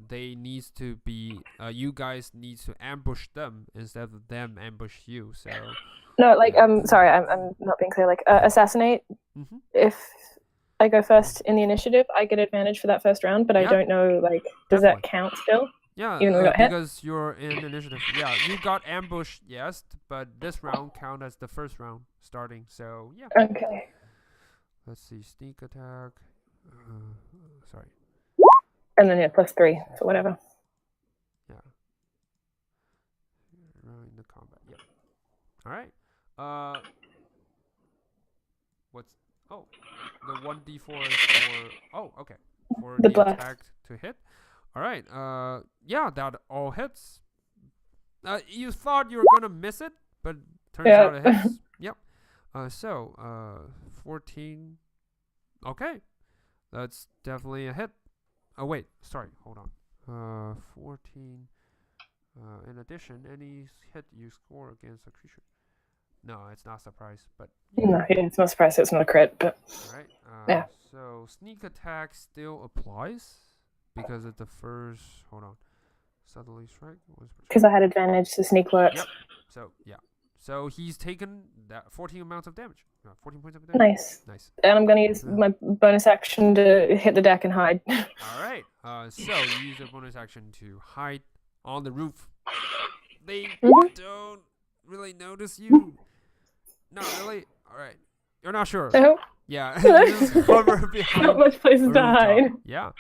they needs to be you guys needs to ambush them instead of them ambush you. So no, like sorry, I'm not being clear. Like assassinate. Mhm. If I go first in the initiative, I get advantage for that first round, but I don't know. Like, does that count still? Yeah, even though we got hit? because you're in initiative. Yeah, you got ambushed, yes, but this round count as the first round starting. So yeah. Okay. Let's see, sneak attack. Sorry. And then +3 for whatever. Yeah. In the combat. Yep. All right. What's the 1d4 is for okay, for The the blast. attack to hit. All right. Yeah, that all hits. You thought you were gonna miss it, but turns out it hits. Yep. So 14. Okay. That's definitely a hit. Oh wait, sorry, hold on. 14. In addition, any hit you score against a creature. No, it's not surprise, but No, it's not a surprise. It's not a crit, but right. Yeah. So sneak attack still applies because it's the first. Hold on. Subtly strike. because I had advantage, so sneak works. Yep. So yeah. So he's taken that 14 amounts of damage. 14 points of damage. Nice. Nice. And I'm going to use my bonus action to hit the deck and hide. All right. So you use your bonus action to hide on the roof. They don't really notice you. Not really. All right. You're not sure. No, Yeah. You just hover behind not much places a to rooftop. hide. Yeah.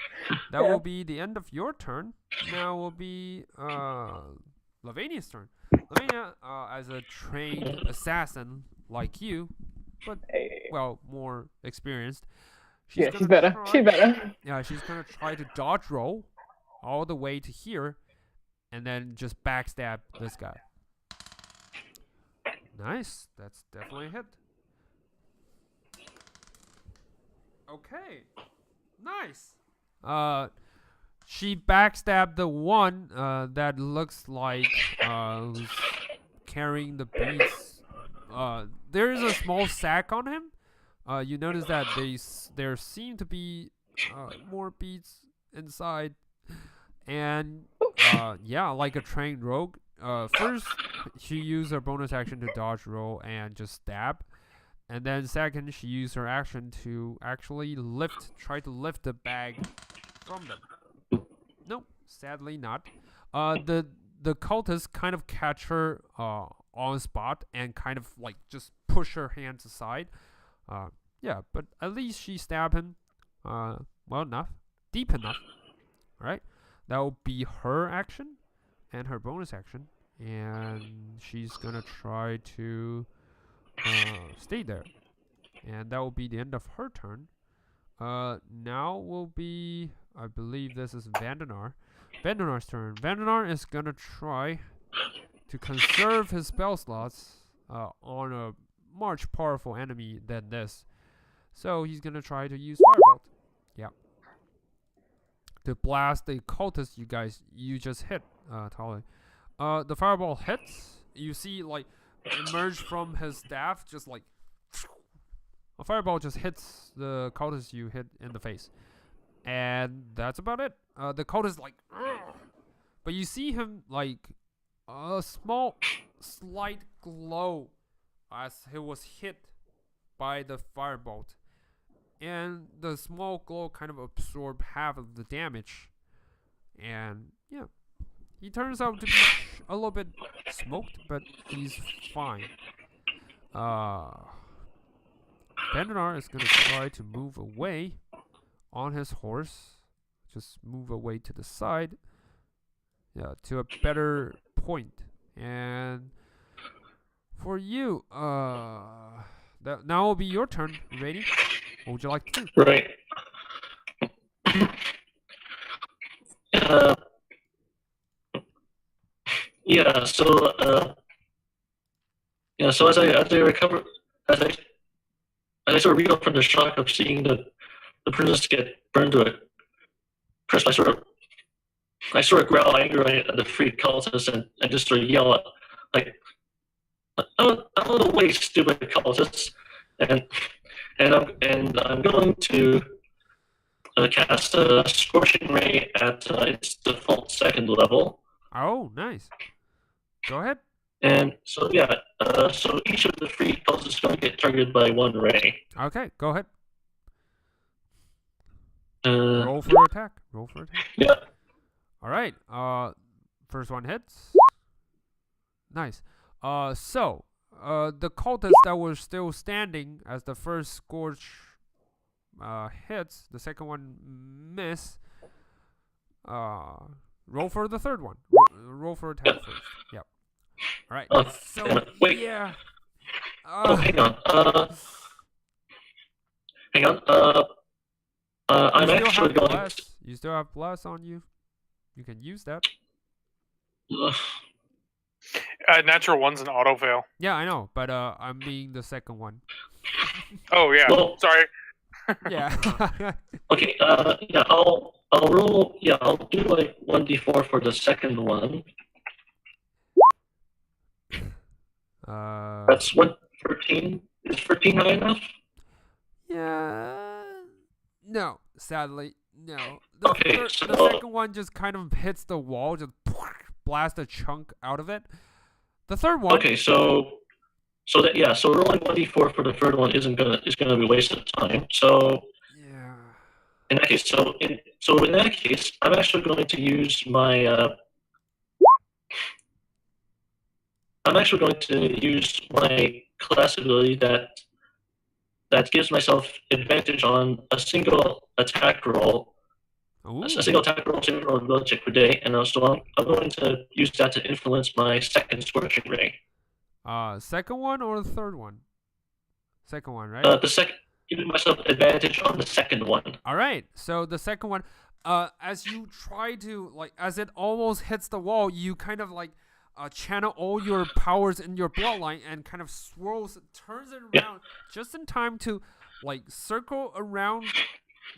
That will be the end of your turn. Now will be Lavania's turn. Lavania, as a trained assassin like you, but well, more experienced. She's better. She's better. Yeah, she's gonna try to dodge roll all the way to here, and then just backstab this guy. Nice. That's definitely a hit. Okay. Nice. She backstabbed the one that looks like who's carrying the beads. There is a small sack on him. You notice that there seem to be more beads inside, and yeah, like a trained rogue. First, she used her bonus action to dodge roll and just stab. And then second, she used her action to actually try to lift the bag from them. Nope, sadly not. The cultists kind of catch her on spot and kind of like just push her hands aside. Yeah, but at least she stabbed him well enough, deep enough. All right, that will be her action and her bonus action, and she's gonna try to stay there, and that will be the end of her turn. Now will be, I believe this is Vandanar. Vandanar's turn. Vandanar is gonna try to conserve his spell slots on a much powerful enemy than this. So he's gonna try to use Firebolt. Yeah. To blast the cultist you just hit, Tali. The Fireball hits. You see like emerge from his staff, just like a fireball just hits the cultist you hit in the face, and that's about it. The cultist like, ugh. But you see him like a small, slight glow as he was hit by the firebolt, and the small glow kind of absorbed half of the damage, and yeah. He turns out to be a little bit smoked, but he's fine. Vandanar is going to try to move away on his horse. Just move away to the side. Yeah, to a better point And for you, that now will be your turn. Ready? What would you like to do? Right. Uh, yeah. So as I recover, as I sort of reel from the shock of seeing the princess get burned to a crisp, I sort of growl angrily at the freak cultists and just sort of yell at, like, I'm the way stupid cultists, and I'm going to cast a scorching ray at its default second level. Oh, nice. Go ahead. And so yeah, so each of the freak cultists is going to get targeted by one ray. Okay, go ahead. Uh, Roll for attack. Roll for attack. yeah. All right. First one hits. Nice. So the cultists that were still standing as the first scorch hits, the second one miss. Roll for the third one. Roll for attack first. Yep. All right. So wait. yeah. Oh, hang on. Hang on. I'm you still actually have going. bless. You still have bless on you. You can use that. Natural one's an auto fail. Yeah, I know, but I mean the second one. Oh yeah. Well, Sorry. Yeah. Okay. Yeah. I'll roll. Yeah. I'll do like 1d4 for the second one. That's what 13. Is 13 high enough? Yeah. No, sadly, no. Okay, the so- second one just kind of hits the wall, just blast a chunk out of it. The third one. Okay. So rolling 1d4 for the third one is gonna be a waste of time. So Yeah. in that case, in that case, I'm actually going to use my. I'm actually going to use my class ability that gives myself advantage on a single attack roll. Ooh. A single attack roll, single roll ability check per day, and so I'm going to use that to influence my second scorching ray. Second one or the third one? Second one, right? The second, giving myself advantage on the second one. All right. So the second one, as you try to as it almost hits the wall, you kind of channel all your powers in your bloodline and kind of turns it around just in time to circle around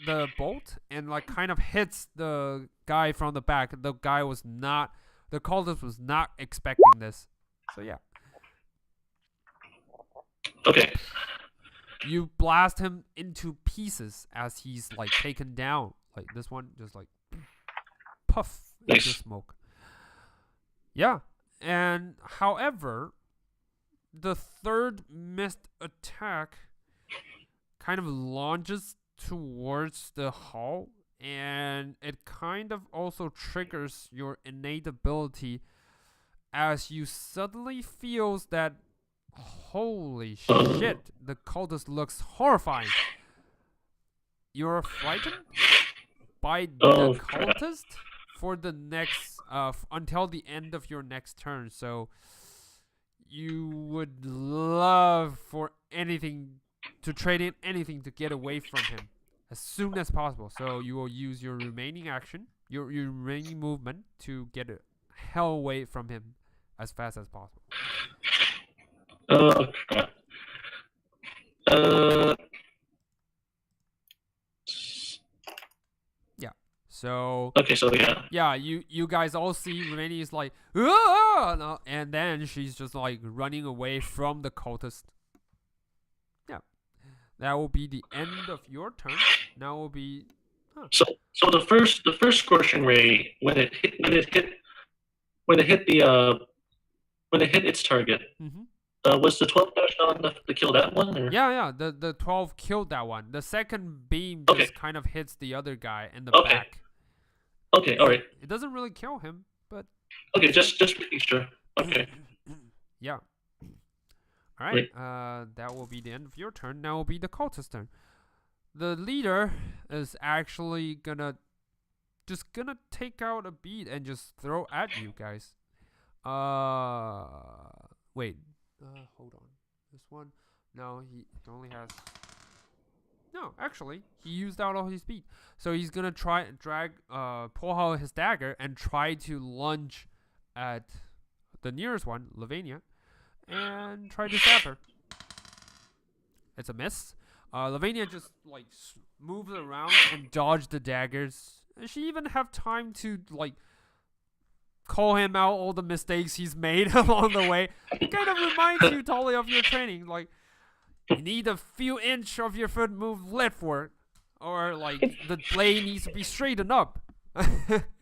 the bolt and kind of hits the guy from the back. The cultist was not expecting this. So yeah. Okay. You blast him into pieces as he's taken down. Like this one just puff into smoke. Yeah. And however, the third missed attack kind of launches towards the hull, and it kind of also triggers your innate ability as you suddenly feels that holy shit, the cultist looks horrifying. You're frightened by the cultist for the next until the end of your next turn. So you would love for anything to trade in anything to get away from him as soon as possible. So you will use your remaining action, your remaining movement to get the hell away from him as fast as possible. Oh crap. Yeah. So. Okay. So yeah. Yeah. You guys all see Rennie is like, ah! No, and then she's just running away from the cultist. Yeah. That will be the end of your turn. Now will be. Huh. So the first scorching ray when it hit its target. Mm-hmm. Was the 12 dash not enough to kill that one? Or? Yeah. The 12 killed that one. The second beam just kind of hits the other guy in the back. Okay, all right. It doesn't really kill him, but. Okay, just making sure. Okay. Yeah. All right. That will be the end of your turn. Now will be the cultist turn. The leader is actually gonna take out a bead and just throw at you guys. Wait. Hold on. This one. No, he only has. No, actually, he used out all his speed. So he's gonna pull out his dagger and try to lunge at the nearest one, Lavinia, and try to stab her. It's a miss. Lavinia just like moves around and dodge the daggers. And she even have time to like call him out all the mistakes he's made along the way. It kind of reminds you totally of your training. Like, you need a few inch of your foot moved leftward, or like the blade needs to be straightened up.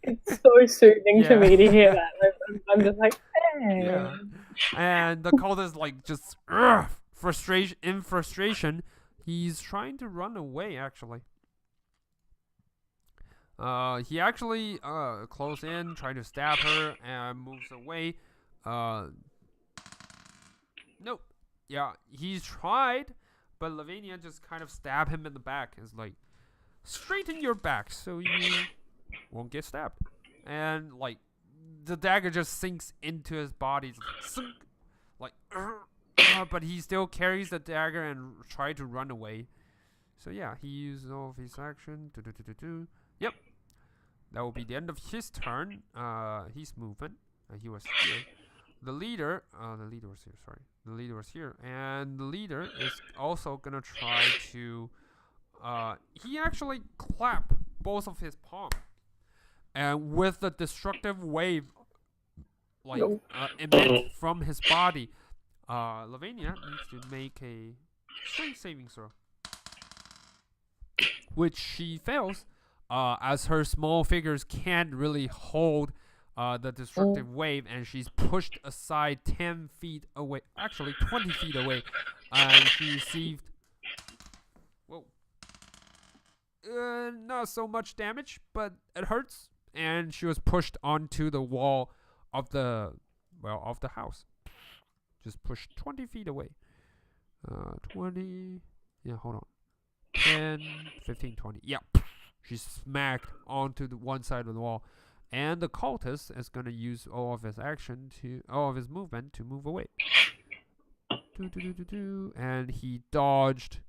It's so soothing to me to hear that. I'm just like, hey. Yeah. And the cultist like just frustration, he's trying to run away actually. He actually close in, trying to stab her, and moves away. Nope. Yeah, he's tried, but Lavinia just kind of stabbed him in the back. It's like, straighten your back so you won't get stabbed. And like, the dagger just sinks into his body, like, but he still carries the dagger and tries to run away. So yeah, he used all of his action. Yep. That will be the end of his turn. His movement. He was here. The leader was here. Sorry, the leader was here, and the leader is also gonna try to. He actually clap both of his palms, and with the destructive wave, like emit from his body, Lavinia needs to make a strength saving throw, which she fails, as her small figures can't really hold the destructive wave, and she's pushed aside 10 feet away, actually 20 feet away, and she received, not so much damage, but it hurts, and she was pushed onto the wall of the house. Just pushed 20 feet away. 20, yeah, hold on. 10, 15, 20, yeah. She's smacked onto the one side of the wall. And the cultist is going to use all of his movement to move away. And he dodged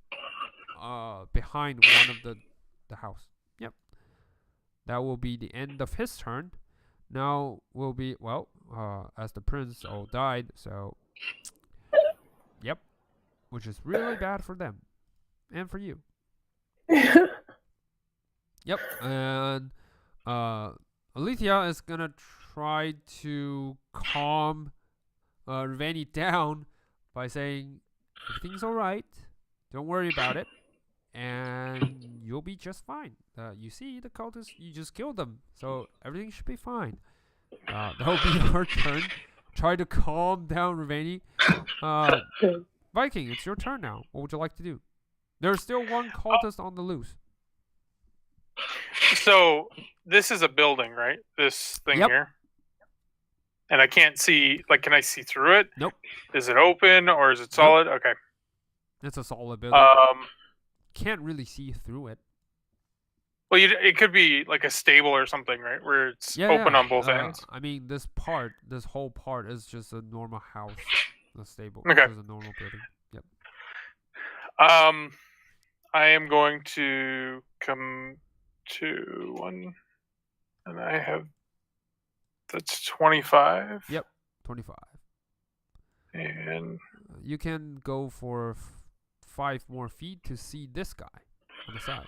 behind one of the house. Yep. That will be the end of his turn. Now will be, as the prince all died, so yep. Which is really bad for them. And for you. Yep. And Alethea is gonna try to calm Reveni down by saying, everything's alright, don't worry about it, and you'll be just fine. You see, the cultists, you just killed them, so everything should be fine. That'll be her turn. Try to calm down Reveni. Viking, it's your turn now. What would you like to do? There's still one cultist on the loose. So this is a building, right? This thing here. And I can't see. Like, can I see through it? Nope. Is it open or is it solid? Nope. Okay. It's a solid building. Can't really see through it. Well, it could be like a stable or something, right? Where it's open on both ends. I mean, this whole part is just a normal house, a stable. Okay. It's a normal building. Yep. I am going to come to one, and I have, that's 25. Yep, 25. And you can go for 5 more feet to see this guy on the side.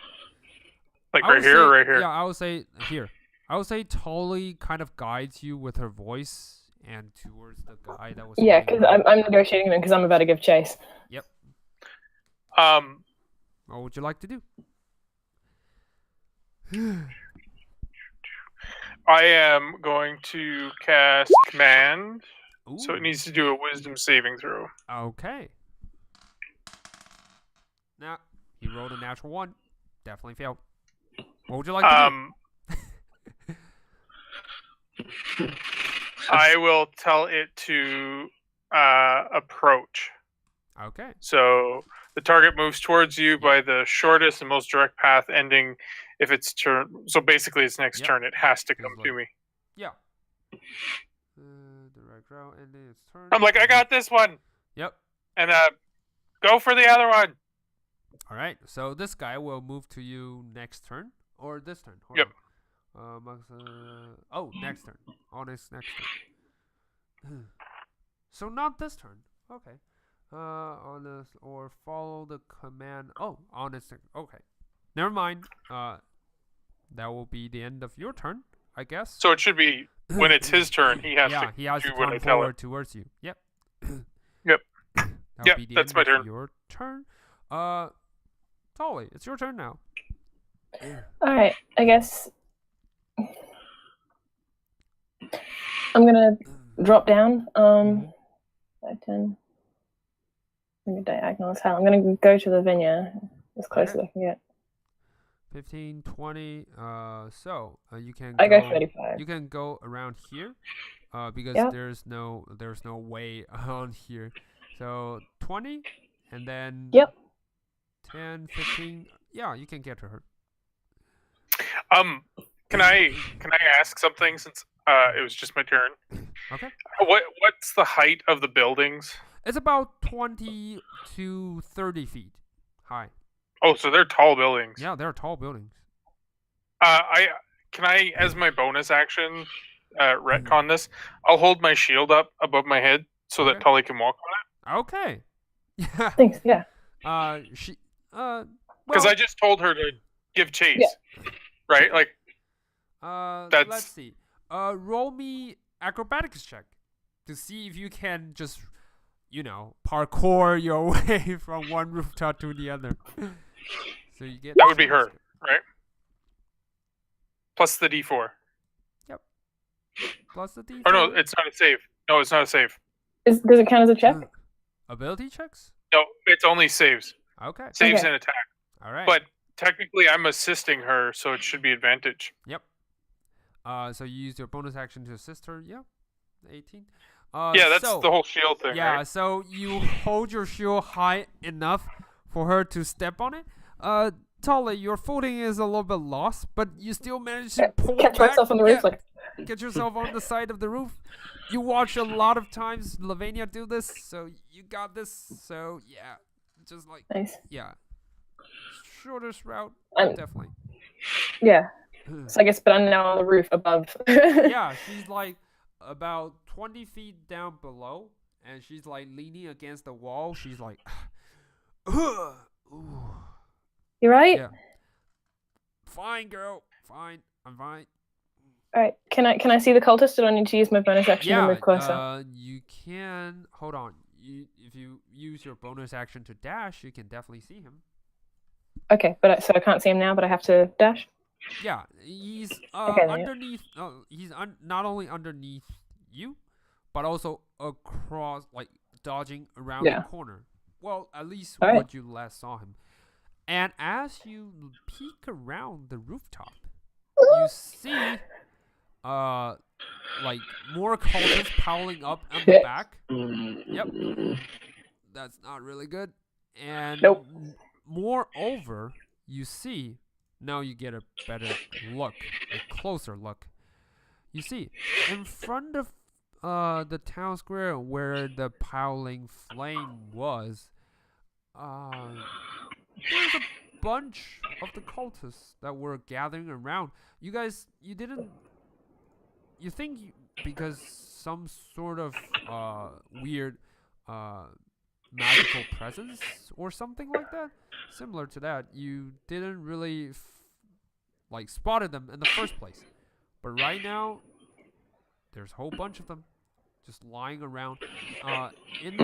Like right here or right here? Yeah, I would say here. I would say Tolly kind of guides you with her voice and towards the guy that was. Yeah, because I'm negotiating them because I'm about to give chase. Yep. What would you like to do? I am going to cast Command. Ooh. So it needs to do a Wisdom saving throw. Okay. Now, he rolled a natural 1. Definitely failed. What would you like to do? I will tell it to approach. Okay. So the target moves towards you by the shortest and most direct path, ending if its turn. So basically, its next turn, it has to come to me. Yeah. Direct drought ending its turn. I'm like, I got this one. Yep. And go for the other one. All right. So this guy will move to you next turn or this turn. Hold Yep. on. Next turn. On his next turn. So not this turn. Okay. On this or follow the command. Oh, on his turn. Okay. Never mind. That will be the end of your turn, I guess. So it should be when it's his turn, he has to he has do to what I come tell him. forward towards you. Yep. Yep. That'll Yep, be the that's end my of turn. Your turn. Tolly, it's your turn now. All right, I guess I'm gonna drop down. 5, 10. I'm gonna diagonal as hell. I'm gonna go to the vineyard as close as I can get. 15, 20. So you can. I go 35. You can go around here, because Yep. there's no way on here. So 20, and then. Yep. 10, 15. Yeah, you can get to her. Can I ask something since it was just my turn? Okay. What's the height of the buildings? It's about 20 to 30 feet high. Oh, so they're tall buildings. Yeah, they're tall buildings. Can I, as my bonus action, retcon this? I'll hold my shield up above my head so that Okay. Tully can walk on it. Okay. Yeah. Thanks. Yeah. Because I just told her to give chase. Yeah. Right? Like, that's... let's see. Roll me acrobatics check to see if you can just, parkour your way from one rooftop to the other. So you get. That would be her, right? Plus the D4. Yep. Plus the D4. Or no, it's not a save. No, it's not a save. Does it count as a check? Ability checks? No, it's only saves. Okay. Saves Okay. and attack. All right. But technically, I'm assisting her, so it should be advantage. Yep. So you use your bonus action to assist her. Yeah. 18. Yeah, that's so, the whole shield thing, Yeah, right? so you hold your shield high enough for her to step on it. Tully, your footing is a little bit lost, but you still manage to pull Catch back. myself on the roof, Yeah, like. get yourself on the side of the roof. You watch a lot of times Lavinia do this, so you got this. So yeah, just like Nice. yeah, shortest route, I'm- definitely. Yeah. So I guess, but I'm now on the roof above. Yeah, she's like about 20 feet down below, and she's like leaning against the wall. She's like, ooh. You right? Yeah. Fine, girl. Fine. I'm fine. All right. Can I see the cultist? Or do I need to use my bonus action to move closer? You can. Hold on. If you use your bonus action to dash, you can definitely see him. Okay, so I can't see him now, but I have to dash. Yeah, he's Okay, then, yeah. underneath. He's not only underneath you, but also across, like dodging around Yeah. the corner. Well, at least All right. what you last saw him. And as you peek around the rooftop, you see, like more cultists piling up on the back. Yep. That's not really good. And Nope. moreover, you see, now you get a better look, a closer look. You see, in front of the town square where the piling flame was, there's a bunch of the cultists that were gathering around. You guys, because some sort of weird magical presence or something like that, similar to that, you didn't really spotted them in the first place. But right now, there's a whole bunch of them just lying around in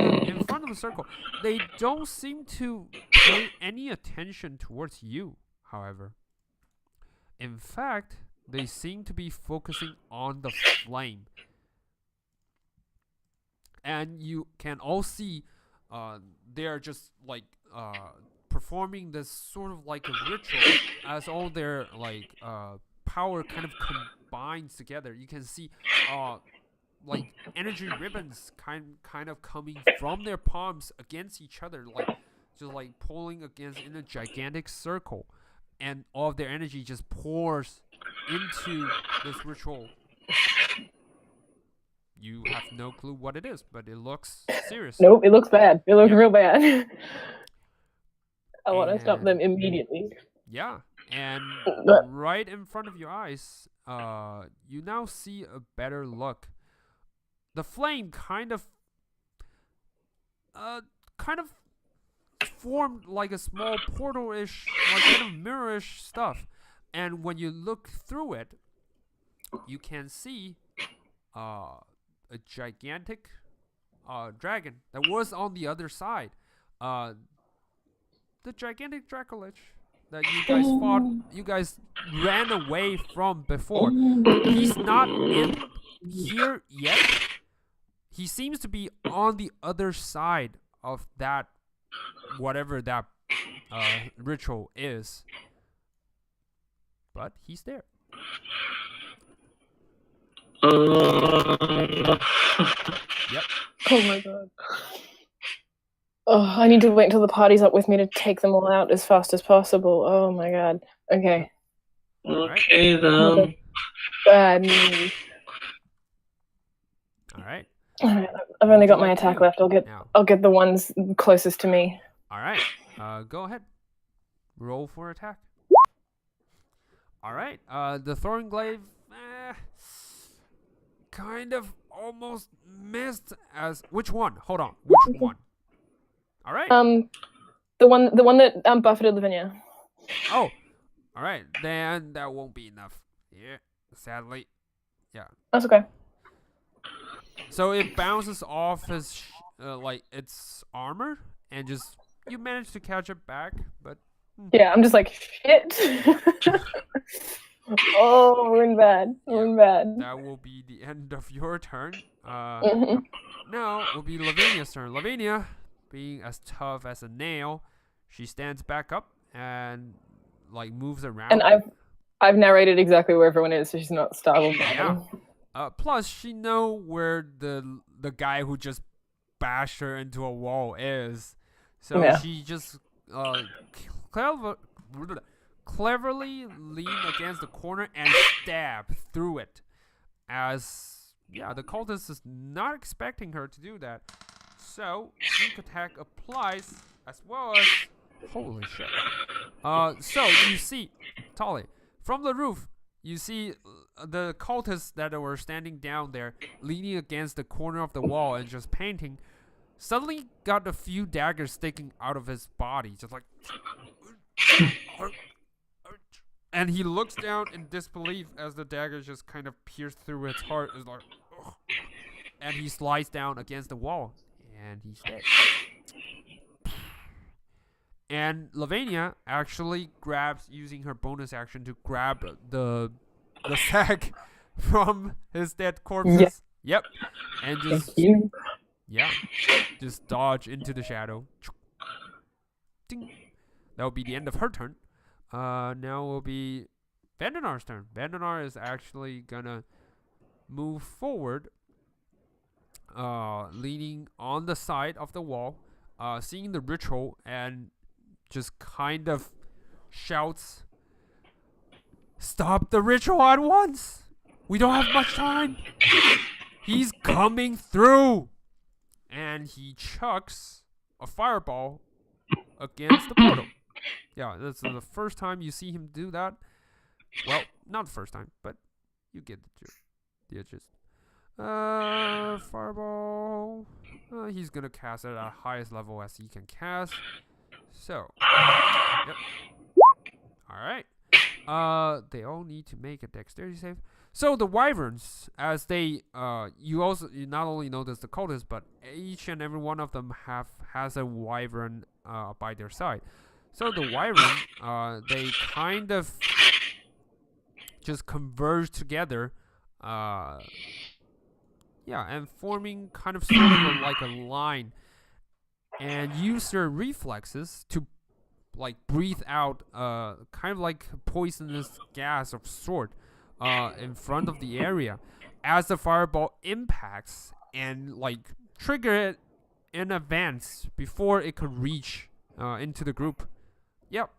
front of the circle. They don't seem to pay any attention towards you, however. In fact, they seem to be focusing on the flame. And you can all see they're just performing this sort of like a ritual as all their power kind of combines together. You can see energy ribbons kind of coming from their palms against each other, just pulling against in a gigantic circle, and all of their energy just pours into this ritual. you have no clue what it is, but it looks serious. Nope, it looks bad. It looks Yep. real bad. I want to stop And- them immediately. Yeah, and But- right in front of your eyes, you now see a better look. The flame kind of formed like a small portal-ish, like kind of mirror-ish stuff. And when you look through it, you can see a gigantic dragon that was on the other side. The gigantic dracolich that you guys fought, you guys ran away from before. He's not in here yet. He seems to be on the other side of that, whatever that ritual is. But he's there. Yep. Oh my god. Oh, I need to wait until the party's up with me to take them all out as fast as possible. Oh my god. Okay. Okay then. Bad news. All right. Alright, I've only got my Like attack you. left. Now, I'll get the ones closest to me. all right. Go ahead. Roll for attack. All right. The Thorn Glaive, kind of almost missed as. Which one? Hold on. Which one? All right. The one that buffeted Lavinia. Oh. All right. Then that won't be enough. Yeah. Sadly. That's okay. So it bounces off his like its armor, and just you manage to catch it back, but Yeah, I'm just like shit. Oh, we're in bad. We're in bad. that will be the end of your turn. Mhm. Now it will be Lavinia's turn. Lavinia, being as tough as a nail, she stands back up and like moves around. And I've narrated exactly where everyone is, so she's not startled by Yeah. them. Plus, she know where the guy who just bashed her into a wall is, so Yeah. she just cleverly lean against the corner and stab through it. As the cultist is not expecting her to do that, so sneak attack applies as well as holy shit. So you see, Tolly, from the roof. You see the cultists that were standing down there, leaning against the corner of the wall and just painting, suddenly got a few daggers sticking out of his body, just like. And he looks down in disbelief as the daggers just kind of pierce through his heart. It's like, ugh. And he slides down against the wall, and he's dead. And Lavinia actually grabs, using her bonus action, to grab the sack from his dead corpses. Yeah. Yep. And just Thank you. just dodge into the shadow. Ding. That will be the end of her turn. Now will be Vandanar's turn. Vandanar is actually gonna move forward, leaning on the side of the wall, seeing the ritual, and just kind of shouts, "Stop the ritual at once! We don't have much time! He's coming through!" And he chucks a fireball against the portal. Yeah, that's the first time you see him do that. Well, not the first time, but you get the gist. Fireball. He's gonna cast it at highest level as he can cast. So, yep. All right. They all need to make a dexterity save. So the wyverns, as they, you not only notice the cultists, but each and every one of them has a wyvern by their side. So the wyvern, they kind of just converge together, and forming kind of sort of like a line, and use their reflexes to like breathe out kind of like poisonous gas of sort in front of the area as the fireball impacts and like trigger it in advance before it could reach into the group. Yep.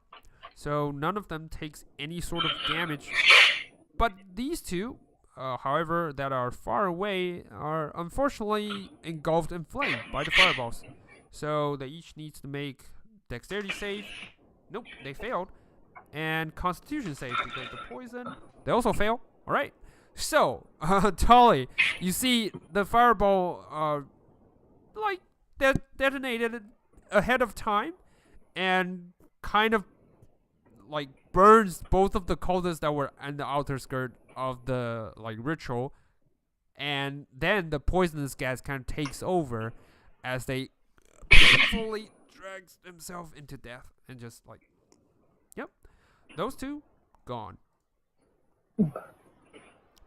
So none of them takes any sort of damage, but these two however, that are far away are unfortunately engulfed in flame by the fireballs. So they each need to make dexterity save. Nope, they failed. And constitution save because the poison. They also fail. Alright. So, Tolly, you see the fireball, like, detonated ahead of time and kind of, like, burns both of the cultists that were on the outer skirt of the, like, ritual. And then the poisonous gas kind of takes over as they fully drags themselves into death and just, like, yep. Those two, gone.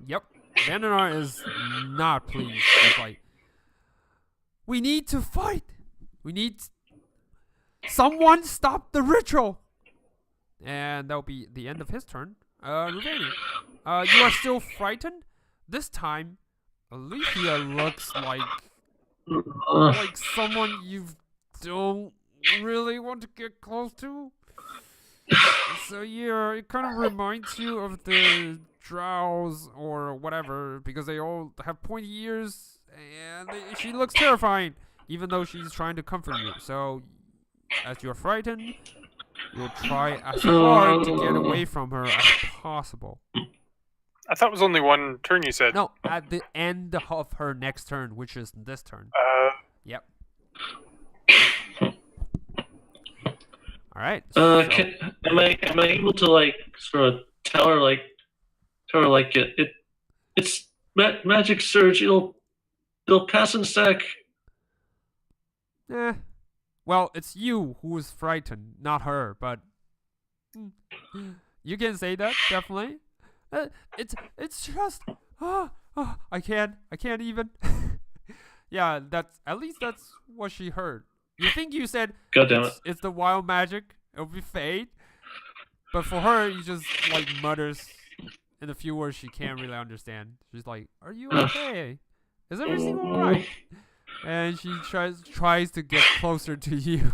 Yep. Vandenar is not pleased. He's like, we need to fight. We need someone stop the ritual. And that'll be the end of his turn. Ruveni, you are still frightened. This time, Alethea looks like someone you don't really want to get close to. So yeah, it kind of reminds you of the drows or whatever, because they all have pointy ears, and she looks terrifying, even though she's trying to comfort you. So, as you're frightened, you'll try as hard to get away from her as possible. I thought it was only one turn you said. No, at the end of her next turn, which is this turn. Yep. All right. Am I able to like sort of tell her it's magic surge. It'll pass in a sec. Well, it's you who is frightened, not her. But you can say that definitely. It's just I can't even. Yeah, that's at least that's what she heard. You think you said God damn it. It's the wild magic, it'll be fate. But for her, you just like mutters in a few words she can't really understand. She's like, "Are you okay? Is everything alright?" And she tries to get closer to you.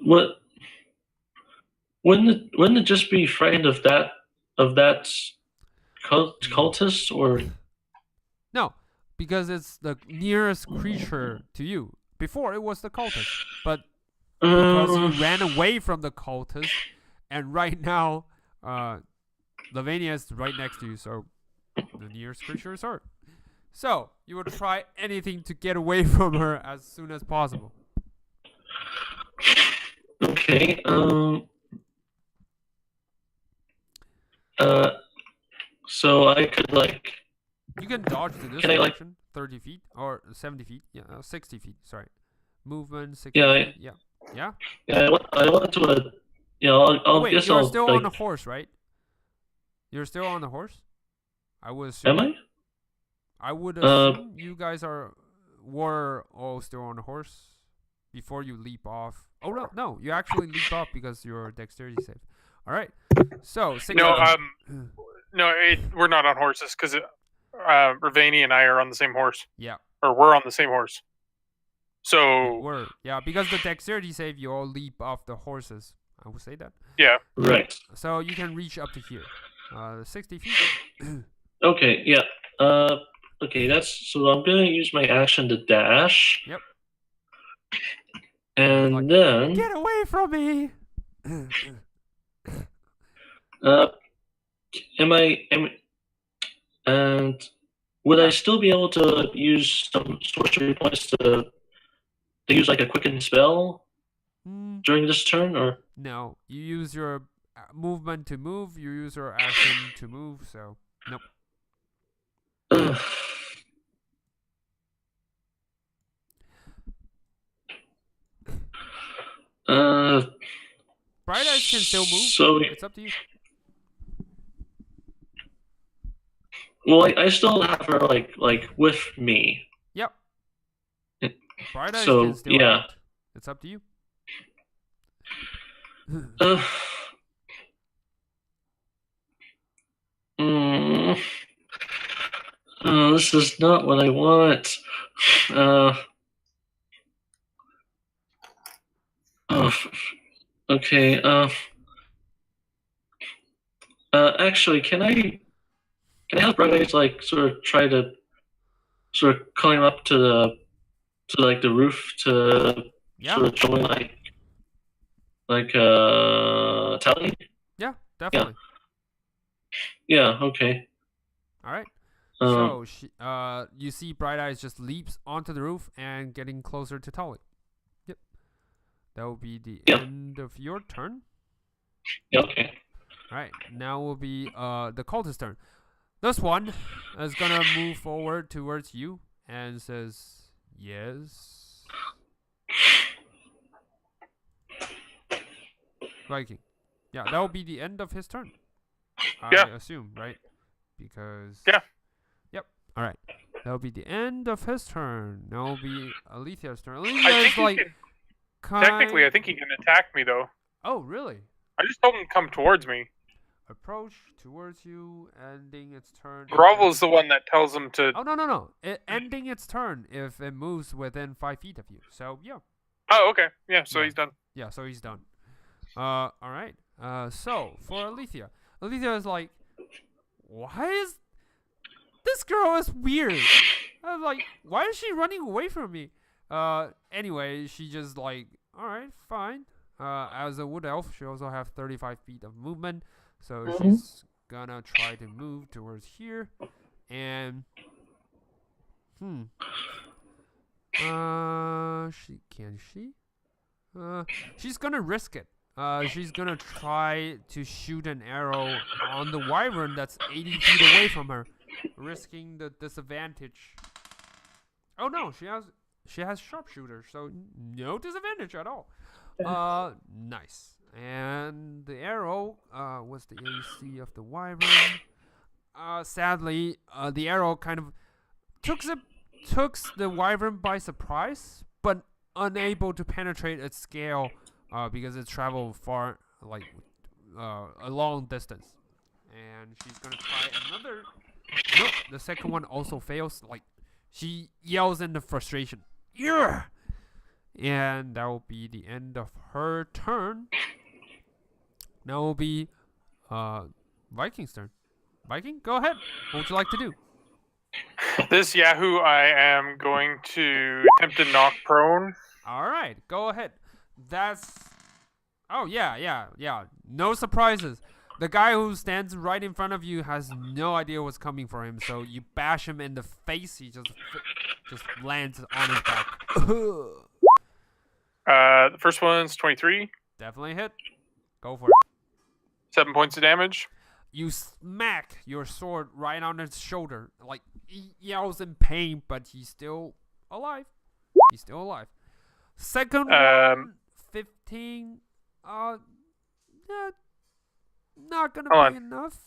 What? Wouldn't it just be frightened of that cultist or? No, because it's the nearest creature to you. Before it was the cultist, but because you ran away from the cultist, and right now, Lavania is right next to you, so the nearest creature is her. So you would try anything to get away from her as soon as possible. Okay. So I could like. You can dodge to this direction, 30 feet or 70 feet. Yeah, 60 feet. Sorry, movement 60 feet. Yeah. Yeah. I want to. Wait, you're still on the horse, right? You're still on the horse. I would assume. Am I? I would assume you guys were all still on the horse before you leap off. Oh no, you actually leap off because you're dexterity save. All right, so we're not on horses because Ravani and I are on the same horse. Yeah, or we're on the same horse. So because the dexterity save, you all leap off the horses. I would say that. Yeah. Right. So you can reach up to here, 60 feet. Okay. Yeah. Okay. So I'm gonna use my action to dash. Yep. And then get away from me. And would I still be able to use some sorcery points to use like a quicken spell during this turn, or no? You use your movement to move. You use your action to move. So nope. Bright Eyes can still move. So it's up to you. Well, I still have her like with me. Yep. Bright Eyes can still act. It's up to you. This is not what I want. Okay. Actually, can I have Bright Eyes like sort of try to sort of climb up to like the roof to Yeah. sort of join Tally? Yeah, definitely. Yeah. Okay. All right. Um. So you see Bright Eyes just leaps onto the roof and getting closer to Tully. Yep. That will be the Yeah. end of your turn. Yeah. Okay. All right. Now will be the cultist turn. This one is gonna move forward towards you and says, "Yes, Viking." Yeah, that will be the end of his turn. Yeah. I assume, right? Because Yeah. Yep. All right. That will be the end of his turn. That will be Alethia's turn. I Alethia think is he like can, technically, I think he can attack me though. Oh, really? I just told him to come towards me. Approach towards you, ending its turn. Grovel's the one that tells him to. Oh no! Ending its turn if it moves within 5 feet of you. So yeah. Oh, okay. Yeah, so Yeah. he's done. Yeah, so he's done. All right. So for Alethea is like, why is this girl is weird? I was like, why is she running away from me? Anyway, she just like, all right, fine. As a wood elf, she also have 35 feet of movement, so she's gonna try to move towards here, and she's gonna risk it. She's gonna try to shoot an arrow on the wyvern that's 80 feet away from her, risking the disadvantage. Oh no, she has sharpshooter, so no disadvantage at all. Nice. And the arrow, what's the AC of the wyvern? Sadly, the arrow kind of took the wyvern by surprise, but unable to penetrate its scale, because it traveled far, like a long distance. And she's gonna try another. Nope, the second one also fails. Like, she yells in the frustration. Yeah. And that will be the end of her turn. Now will be Viking's turn. Viking, go ahead. What would you like to do? This Yahoo, I am going to attempt to knock prone. All right, go ahead. That's. Oh yeah. No surprises. The guy who stands right in front of you has no idea what's coming for him, so you bash him in the face. He just lands on his back. The first one's 23. Definitely hit. Go for it. 7 points of damage. You smack your sword right on his shoulder. Like, he yells in pain, but he's still alive. Second one, 15. Not gonna be enough.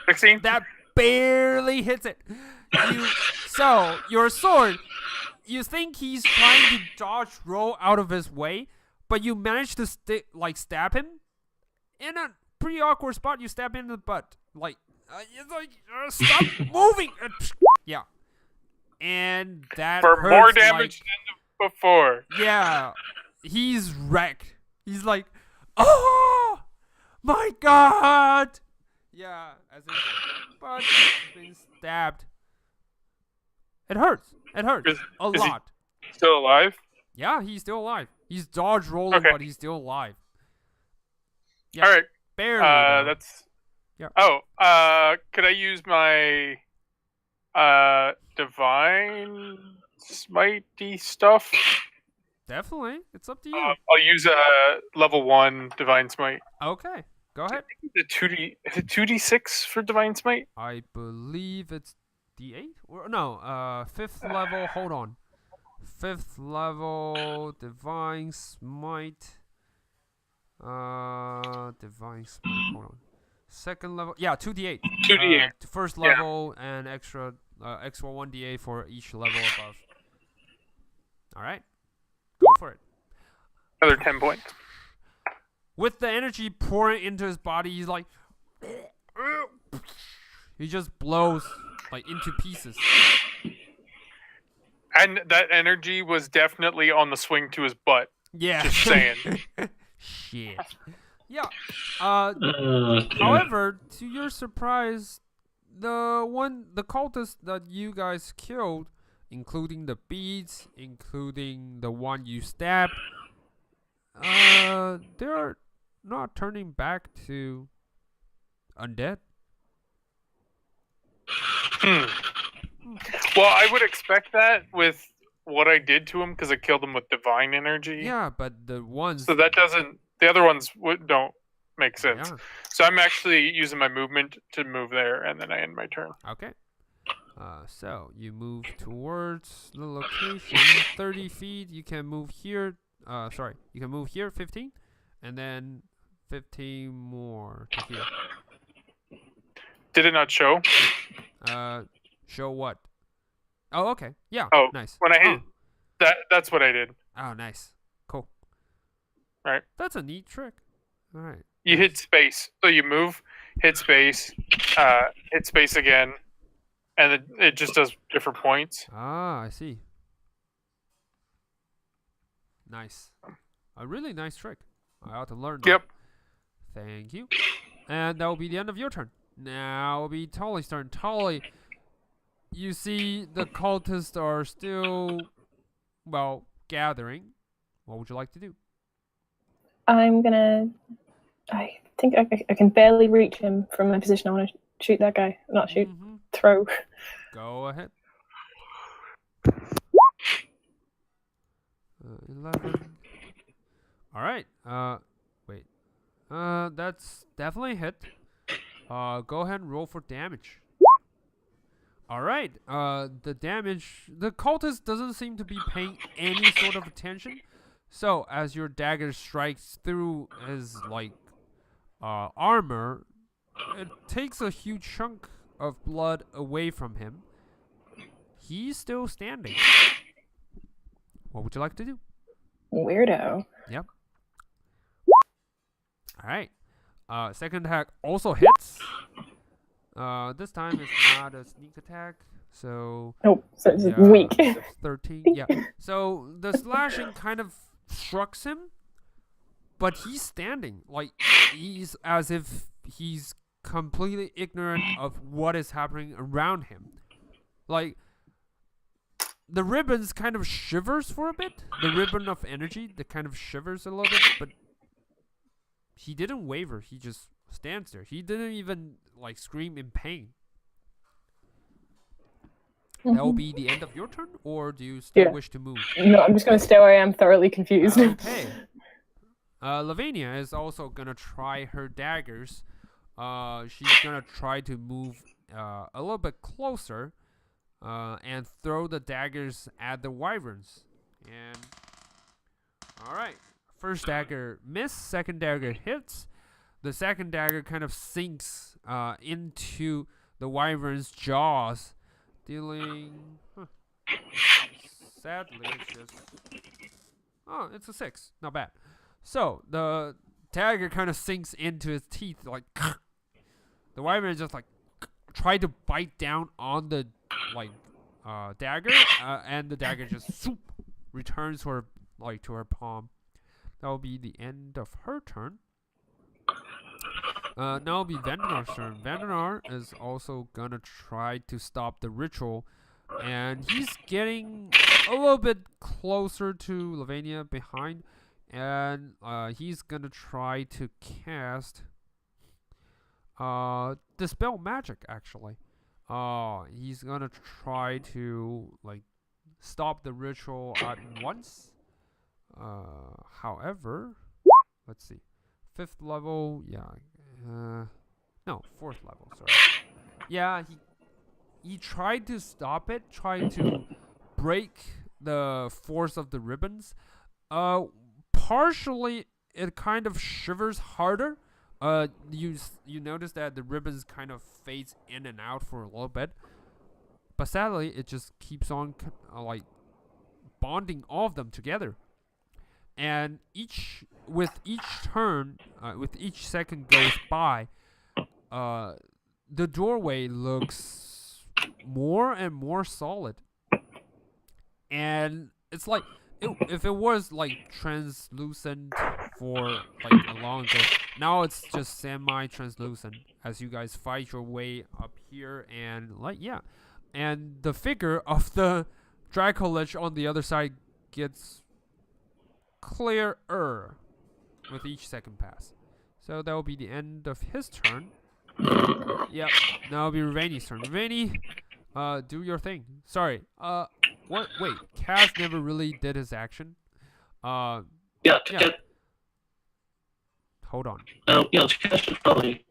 16. That barely hits it. So your sword, you think he's trying to dodge, roll out of his way, but you manage to stab him in a pretty awkward spot. You stab him in the butt. Like, it's like, stop moving. Yeah, and that for hurts, more damage than before. Yeah, he's wrecked. He's like, oh my god. Yeah, as his butt has been stabbed. It hurts. A lot. Still alive? Yeah, he's still alive. He's dodge rolling, Okay. but he's still alive. Yeah, All right. barely. Though. That's. Yeah. Oh. Could I use my divine smitey stuff? Definitely. It's up to you. I'll use a level 1 divine smite. Okay, go ahead. Is it 2d6 for divine smite? I believe it's D8 or no, 5th level. Hold on, 5th level divine smite. Divine smite. Hold on. 2nd level. Yeah, 2d8. 2d8. First level and extra 1d8 for each level above. All right, go for it. Another 10 points. With the energy pouring into his body, he's like, he just blows like into pieces. And that energy was definitely on the swing to his butt. Yeah. Just saying. Shit. Yeah. dear. However, to your surprise, the cultist that you guys killed, including the beads, including the one you stabbed, they're not turning back to undead. Hmm. Well, I would expect that with what I did to him because I killed him with divine energy. Yeah, but the ones. So that doesn't. The other ones don't make sense. Yeah. So I'm actually using my movement to move there, and then I end my turn. Okay. So you move towards the location 30 feet. You can move here. Sorry, you can move here 15, and then 15 more to here. Did it not show? Show what? Oh, okay. Yeah. Oh, nice. when I hit that's what I did. Oh, nice. Cool. Right. That's a neat trick. All right. You hit space, so you move, hit space again, and it just does different points. Ah, I see. Nice. A really nice trick. I ought to learn that. Yep. Thank you. And that will be the end of your turn. Now it will be Tolly's turn. Tolly, you see the cultists are still, well, gathering. What would you like to do? I'm gonna. I think I can barely reach him from my position. I want to shoot that guy. Not shoot, Mhm. throw. Go ahead. 11. All right. Wait. That's definitely a hit. Go ahead and roll for damage. All right. The damage. The cultist doesn't seem to be paying any sort of attention. So as your dagger strikes through his armor, it takes a huge chunk of blood away from him. He's still standing. What would you like to do? Weirdo. Yep. All right. Second attack also hits. This time it's not a sneak attack, so Nope. So it's yeah, weak. 13. Yeah. So the slashing kind of strikes him, but he's standing. Like he's as if he's completely ignorant of what is happening around him. Like the ribbons kind of shivers for a bit. The ribbon of energy that kind of shivers a little bit, but he didn't waver. He just stands there. He didn't even scream in pain. That will be the end of your turn, or do you still wish to move? No, I'm just gonna stay where I am, thoroughly confused. Okay. Lavinia is also gonna try her daggers. She's gonna try to move a little bit closer, and throw the daggers at the wyverns. And all right, first dagger miss. Second dagger hits. The second dagger kind of sinks into the wyvern's jaws, dealing. Sadly, it's just. Oh, it's a 6. Not bad. So the dagger kind of sinks into his teeth, like the wyvern just try to bite down on the dagger, and the dagger just returns to her palm. That will be the end of her turn. Now it'll be Vandanar's turn. Vandanar is also gonna try to stop the ritual, and he's getting a little bit closer to Lavinia behind, and he's gonna try to cast Dispel Magic, actually. He's gonna try to stop the ritual at once. However, let's see. 5th level, yeah. No, 4th level, sorry. Yeah, he tried to stop it, tried to break the force of the ribbons. Partially, it kind of shivers harder. You notice that the ribbons kind of fades in and out for a little bit. But sadly, it just keeps on bonding all of them together. And with each turn, with each second goes by, the doorway looks more and more solid. And it's if it was like translucent for like a long ago, now it's just semi-translucent as you guys fight your way up here, and like yeah, and the figure of the dracolich on the other side gets clearer with each second pass. So that will be the end of his turn. Yep, now it'll be Ravani's turn. Ravani, do your thing. Sorry, what? Wait, Kaz never really did his action. Yeah, Yeah. Hold on. yeah, Kaz should probably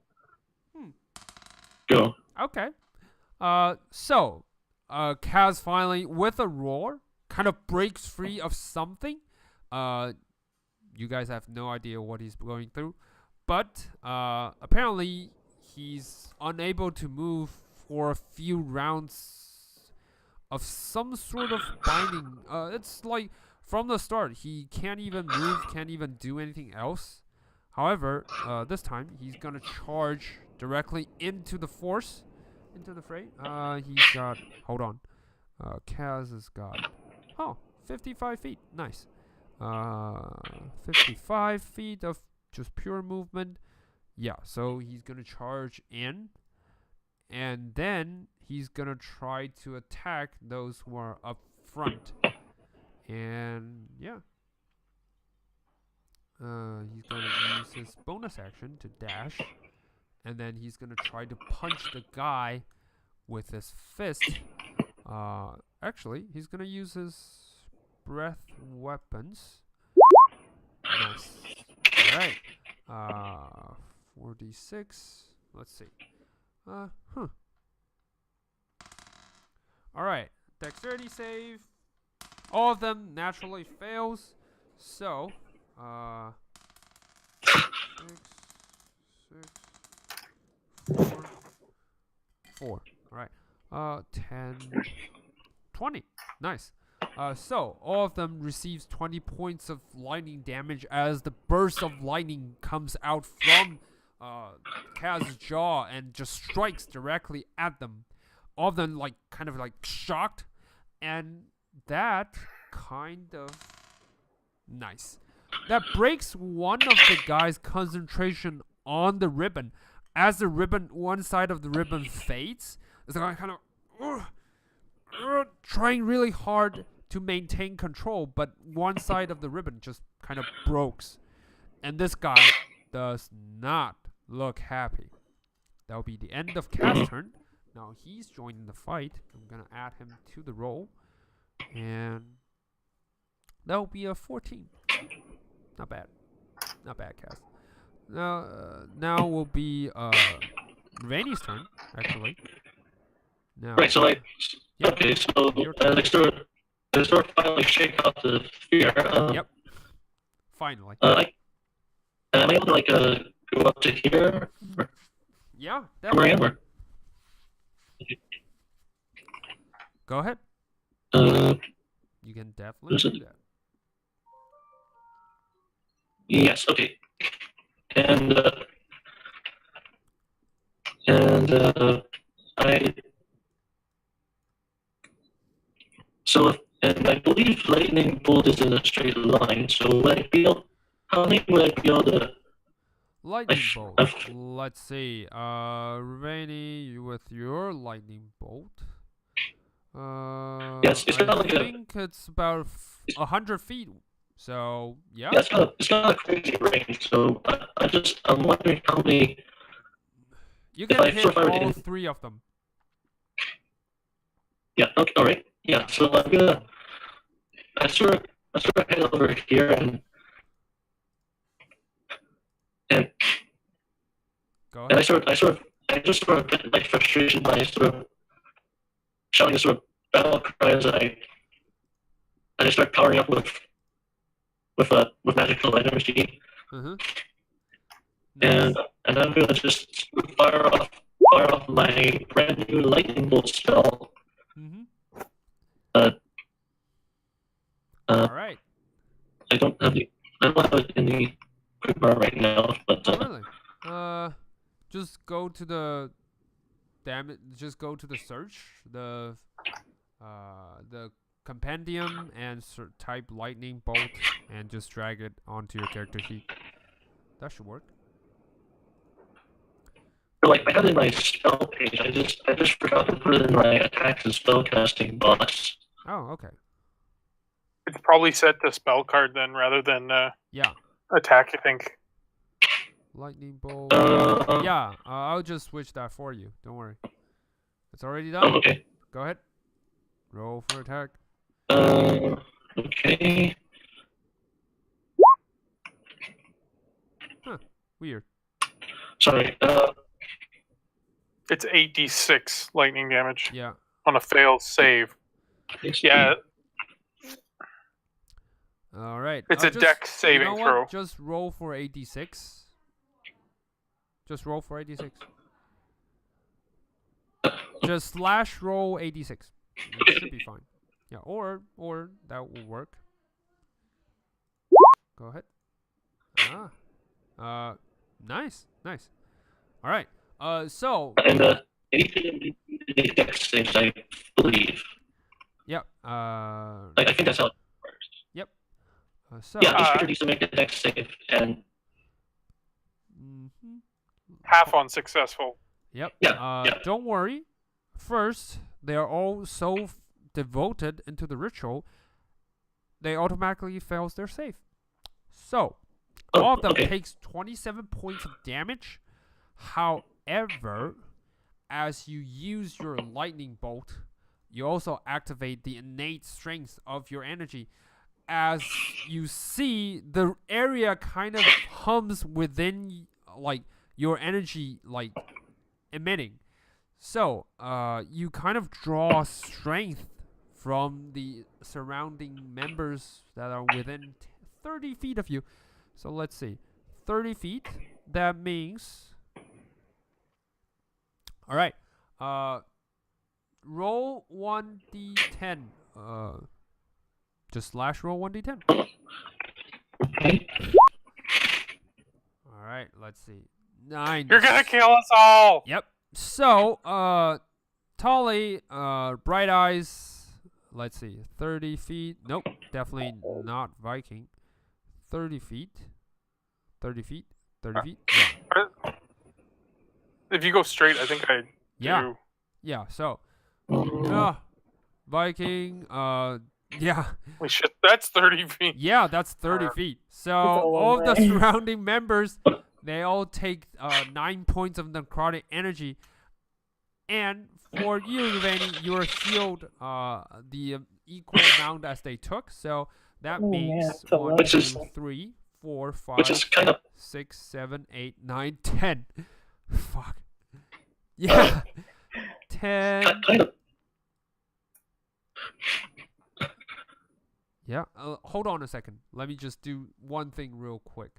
go. Okay. So, Kaz finally, with a roar, kind of breaks free of something. You guys have no idea what he's going through, but apparently he's unable to move for a few rounds of some sort of binding. It's like from the start he can't even move, can't even do anything else. However, this time he's gonna charge directly into the force, into the fray. He's got. Hold on. Kaz has got. Oh, 55 feet. Nice. 55 feet of just pure movement. Yeah, so he's gonna charge in, and then he's gonna try to attack those who are up front. And yeah, he's gonna use his bonus action to dash, and then he's gonna try to punch the guy with his fist. Actually, he's gonna use his breath weapons. Nice. All right. 4d6. Let's see. All right. Dexterity save. All of them naturally fails. So, 4. All right. 10, 20. Nice. So all of them receives 20 points of lightning damage as the burst of lightning comes out from Kaz's jaw and just strikes directly at them. All of them like kind of like shocked, and that kind of nice. That breaks one of the guy's concentration on the ribbon. As the ribbon, one side of the ribbon fades, it's like kind of trying really hard to maintain control, but one side of the ribbon just kind of breaks. And this guy does not look happy. That'll be the end of Kaz's turn. Now he's joining the fight. I'm gonna add him to the roll. And that'll be a 14. Not bad. Not bad, Kaz. Now will be Ravani's turn, actually. Now, Right, so like, yeah. okay, so they sort of finally shake out the fear. Yep. Finally. Am I able to like go up to here? Or Yeah, where I am? definitely. Go ahead. You can definitely Is it- do that. Yes, okay. And I believe lightning bolt is in a straight line. So how many would I be able to? Lightning bolt. Let's see. Ravani, you with your lightning bolt. Yes, it's got I like think it's about 100 feet. So yeah. Yeah, it's got a crazy range. So I'm wondering how many. You if can I hit survive all in- 3 of them. Yeah. Okay. All right. Yeah. So I'm gonna. I sort of head over here and Go I ahead. just sort of get like frustration by sort of shouting a sort of battle cry as I just start powering up with magical energy, Mm-hmm. and I'm gonna just fire off my brand new lightning bolt spell. Mm-hmm. Uh, All right. I don't have it in the quick bar right now, but Oh, really? Just go to the Just go to the search, the compendium and type lightning bolt and just drag it onto your character sheet. That should work. Like I have it in my spell page. I just forgot to put it in my attacks and spellcasting box. Oh, okay. It's probably set to spell card then, rather than Yeah. attack. I think. Lightning bolt. Uh, Yeah, I'll just switch that for you. Don't worry. It's already Oh, done. okay. Go ahead. Roll for attack. Okay. Weird. Sorry. It's 8d6 lightning damage Yeah. on a failed save. Yeah, All right. it's a just, dex saving you know throw. What? Just roll for 86. Just roll for 86. Just slash roll 86. It should be fine. Yeah, or that will work. Go ahead. Nice. All right. So. And anything in dex saves, I believe. Yep. I think that's how it works. Yep. So. Yeah, each character needs to make a dex save, and Half on successful. Yep. Yeah. Don't worry. First, they are all so devoted into the ritual, they automatically fails their save. So, all of them takes 27 points of damage. However, as you use your lightning bolt, you also activate the innate strength of your energy. As you see, the area kind of hums within, like, your energy, like, emitting. So, you kind of draw strength from the surrounding members that are within 30 feet of you. So, let's see. 30 feet, that means... Alright. Roll 1d10. Just slash roll 1d10. okay. Alright, let's see. 9. You're gonna kill us all. Yep. So, Tolly, Bright Eyes, let's see, 30 feet. Nope, definitely not Viking. 30 feet. 30 feet. 30 feet. Yeah. If you go straight, I think I Yeah. do. Yeah, so. Viking, yeah. Holy shit, that's 30 feet. Yeah, that's 30 feet. So, a long all of the way. surrounding members, they all take 9 points of necrotic energy. And for you, Vanny, you're healed the equal amount as they took. So that Oh, means man, that's a 1, lot. 2, Which is- 3, 4, 5, Which is kind of 6, 7, 8, 9, 10. Fuck. Yeah. 10. kind of. Yeah. Hold on a second. Let me just do one thing real quick.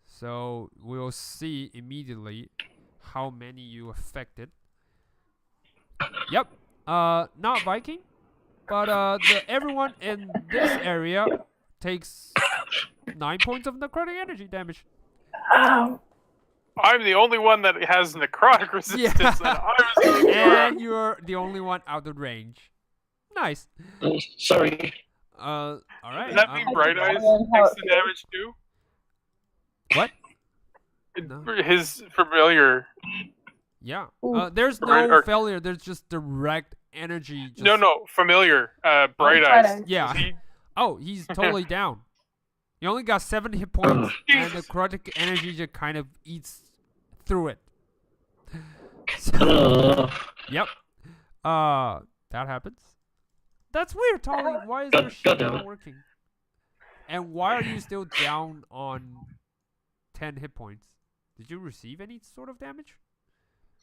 So we'll see immediately how many you affected. Yep. Not Viking, but everyone in this area takes 9 points of necrotic energy damage. Ow. I'm the only one that has necrotic resistance, Yeah. and I was And you're the only one out of range. Nice. Sorry. All right. Does that mean Bright Eyes how takes it the damage too? What? It- No. His familiar. Yeah. Ooh. There's Bright- no or- failure. There's just direct energy. Just, No, familiar. Bright Bright Eyes. Eyes. Yeah. He- Oh, he's totally down. He only got 7 hit points, and the necrotic energy just kind of eats through it. So, yep. That happens. That's weird, Tolly. Why is your shit Goddamn not it. working? And why are you still down on 10 hit points? Did you receive any sort of damage?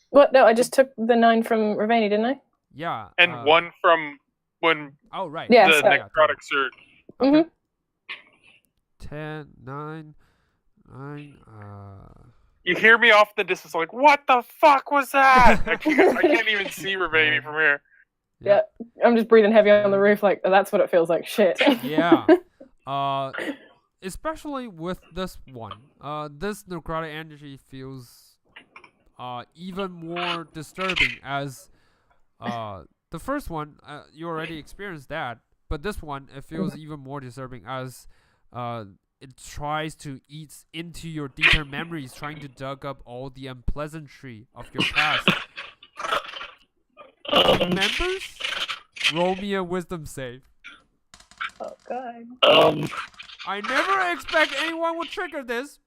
What? No, I just took the 9 from Ravani, didn't I? Yeah. and one from when Oh, right. Yeah, the so- necrotic surge. Mm-hmm. 10, 9, 9, You hear me off the distance, like, what the fuck was that? I can't even see Ravani from here. Yeah. I'm just breathing heavy on the roof, like, that's what it feels like. Shit. Yeah. Especially with this one. This necrotic energy feels even more disturbing as the first one, you already experienced that. But this one, it feels even more disturbing as it tries to eat into your deeper memories, trying to dug up all the unpleasantry of your past. Remembers? Roll me a wisdom save. Oh god. I never expect anyone would trigger this,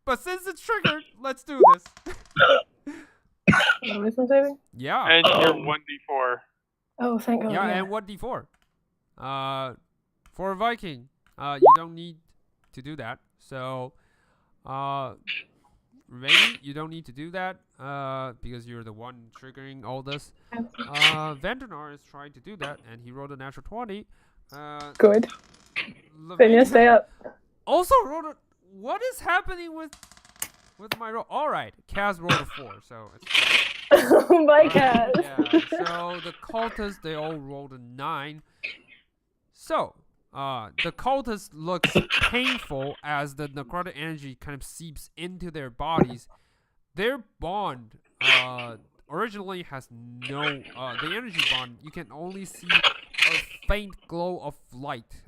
but since it's triggered, let's do this. Wisdom saving? Yeah. And you're 1d4. Oh, thank God. Yeah, Yeah. and 1d4. For a Viking, you don't need to do that. So, Rainy, you don't need to do that, because you're the one triggering all this. Vandenar is trying to do that, and he rolled a natural 20. Good. Then you stay up. Also rolled a... What is happening with my roll? Alright, Kaz rolled a 4, so it's... Oh my god. Yeah, so the cultists, they all rolled a 9. So, the cultists looks painful as the necrotic energy kind of seeps into their bodies. Their bond, originally has no, the energy bond, you can only see a faint glow of light,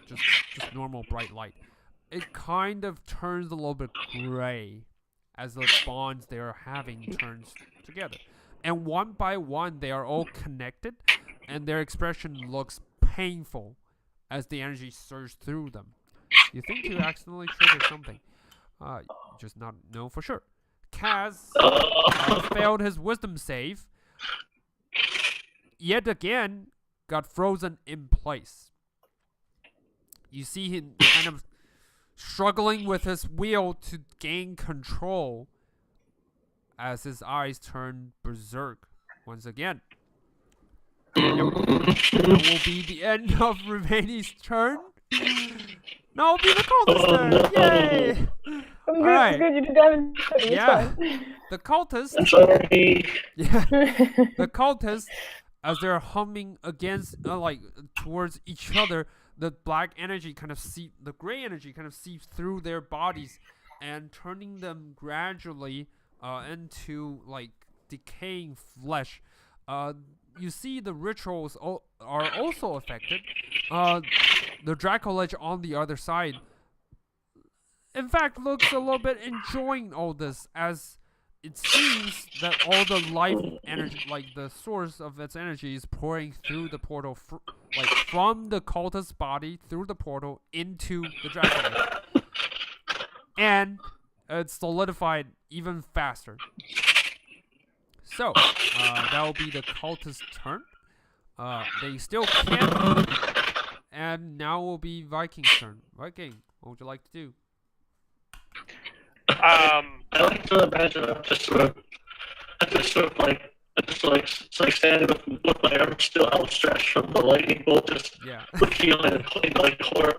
just normal bright light. It kind of turns a little bit gray as the bonds they are having turns together. And one by one, they are all connected, and their expression looks painful as the energy surges through them. You think you accidentally triggered something. Just not know for sure. Kaz failed his wisdom save. Yet again, got frozen in place. You see him kind of struggling with his will to gain control as his eyes turn berserk once again. Yep. That will be the end of Rivani's turn. No, it'll be the cultist turn. Yay! I'm good, Alright. I'm good, you did damage. It's Yeah. fine. The cultists, I'm sorry. yeah, the cultists, as they're humming against, towards each other, the black energy kind of the gray energy kind of seeps through their bodies, and turning them gradually into like decaying flesh. You see the rituals are also affected. The dracolich on the other side, in fact, looks a little bit enjoying all this, as it seems that all the life energy, like the source of its energy, is pouring through the portal, from the cultist's body through the portal into the dracolich, and it's solidified even faster. So, that will be the cultist's turn. They still can't move, and now will be Viking's turn. Viking, what would you like to do? I like to imagine I'm just standing with my arms still outstretched from the lightning bolt, just Yeah. looking on and playing like horror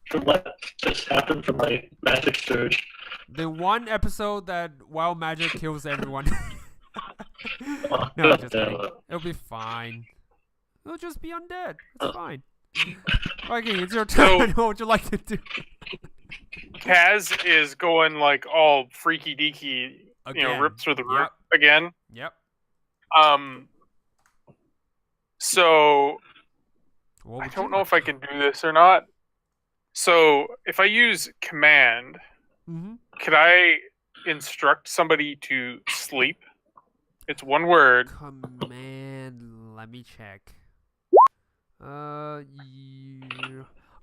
from what just happened from my magic surge. The one episode that wild magic kills everyone. Oh, No, God just damn kidding. it. It'll be fine. It'll just be undead. It's fine. Viking, it's your turn. What would you like to do? Kaz is going like all freaky deaky, Again. ripped through the roof Yep. again. Yep. So What I would don't you know like if I can do this or not. So if I use command, Mm-hmm. could I instruct somebody to sleep? It's one word. Command. Let me check. Yeah.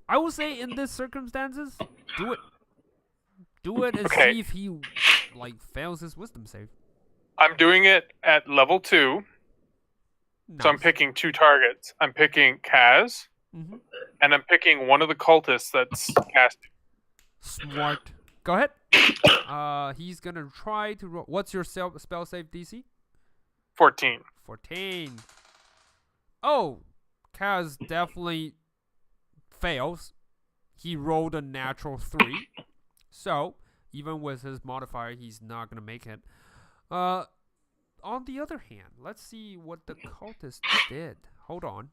I would say in these circumstances, do it. Do it and Okay. see if he fails his wisdom save. I'm doing it at level 2, so I'm Nice. picking 2 targets. I'm picking Kaz, Mm-hmm. and I'm picking one of the cultists that's casting. Smart. Go ahead. He's gonna try to roll. What's your spell save DC? 14. 14. Oh, Kaz definitely fails. He rolled a natural 3. So, even with his modifier, he's not going to make it. On the other hand, let's see what the cultist did. Hold on.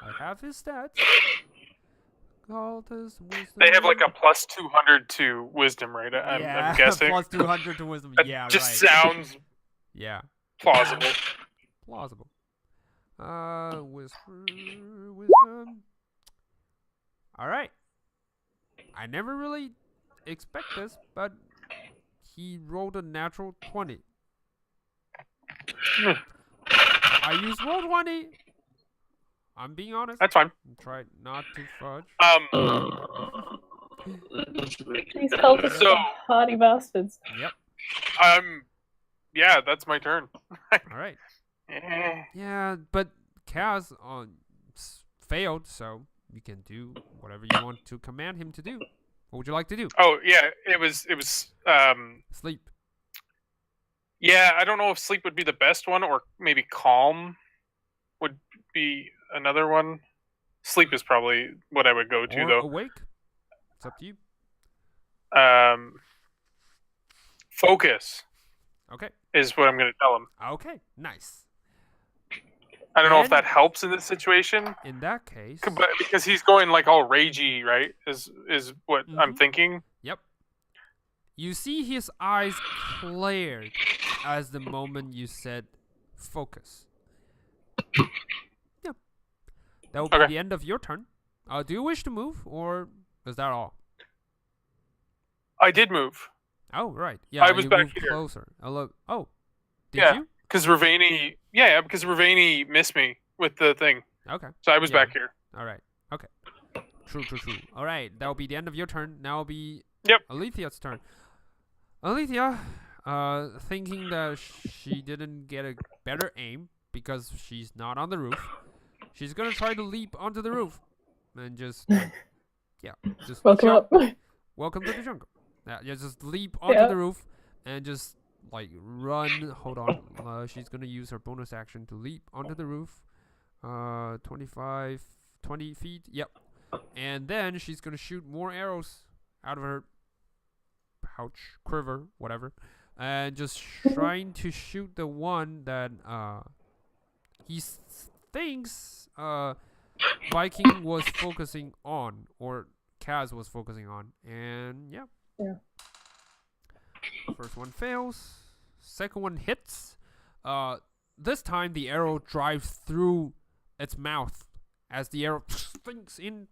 I have his stats. Cultist wisdom. They have like a plus 200 to wisdom, right? Yeah, I'm guessing. plus 200 to wisdom. That Yeah, just right. sounds Yeah, plausible. plausible. Whisper, wisdom. All right. I never really expect this, but he rolled a natural 20. I used roll 20. I'm being honest. That's fine. Try not to fudge. These cultists So- are hardy bastards. Yep. Yeah, that's my turn. All right. Eh. Yeah, but Kaz failed, so you can do whatever you want to command him to do. What would you like to do? Oh yeah, it was Sleep. yeah, I don't know if sleep would be the best one or maybe calm would be another one. Sleep is probably what I would go to Or though. awake. It's up to you. Focus Okay. is what I'm going to tell him. Okay. Nice. I don't know if And- that helps in this situation, In that case. but because he's going like all ragey, right? Is what I'm Mhm. thinking. Yep. You see his eyes cleared as the moment you said focus. Yep. That will be Okay. the end of your turn. Do you wish to move, or is that all? I did move Oh, right. Yeah, I was you back moved here. closer. Oh, did Yeah. you? because Ravani. Yeah, because Ravani missed me with the thing, Okay. so I was Yeah. back here. All right. Okay. True. All right. That will be the end of your turn. Now will be Yep. Alethea's turn. Alethea, thinking that she didn't get a better aim because she's not on the roof, she's gonna try to leap onto the roof and just, just Welcome jump. up. Welcome to the jungle. Yeah, just leap onto Yeah. the roof and just like run. Hold on. She's gonna use her bonus action to leap onto the roof. 20 feet. Yep. And then she's gonna shoot more arrows out of her pouch, quiver, whatever, and just trying to shoot the one that he thinks Viking was focusing on, or Kaz was focusing on, and yeah. First one fails. Second one hits. This time the arrow drives through its mouth as the arrow sinks in,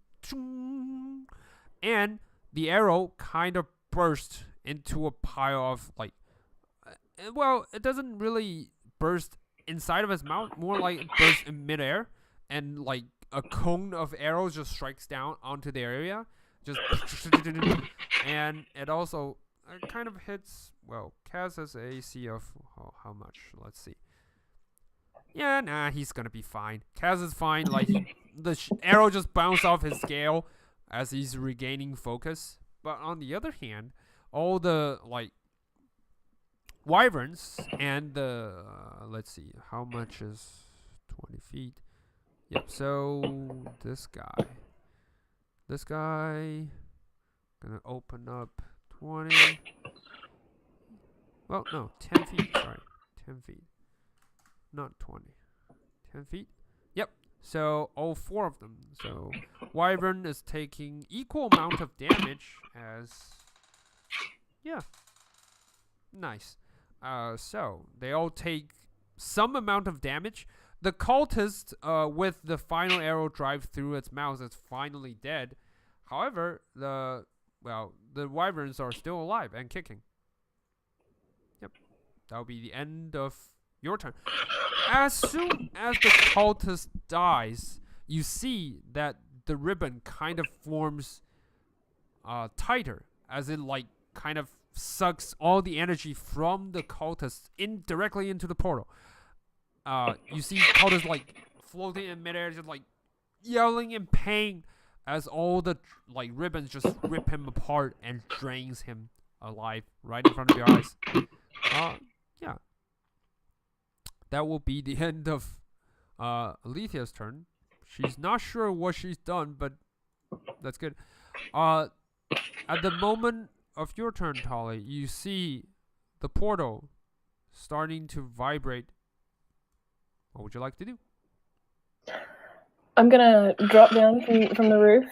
and the arrow kind of burst into a pile of like, well, it doesn't really burst inside of his mouth, more like it bursts in midair, and like a cone of arrows just strikes down onto the area, just and it also kind of hits. Well, Kaz has a AC of how much? Let's see. Yeah, nah, he's gonna be fine. Kaz is fine. Like the arrow just bounced off his scale as he's regaining focus. But on the other hand, all the like wyverns and the let's see, how much is 20 feet? Yep. So this guy, gonna open up 20. Well, no, 10 feet. Sorry, 10 feet, not 20. 10 feet. Yep. So all four of them. So wyvern is taking equal amount of damage as. Yeah. Nice. So they all take some amount of damage. The cultist, with the final arrow drive through its mouth, is finally dead. However, the wyverns are still alive and kicking. Yep. That'll be the end of your turn. As soon as the cultist dies, you see that the ribbon kind of forms tighter, as it like kind of sucks all the energy from the cultist directly into the portal. You see cultist like floating in midair, just like yelling in pain as all the like ribbons just rip him apart and drains him alive right in front of your eyes. Yeah. That will be the end of Alethea's turn. She's not sure what she's done, but that's good. At the moment of your turn, Tali, you see the portal starting to vibrate. What would you like to do? I'm gonna drop down from the roof.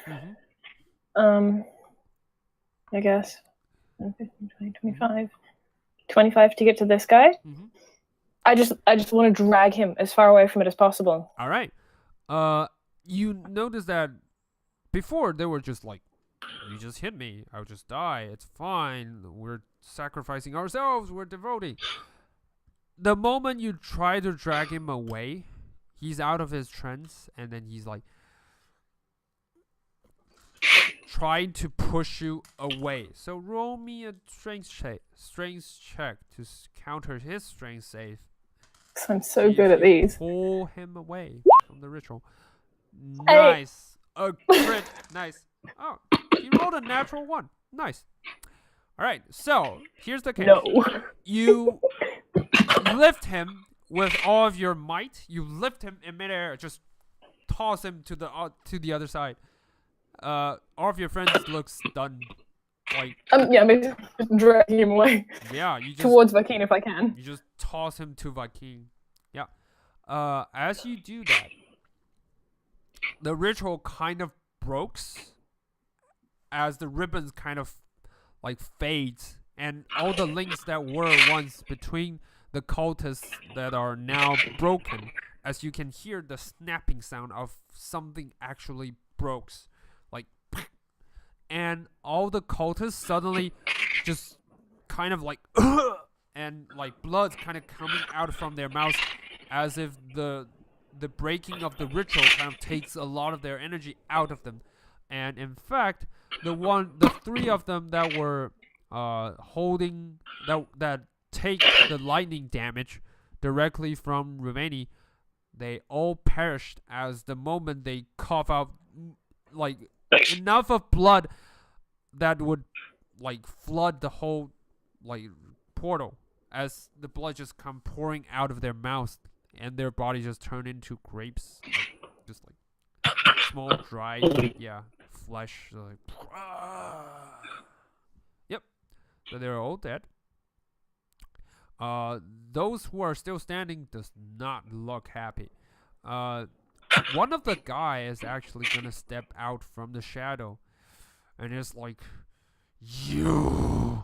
I guess 10, 15, 20, 25. 25 to get to this guy. I just want to drag him as far away from it as possible. All right. You notice that before they were just like, you just hit me, I'll just die. It's fine. We're sacrificing ourselves. We're devoting. The moment you try to drag him away, he's out of his trance, and then he's like trying to push you away. So roll me a strength check to counter his strength save. I'm so good at these. Pull him away from the ritual. Hey. Nice. A crit. Nice. Oh, he rolled a natural 1. Nice. All right. So here's the case. No. You lift him with all of your might. You lift him in midair. Just toss him to the other side. All of your friends look stunned. Like, yeah, maybe dragging him away. Yeah, you just towards Vakeen if I can. You just toss him to Vakeen. Yeah. As you do that, the ritual kind of breaks as the ribbons kind of like fades, and all the links that were once between the cultists that are now broken, as you can hear the snapping sound of something actually breaks. Like, and all the cultists suddenly just kind of like and like blood's kind of coming out from their mouths, as if the breaking of the ritual kind of takes a lot of their energy out of them. And in fact, the 3 of them that were holding that take the lightning damage directly from Ruveni, they all perished as the moment they cough out like enough of blood that would like flood the whole like portal, as the blood just come pouring out of their mouths, and their body just turn into grapes, like, just like small dry flesh. Like, yep. So they're all dead. Those who are still standing does not look happy. One of the guy is actually gonna step out from the shadow, and it's like, you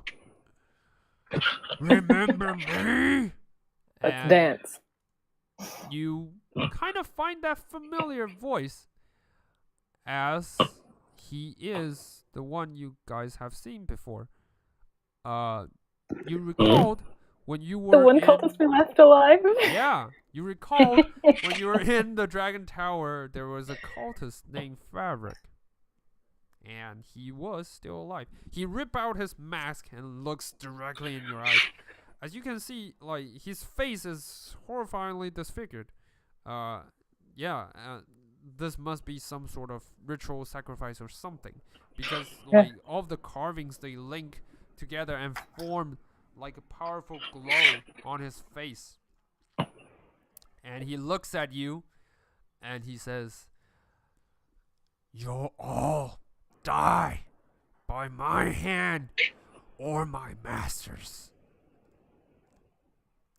remember me? Let's dance. You kind of find that familiar voice, as he is the one you guys have seen before. You recalled when you were the one cultist we left alive. Yeah, you recalled when you were in the Dragon Tower, there was a cultist named Fabric, and he was still alive. He ripped out his mask and looks directly in your eyes. As you can see, like, his face is horrifyingly disfigured. This must be some sort of ritual sacrifice or something, because like all of the carvings, they link together and form like a powerful glow on his face. And he looks at you and he says, "You'll all die by my hand or my master's."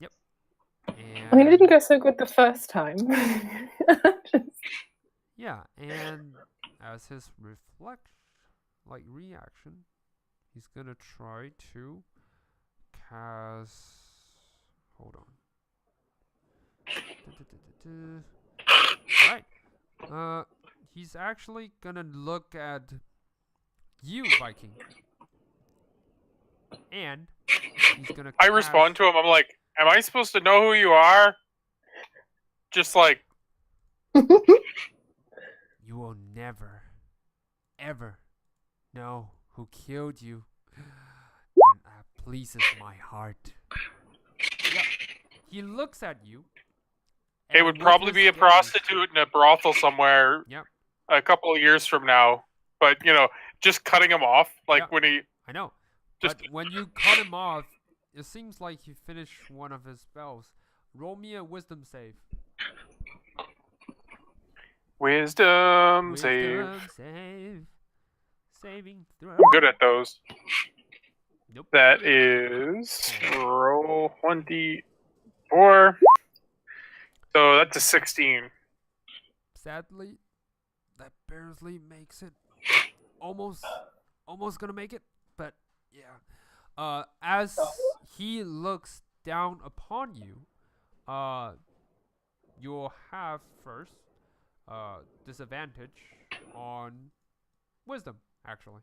Yep. And I mean, it didn't go so good the first time. yeah, and as his reaction, he's gonna try to cast. Hold on. Alright. He's actually gonna look at you, Viking. And he's gonna I respond to him, I'm like, am I supposed to know who you are? Just like, you will never, ever know who killed you. And that pleases my heart. Yeah. He looks at you. it would probably be a prostitute in a brothel somewhere a couple of years from now. But, you know, just cutting him off, like when he... I know. But when you cut him off, it seems like he finished one of his spells. Roll me a wisdom save. Wisdom save. Saving throw. I'm good at those. Nope. That is roll 1d4. So that's a 16. Sadly, that barely makes it. Almost gonna make it, but yeah. As he looks down upon you, you'll have first disadvantage on wisdom, actually.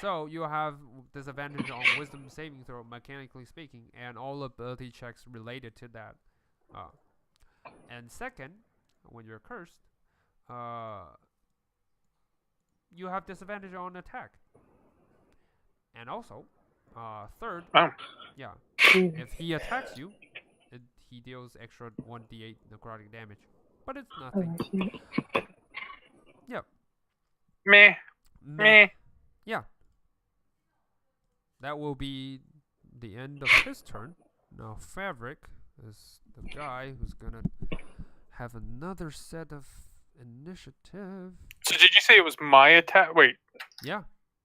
So you'll have disadvantage on wisdom saving throw, mechanically speaking, and all ability checks related to that. And second, when you're cursed, you have disadvantage on attack. And also, third, yeah, if he attacks you, he deals extra 1d8 necrotic damage. But it's nothing. Yep. Meh. Meh. Yeah. That will be the end of his turn. Now Fabric is the guy who's gonna have another set of initiative. So did you say it was my attack? Wait. Yeah.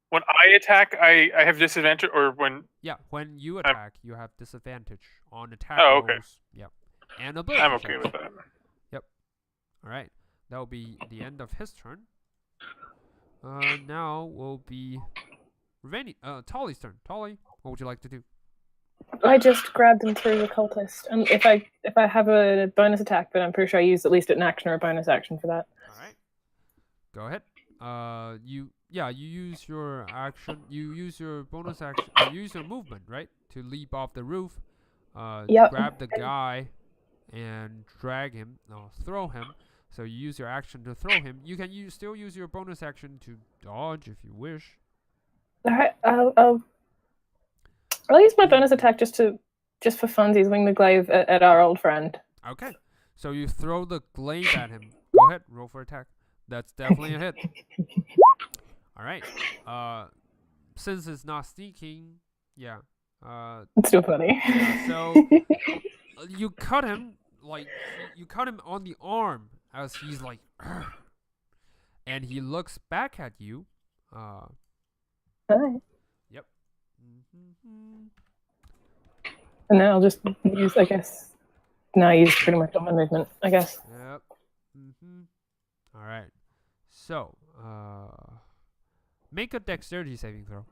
When I attack, I have disadvantage, or when... Yeah, when you attack, you have disadvantage on attack Oh, okay. rolls. Yep. And ability I'm okay checks. with that. Yep. Alright. That will be the end of his turn. Now will be Tolly's turn. Tolly, what would you like to do? I just grabbed and threw the cultist, and if I have a bonus attack, but I'm pretty sure I used at least an action or a bonus action for that. Alright. Go ahead. You use your action. You use your bonus action. You use your movement, right, to leap off the roof. Yep. Grab the guy and drag him. No, throw him. So you use your action to throw him. You can still use your bonus action to dodge if you wish. All right. I'll use my bonus attack just for funsies, wing the glaive at our old friend. Okay. So you throw the glaive at him. Go ahead. Roll for attack. That's definitely a hit. All right. Since it's not sneaking, yeah. It's too funny. Yeah, so you cut him on the arm as he's like, "Argh," and he looks back at you. Alright. Yep. And then I'll just use, I guess. No, I use pretty much all my movement, I guess. Yep. All right. So, make a dexterity saving throw.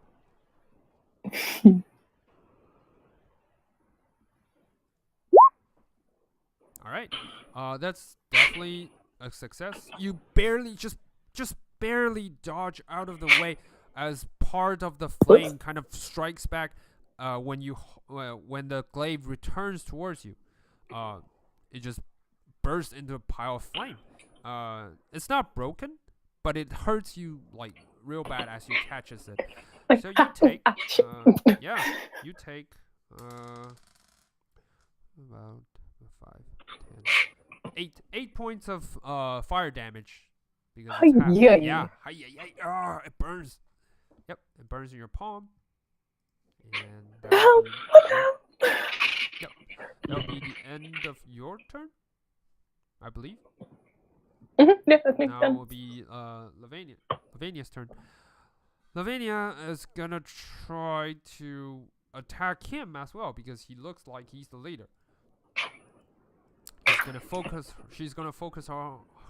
All right. That's definitely a success. You barely, just barely dodge out of the way as part of the flame kind of strikes back when the glaive returns towards you. It just bursts into a pile of flame. It's not broken, but it hurts you like real bad as you catches it. So you take, you take about 5, 10, 8 points of fire damage because it's half. Yeah, it burns. Yep, it burns in your palm. And that'll be the end of your turn, I believe. Yeah, that's me. Now Done. will be Lavania's turn. Lavania is gonna try to attack him as well because he looks like he's the leader. She's gonna focus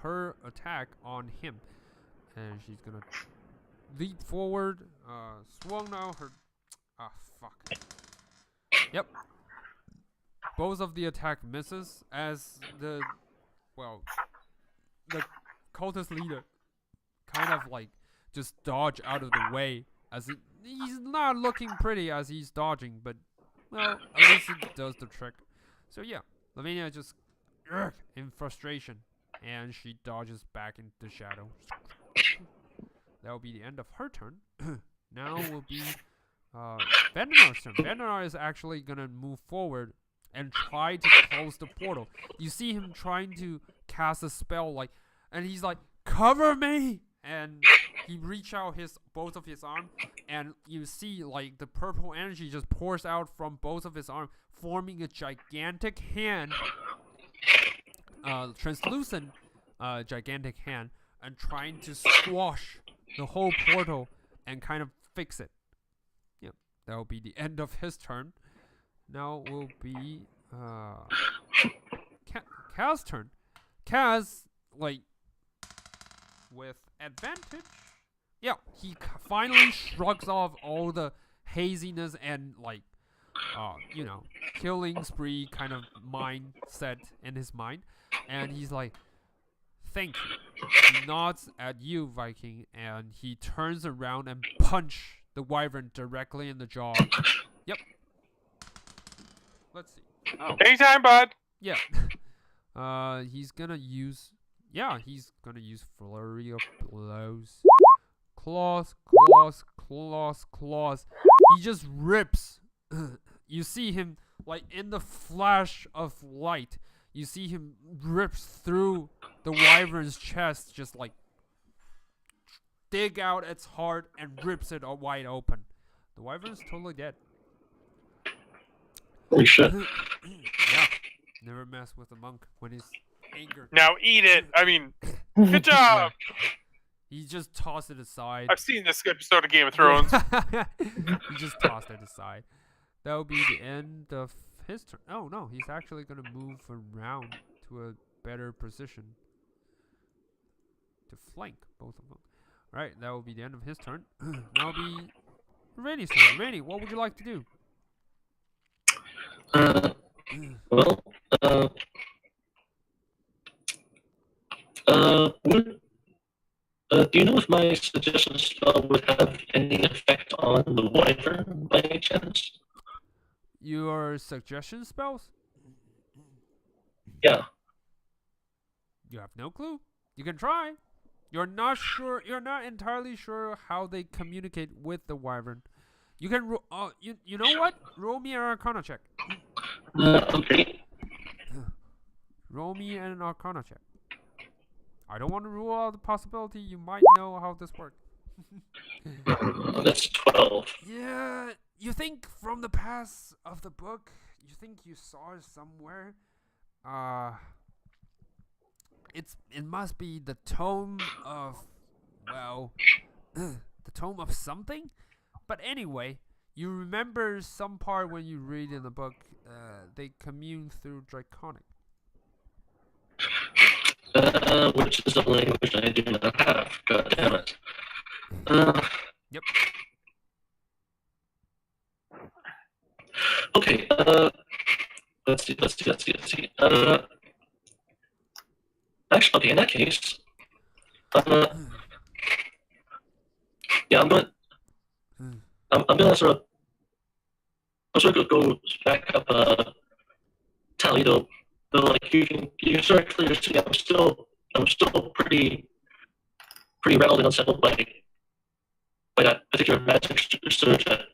her attack on him, and she's gonna leap forward. Swung now. Fuck. Yep. Both of the attack misses as the cultist leader kind of like just dodge out of the way as he's not looking pretty as he's dodging, but well, at least it does the trick. So yeah, Lavinia just in frustration, and she dodges back into the shadow. That will be the end of her turn. Now will be Vendar's turn. Vendar is actually gonna move forward and try to close the portal. You see him trying to cast a spell, and he's like, "Cover me!" And he reach out both of his arms, and you see like the purple energy just pours out from both of his arms, forming a gigantic hand, translucent, gigantic hand, and trying to squash the whole portal and kind of fix it. Yep, that will be the end of his turn. Now will be Kaz's turn. Kaz, with advantage. Yeah, he finally shrugs off all the haziness and killing spree kind of mindset in his mind, and he's like, "Thank you." He nods at you, Viking, and he turns around and punch the wyvern directly in the jaw. Yep. Let's see. Oh, Anytime, bud. yeah. He's gonna use. Yeah, he's gonna use flurry of blows. Claws, claws, claws, claws. He just rips. You see him like in the flash of light. You see him rips through the wyvern's chest, just like dig out its heart and rips it wide open. The wyvern's totally dead. Holy shit. Yeah, never mess with a monk when he's angered. Now eat it. I mean, good job. He just tossed it aside. I've seen this episode of Game of Thrones. He just tossed it aside. That will be the end of his turn. Oh no, he's actually gonna move around to a better position to flank both of them. Alright, that will be the end of his turn. Now will be Rainey's turn. Rainey, what would you like to do? Well, do you know if my suggestion spell would have any effect on the wyvern by any chance? Your suggestion spells? Yeah. You have no clue. You can try. You're not sure. You're not entirely sure how they communicate with the wyvern. You can. You know what? Roll me an Arcana check. Okay. Roll me an Arcana check. I don't want to rule out the possibility you might know how this works. That's 12. Yeah, you think from the past of the book, you think you saw it somewhere. It must be the tome of, well, the tome of something. But anyway, you remember some part when you read in the book, they commune through draconic. Which is a language I do not have. God damn it. Yep. Okay, let's see. Actually, okay, in that case, yeah, I'm gonna sort of go back up, Tally, though, like you can sort of clearly see I'm still pretty rattled and unsettled by that particular magic surge that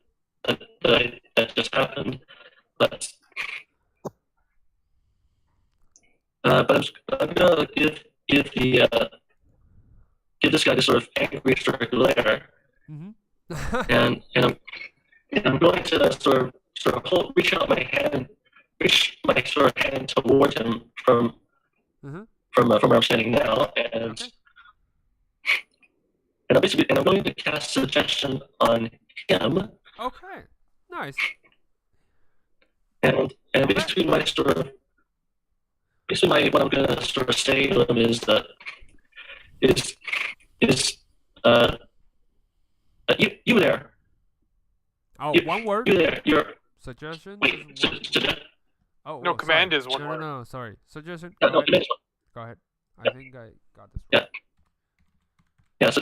just happened, but I'm gonna give this guy this sort of angry sort of glare, and I'm going to sort of reach out my hand, reach my sort of hand towards him from where I'm standing now, and Okay. and I'm going to cast suggestion on him. Okay. Nice. And basically what I'm gonna sort of say to him is that you there. Oh, one word. You there. You're Suggestion. wait. Is one. Oh, No, command sorry. is one word. No, sorry. Suggestion. no, Go ahead. command. Go ahead. I Yeah. think I got this Yeah. right. Yeah. So,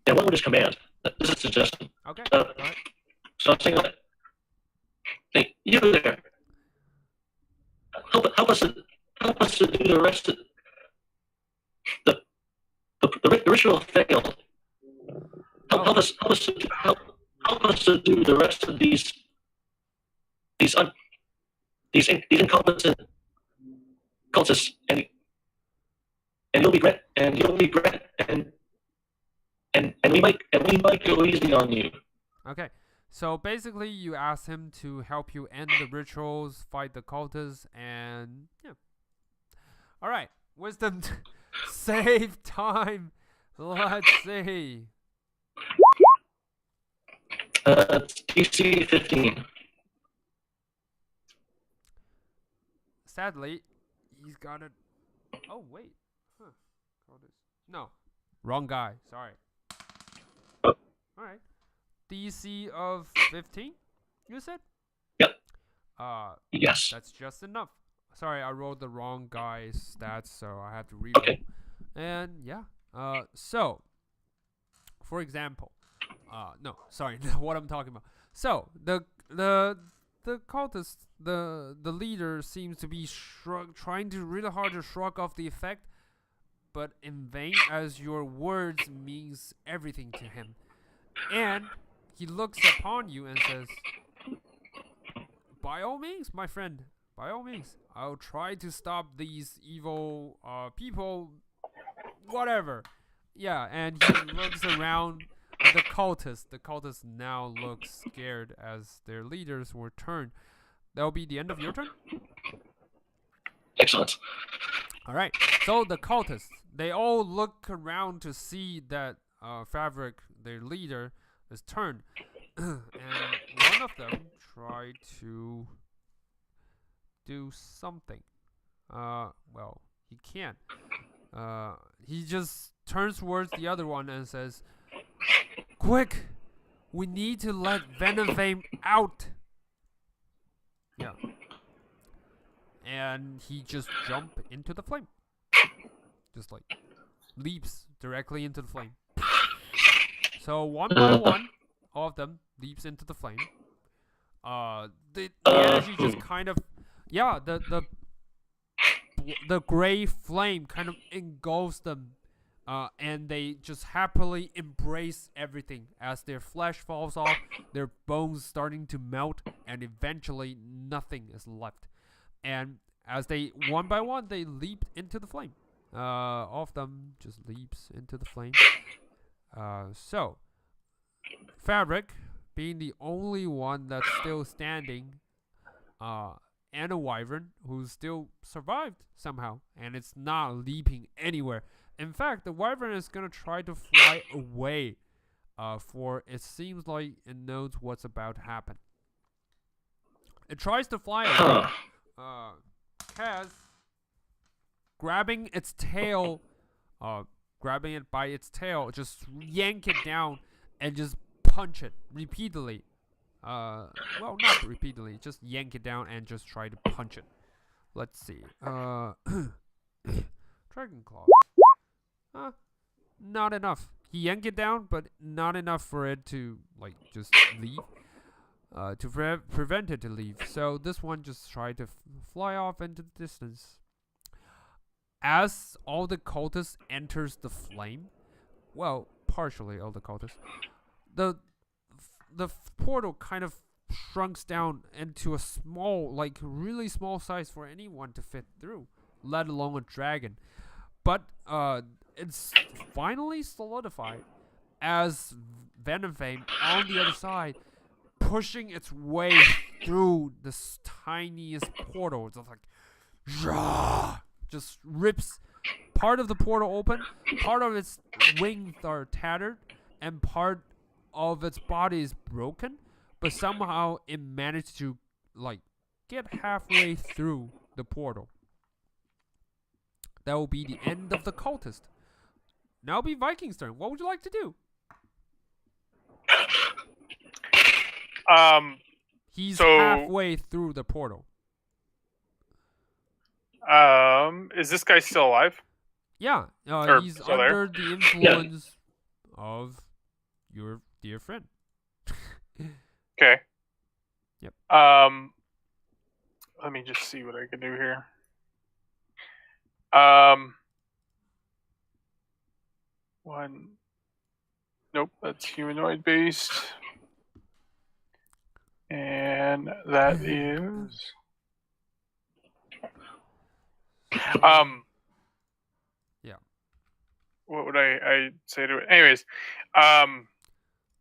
yeah. One word is command. This is suggestion. Okay. Uh, Go ahead. So I'm saying that. Hey, you there. Help us to do the rest of the ritual failed. Help us to do the rest of these incompetent cultists, and you'll be great, and we might go easy on you. Okay. So basically, you ask him to help you end the rituals, fight the cultists, and yeah. All right. Wisdom save time. Let's see. DC 15. Sadly, he's got it. Oh wait. Huh. No. Wrong guy. Sorry. Oh. All right. DC of 15. You said. Yep. Yes. That's just enough. Sorry, I rolled the wrong guy's stats, so I have to reroll. Okay. And yeah, so for example, no, sorry, what I'm talking about. So the cultist, the leader seems to be trying to really hard to shrug off the effect, but in vain, as your words means everything to him. And he looks upon you and says, "By all means, my friend, by all means, I'll try to stop these evil people, whatever." Yeah, and he looks around at the cultists. The cultists now look scared as their leaders were turned. That'll be the end of your turn? Excellent. Alright, so the cultists, they all look around to see that Fabric, their leader, is turned. And one of them tried to do something. Well, he can't. He just turns towards the other one and says, "Quick! We need to let Venom out!" Yeah. And he just jumps into the flame. Just like leaps directly into the flame. So one by one, all of them leaps into the flame. The energy just kind of, yeah, the gray flame kind of engulfs them, and they just happily embrace everything as their flesh falls off, their bones starting to melt, and eventually nothing is left. And as they, one by one, they leap into the flame. All of them just leaps into the flame. So, Fabric, being the only one that's still standing, and a wyvern who still survived somehow, and it's not leaping anywhere. In fact, the wyvern is gonna try to fly away, for it seems like it knows what's about to happen. It tries to fly away. Kaz, grabbing its tail, grabbing it by its tail, just yank it down and just punch it repeatedly. Well, not repeatedly, just yank it down and just try to punch it. Let's see. Dragon Claw. Not enough. He yanked it down, but not enough for it to, like, just leave. To prevent it to leave. So this one just tried to fly off into the distance. As all the cultists enters the flame, well, partially all the cultists, the portal kind of shrunks down into a small, like really small size for anyone to fit through, let alone a dragon. But it's finally solidified as Venom on the other side, pushing its way through this tiniest portal. It's like, just rips part of the portal open, part of its wings are tattered, and part of its body is broken, but somehow it managed to, like, get halfway through the portal. That will be the end of the cultist. Now it'll be Viking's turn. What would you like to do? He's halfway through the portal. Is this guy still alive? Yeah, Or he's still under the influence of your dear friend. Okay. Yep. Let me just see what I can do here. One. Nope, that's humanoid based. And that is Yeah. What would I say to it? Anyways,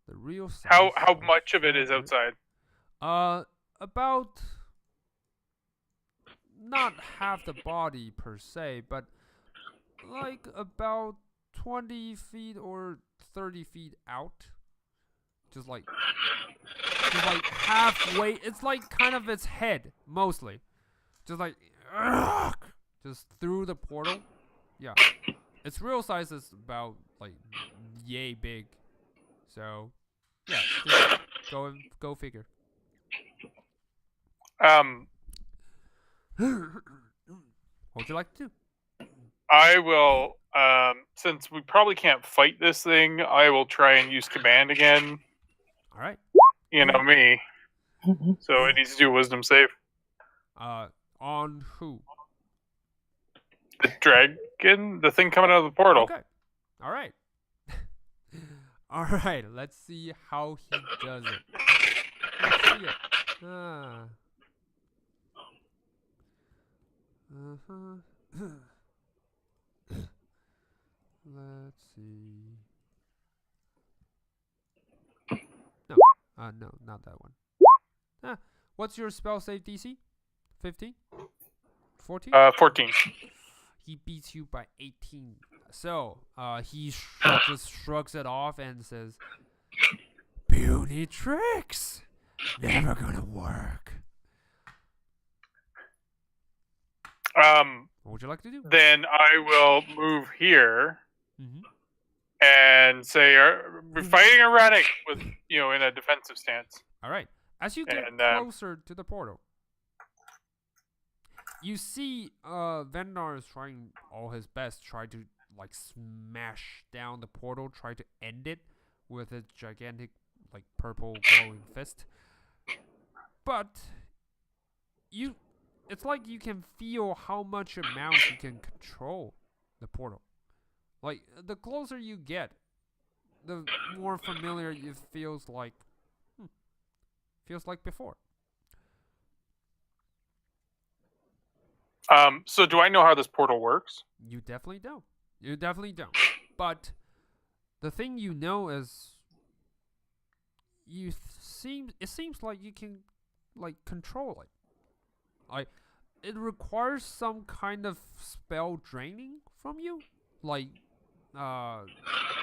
The real size how much of it is outside? About not half the body per se, but like about 20 feet or 30 feet out. Just like halfway. It's like kind of its head, mostly. Just like, just through the portal. Yeah. Its real size is about, like, yay big. So, yeah. Just go figure. What would you like to do? I will. Since we probably can't fight this thing, I will try and use command again. All right. You know me. So it needs to do a wisdom save. On who? The dragon, the thing coming out of the portal. Okay. All right. All right. Let's see how he does it. Let's see it. Let's see. No, not that one. What's your spell save DC? 15? 14? 14. He beats you by 18. So, he just shrugs it off and says, "Beauty tricks! Never gonna work." What would you like to do? Then I will move here and say, we're fighting or running with, in a defensive stance. All right. As you get closer to the portal, you see Vendar is trying all his best, try to smash down the portal, try to end it with a gigantic purple glowing fist. But it's like you can feel how much amount you can control the portal. The closer you get, the more familiar it feels like. Feels like before. So do I know how this portal works? You definitely don't. But the thing you know is it seems like you can control it. It requires some kind of spell draining from you,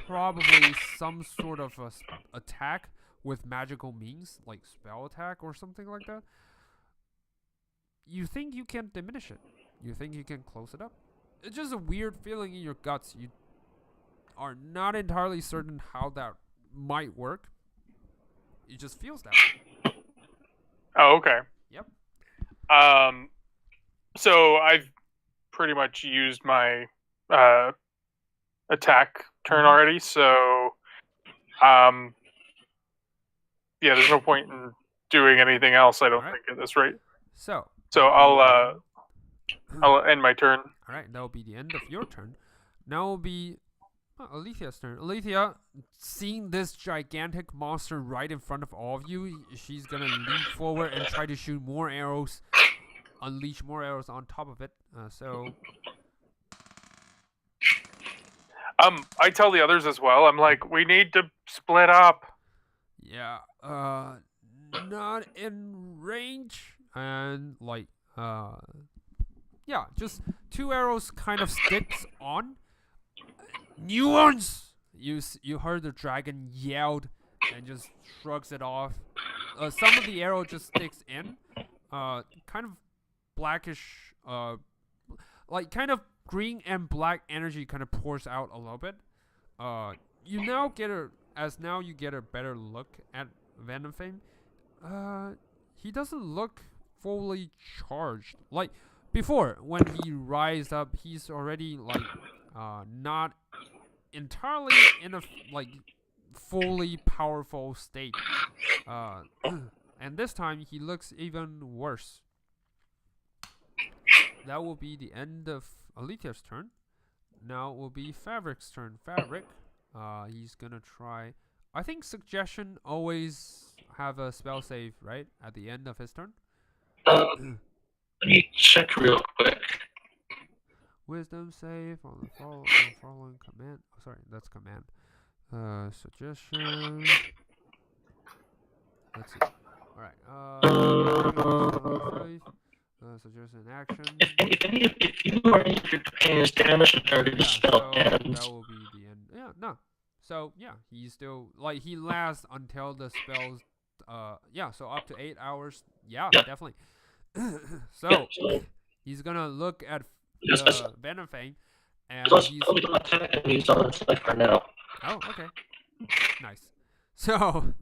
probably some sort of attack with magical means, like spell attack or something like that. You think you can diminish it. You think you can close it up. It's just a weird feeling in your guts. You are not entirely certain how that might work. It just feels that way. Oh, okay. Yep. So I've pretty much used my attack turn already, so yeah, there's no point in doing anything else, I don't think, at this rate. So I'll end my turn. All right, that will be the end of your turn. Now will be Alethea's turn. Alethea, seeing this gigantic monster right in front of all of you, she's gonna leap forward and try to shoot more arrows, unleash more arrows on top of it. I tell the others as well. I'm like, we need to split up. Yeah, not in range, and yeah, just 2 arrows kind of sticks on. New ones! You heard the dragon yelled and just shrugs it off. Some of the arrow just sticks in, kind of blackish, kind of green and black energy kind of pours out a little bit. You now get a better look at Venomfang. He doesn't look fully charged. Like before, when he rised up, he's already not entirely in a fully powerful state. And this time he looks even worse. That will be the end of Alethea's turn. Now it will be Fabric's turn. Fabric, he's gonna try. I think Suggestion always have a spell save, right, at the end of his turn. Let me check real quick. Wisdom save on the following command. Oh, sorry, that's command. Suggestion. Let's see. All right. Suggestion action. If you or any of your companions damage the target spell ends. That will be the end. Yeah, no. So yeah, he's still he lasts until the spells. So up to 8 hours. Yeah. Definitely. So he's gonna look at Venomfang, and he's don't attack enemies on its life for now. Oh, okay. Nice. So,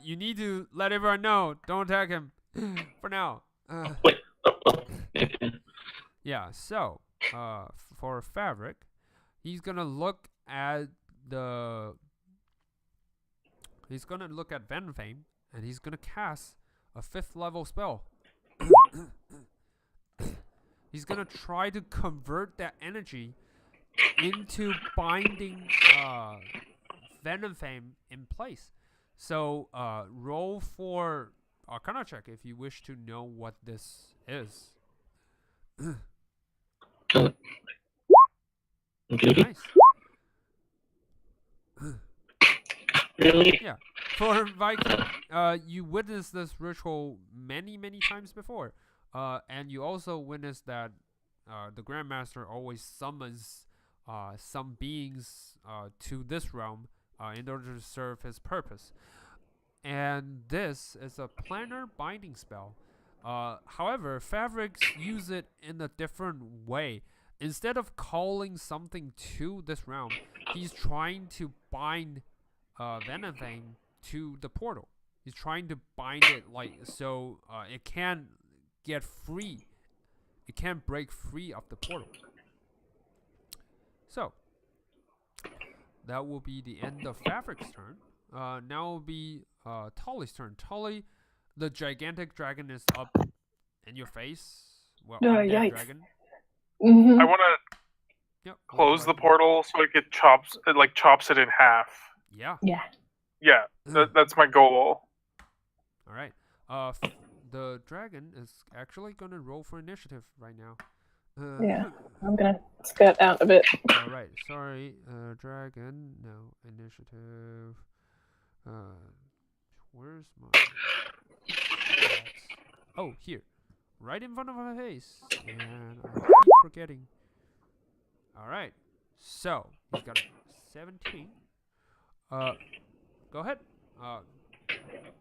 you need to let everyone know, don't attack him for now. Wait. Okay. Yeah. So, for Fabric, he's gonna look at the. He's gonna look at Venfame, and he's gonna cast a 5th level spell. He's gonna try to convert that energy into binding Venfame in place. So roll for Arcana check if you wish to know what this is. Okay. Nice. Really? Yeah. For Viking, you witnessed this ritual many, many times before. And you also witnessed that the Grandmaster always summons some beings to this realm in order to serve his purpose. And this is a planar binding spell. However, Fabrics use it in a different way. Instead of calling something to this realm, he's trying to bind Venethane to the portal. He's trying to bind it so it can't get free. It can't break free of the portal. So that will be the end of Fabric's turn. Now will be Tully's turn. Tully, the gigantic dragon is up in your face. Well, undead yikes. dragon. Mm-hmm. I want to Yep. close the portal so it chops it in half. Yeah. Yeah. Yeah, that's my goal. All right. The dragon is actually gonna roll for initiative right now. Yeah. I'm gonna skirt out a bit. All right. Sorry, dragon. No initiative. Where's my? Oh, here, right in front of my face, and I keep forgetting. All right. So he's got a 17. Go ahead.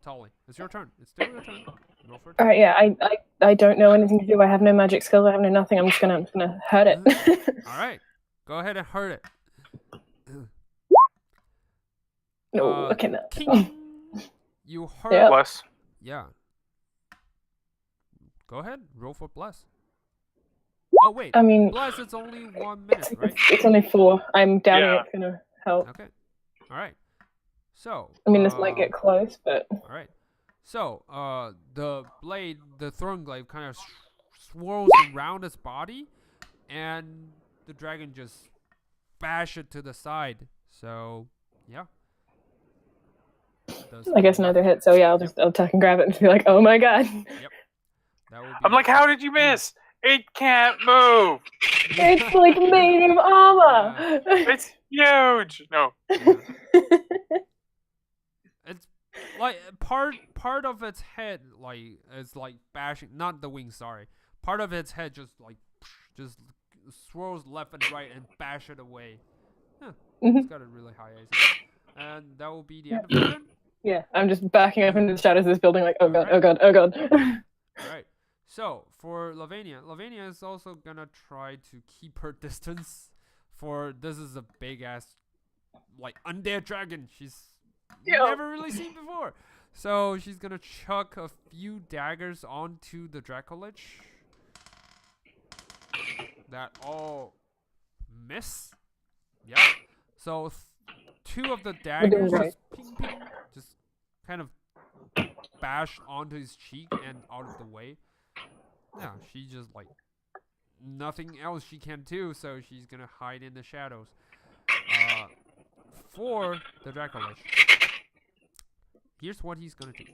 Tully, it's your turn. It's still your turn. Roll for it. Alright, yeah, I don't know anything to do. I have no magic skills. I have no nothing. I'm just gonna hurt it. All right. Go ahead and hurt it. No, okay, no. King, you hurt. Yeah. Bless. Yeah. Go ahead. Roll for bless. Oh wait. I mean, Bless. It's only 1 minute, right? it's only 4. I'm doubting Yeah. it's gonna help. Okay. All right. So. I mean, this might get close, but All right. So, the blade, the throwing glaive, kind of swirls around its body, and the dragon just bash it to the side. So, yeah. I guess another hit. So yeah, I'll tuck and grab it and be like, oh my god, That would be I'm like, how did you miss? It can't move. it's like made of armor. It's huge. No. It's like part of its head is bashing, not the wings, sorry. Part of its head just swirls left and right and bash it away. It's got a really high AC. And that will be the end of the turn. Yeah, I'm just backing up into the shadows of this building like, oh god, oh god, oh god. Alright. So for Lavinia is also gonna try to keep her distance, for this is a big ass undead dragon she's never really seen before. So she's gonna chuck a few daggers onto the dracolich that all miss. Yeah. So 2 of the daggers just ping ping, just kind of bash onto his cheek and out of the way. Yeah, she just nothing else she can do, so she's gonna hide in the shadows. For the dracolich, here's what he's gonna do.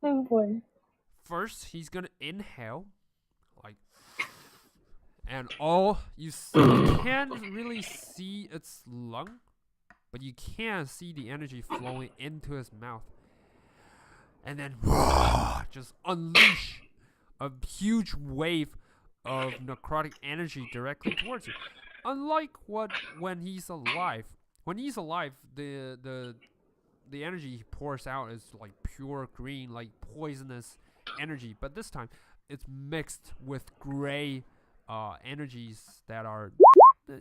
Oh boy. First, he's gonna inhale, and all you can't really see its lung, but you can see the energy flowing into his mouth, and then just unleash a huge wave of necrotic energy directly towards you. Unlike when he's alive. When he's alive, the energy he pours out is pure green, poisonous energy. But this time, it's mixed with gray energies that are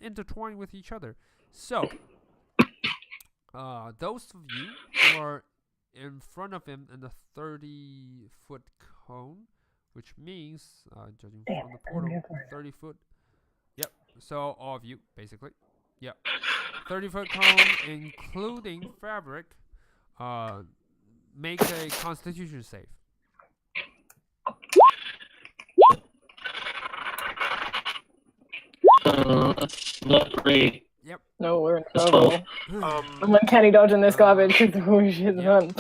intertwined with each other. So, those of you who are in front of him in the 30-foot cone which means, judging Damn from the it, I'm portal, gonna find out. 30 foot. Yep. So all of you, basically. Yep. 30-foot cone, including fabric. Make a Constitution save. That's not great. Yep. No, we're in That's trouble. 12. I'm uncanny dodging this garbage because the bullshit's yeah. fun.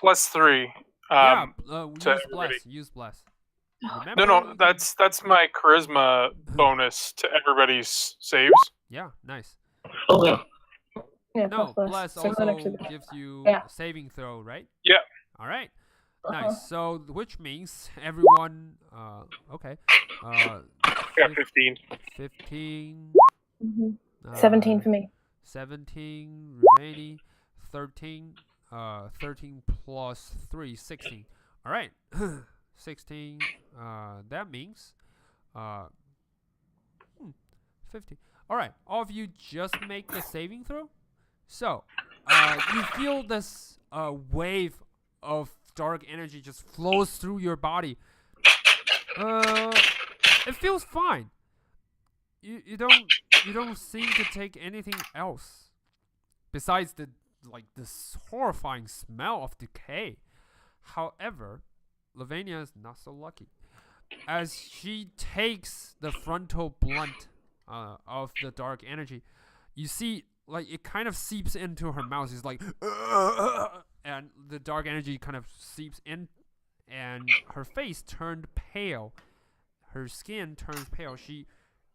+3. Yeah. to Use everybody. bless. Use bless. No, Remember, no, you can- that's my charisma bonus to everybody's saves. Yeah. Nice. Oh, yeah. Yeah, No, plus. bless So that also actually- gives you Yeah. a saving throw, right? Yeah. All right. Uh-huh. Nice. So, which means everyone. Okay. Yeah, 15. 15. Mhm. 17 for me. 17 remaining. 13. 13 plus 3, 16. All right. 16. That means. 50. All right. All of you just make the saving throw. So, you feel this wave of dark energy just flows through your body. It feels fine. You don't seem to take anything else besides this horrifying smell of decay. However, Lavania is not so lucky, as she takes the frontal blunt of the dark energy. You see, like, it kind of seeps into her mouth. She's like, and the dark energy kind of seeps in, and her face turned pale. Her skin turns pale. She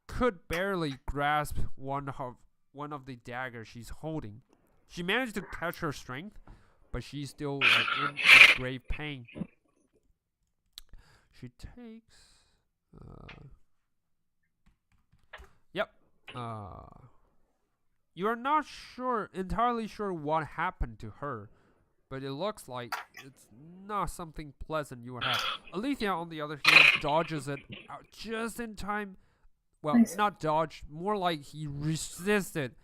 could barely grasp one of the daggers she's holding. She managed to catch her strength, but she's still in grave pain. She takes. Yep. You are not entirely sure what happened to her, but it looks like it's not something pleasant you would have. Alethea, on the other hand, dodges it out just in time. Well, Nice. not dodge, more like he resisted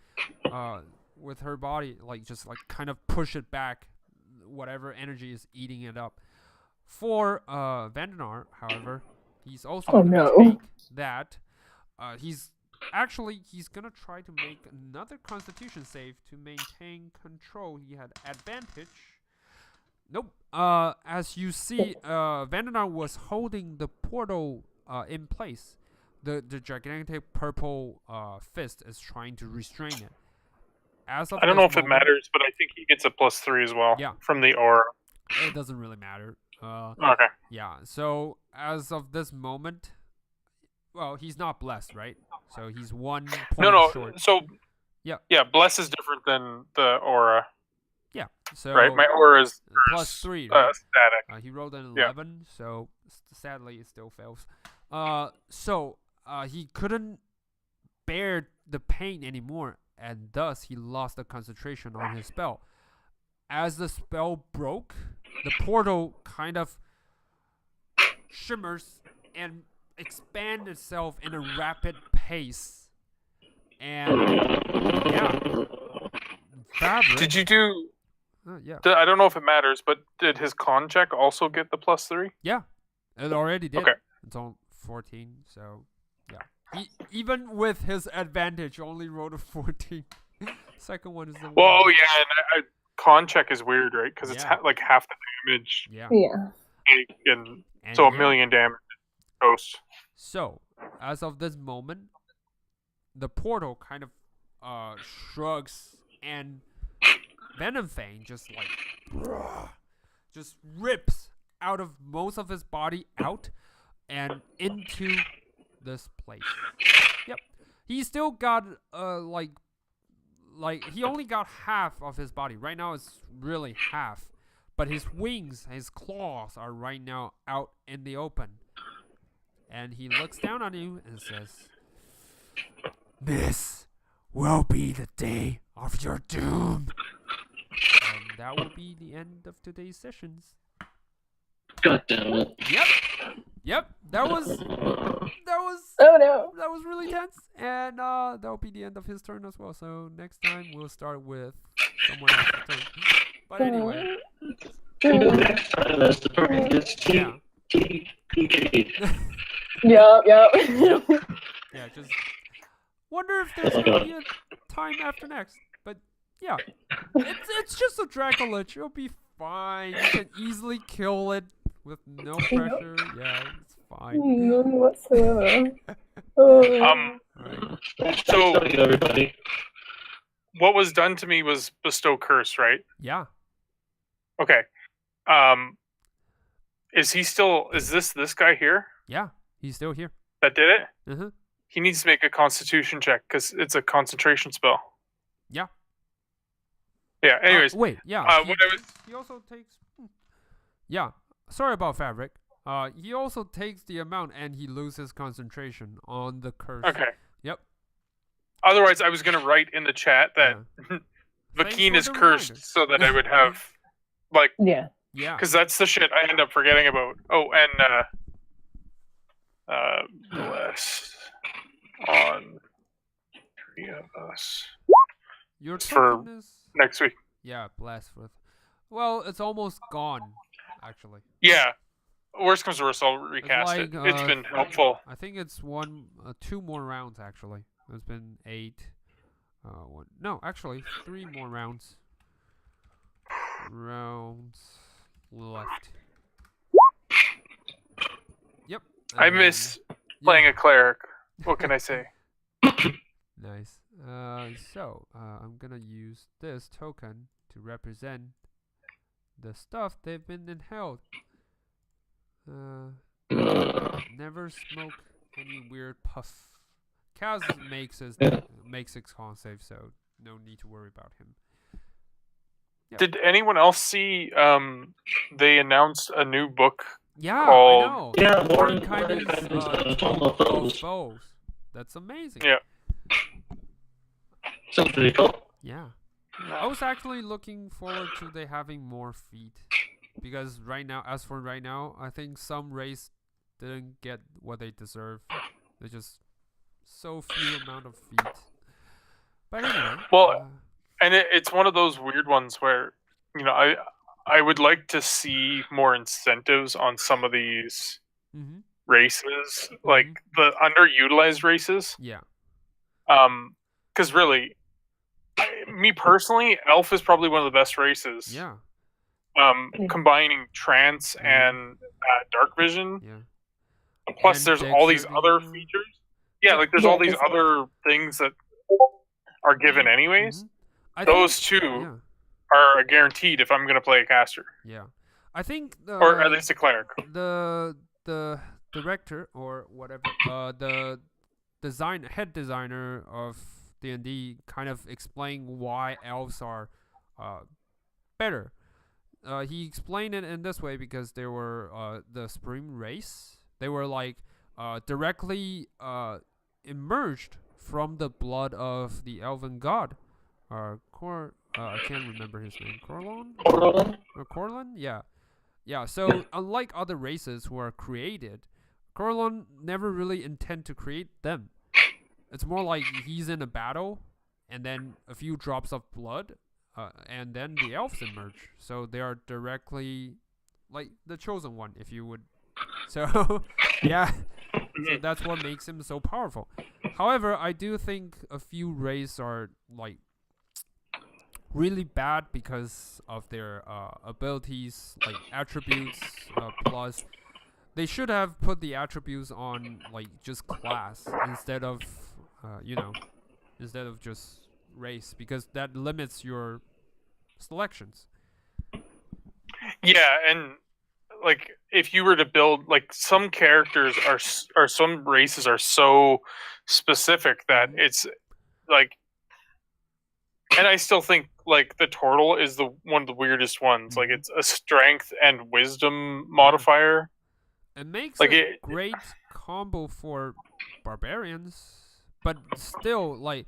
with her body, just kind of push it back, whatever energy is eating it up. For Vandenar, however, he's also Oh, gonna no. take that. He's gonna try to make another Constitution save to maintain control. He had advantage. Nope. As you see, Vandenar was holding the portal in place. The gigantic purple fist is trying to restrain it. As of I don't know this if it moment- matters, but I think he gets a +3 as well. Yeah. From the aura. It doesn't really matter. Okay. Yeah. So as of this moment, well, he's not blessed, right? So he's 1 point No. short. So. Yeah. Yeah. Bless is different than the aura, Yeah. So right? My aura is +3. Right? static. He rolled an Yeah. 11, so sadly it still fails. So he couldn't bear the pain anymore, and thus he lost the concentration on his spell. As the spell broke, the portal kind of shimmers and expands itself in a rapid pace. And yeah, fabric. Did you do? Yeah. I don't know if it matters, but did his con check also get the +3? Yeah, it already did. Okay. It's on 14, so yeah. He, even with his advantage, only rolled a 14. Second one is the Well, one. yeah, and con check is weird, right? Because it's Yeah. like half the damage, Yeah. Yeah. and And so a yeah. million damage toast. So, as of this moment, the portal kind of shrugs, and Venom Fang just rips out of most of his body out and into this place. Yep. He still got he only got half of his body. Right now it's really half. But his wings, his claws are right now out in the open. And he looks down on you and says, "This will be the day of your doom." And that will be the end of today's sessions. God damn it. Yep. That was Oh no. that was really tense, and that will be the end of his turn as well. So next time we'll start with someone else's turn. But anyway, Next time, as the party gets to yeah. Decay. Yep. Yeah, just wonder if there's Oh, gonna God. be a time after next. But yeah, it's just a dracolich. It'll be fine. You can easily kill it with no pressure. Yeah, it's fine. None whatsoever. Oh. Right. So- Thank you, everybody. What was done to me was bestow curse, right? Yeah. Okay. Is this guy here Yeah. He's still here. that did it? Uh-huh. He needs to make a constitution check because it's a concentration spell. Yeah. Yeah, anyways. Wait. Yeah. What I was He also takes. Yeah. Sorry about Fabric. He also takes the amount and he loses concentration on the curse. okay. Yep. Otherwise, I was going to write in the chat that Yeah. Vakeen for is the cursed reminder. so that I would have, like, Yeah. Yeah. because that's the shit I end up forgetting about. Oh, and bless on 3 of us Your for token is. next week. Yeah, blast with. Well, it's almost gone, actually. Yeah. Worst comes to worst, I'll recast like, it. It's been helpful. I think it's 2 more rounds actually. It's been 8. No, actually 3 more rounds. Rounds left. Yep. I and- miss yeah. playing a cleric. What can I say? Nice. So I'm gonna use this token to represent the stuff they've been inhaled. Never smoke any weird puff. Kaz makes his con save, so no need to worry about him. Yeah. Did anyone else see they announced a new book? Yeah, called- I know. Yeah, Lauren Kind kind of of Tome of Foes. foes. That's amazing. Yeah. Sounds pretty cool. Yeah. I was actually looking forward to they having more feet, because right now, I think some race didn't get what they deserve. They're just so few amount of feet. But anyway. Well, And it's one of those weird ones where, I would like to see more incentives on some of these Mhm. races, like the underutilized races. Yeah. Because really, me personally, Elf is probably one of the best races. Yeah. Combining trance and dark vision. Yeah. Plus, And there's all these other dexterity. features. Yeah, like there's all these other things that are given anyways. Mhm. I Those think, two Yeah. are guaranteed if I'm going to play a caster. Yeah. I think Or at least a cleric. the director or whatever, the head designer of D&D kind of explained why elves are better. He explained it in this way because they were the supreme race. They were like directly emerged from the blood of the elven god. I can't remember his name. Corlon? Yeah. Yeah, so unlike other races who are created, Corlon never really intend to create them. It's more like he's in a battle, and then a few drops of blood, and then the elves emerge. So they are directly like the chosen one, if you would. So, yeah. So that's what makes him so powerful. However, I do think a few races are like really bad because of their abilities, like attributes, plus they should have put the attributes on like just class instead of just race, because that limits your selections. Yeah, and like if you were to build, like, some characters or some races are so specific that it's like, and I still think like the turtle is one of the weirdest ones. Like, it's a strength and wisdom modifier. It makes Like a great combo for barbarians, but still, like,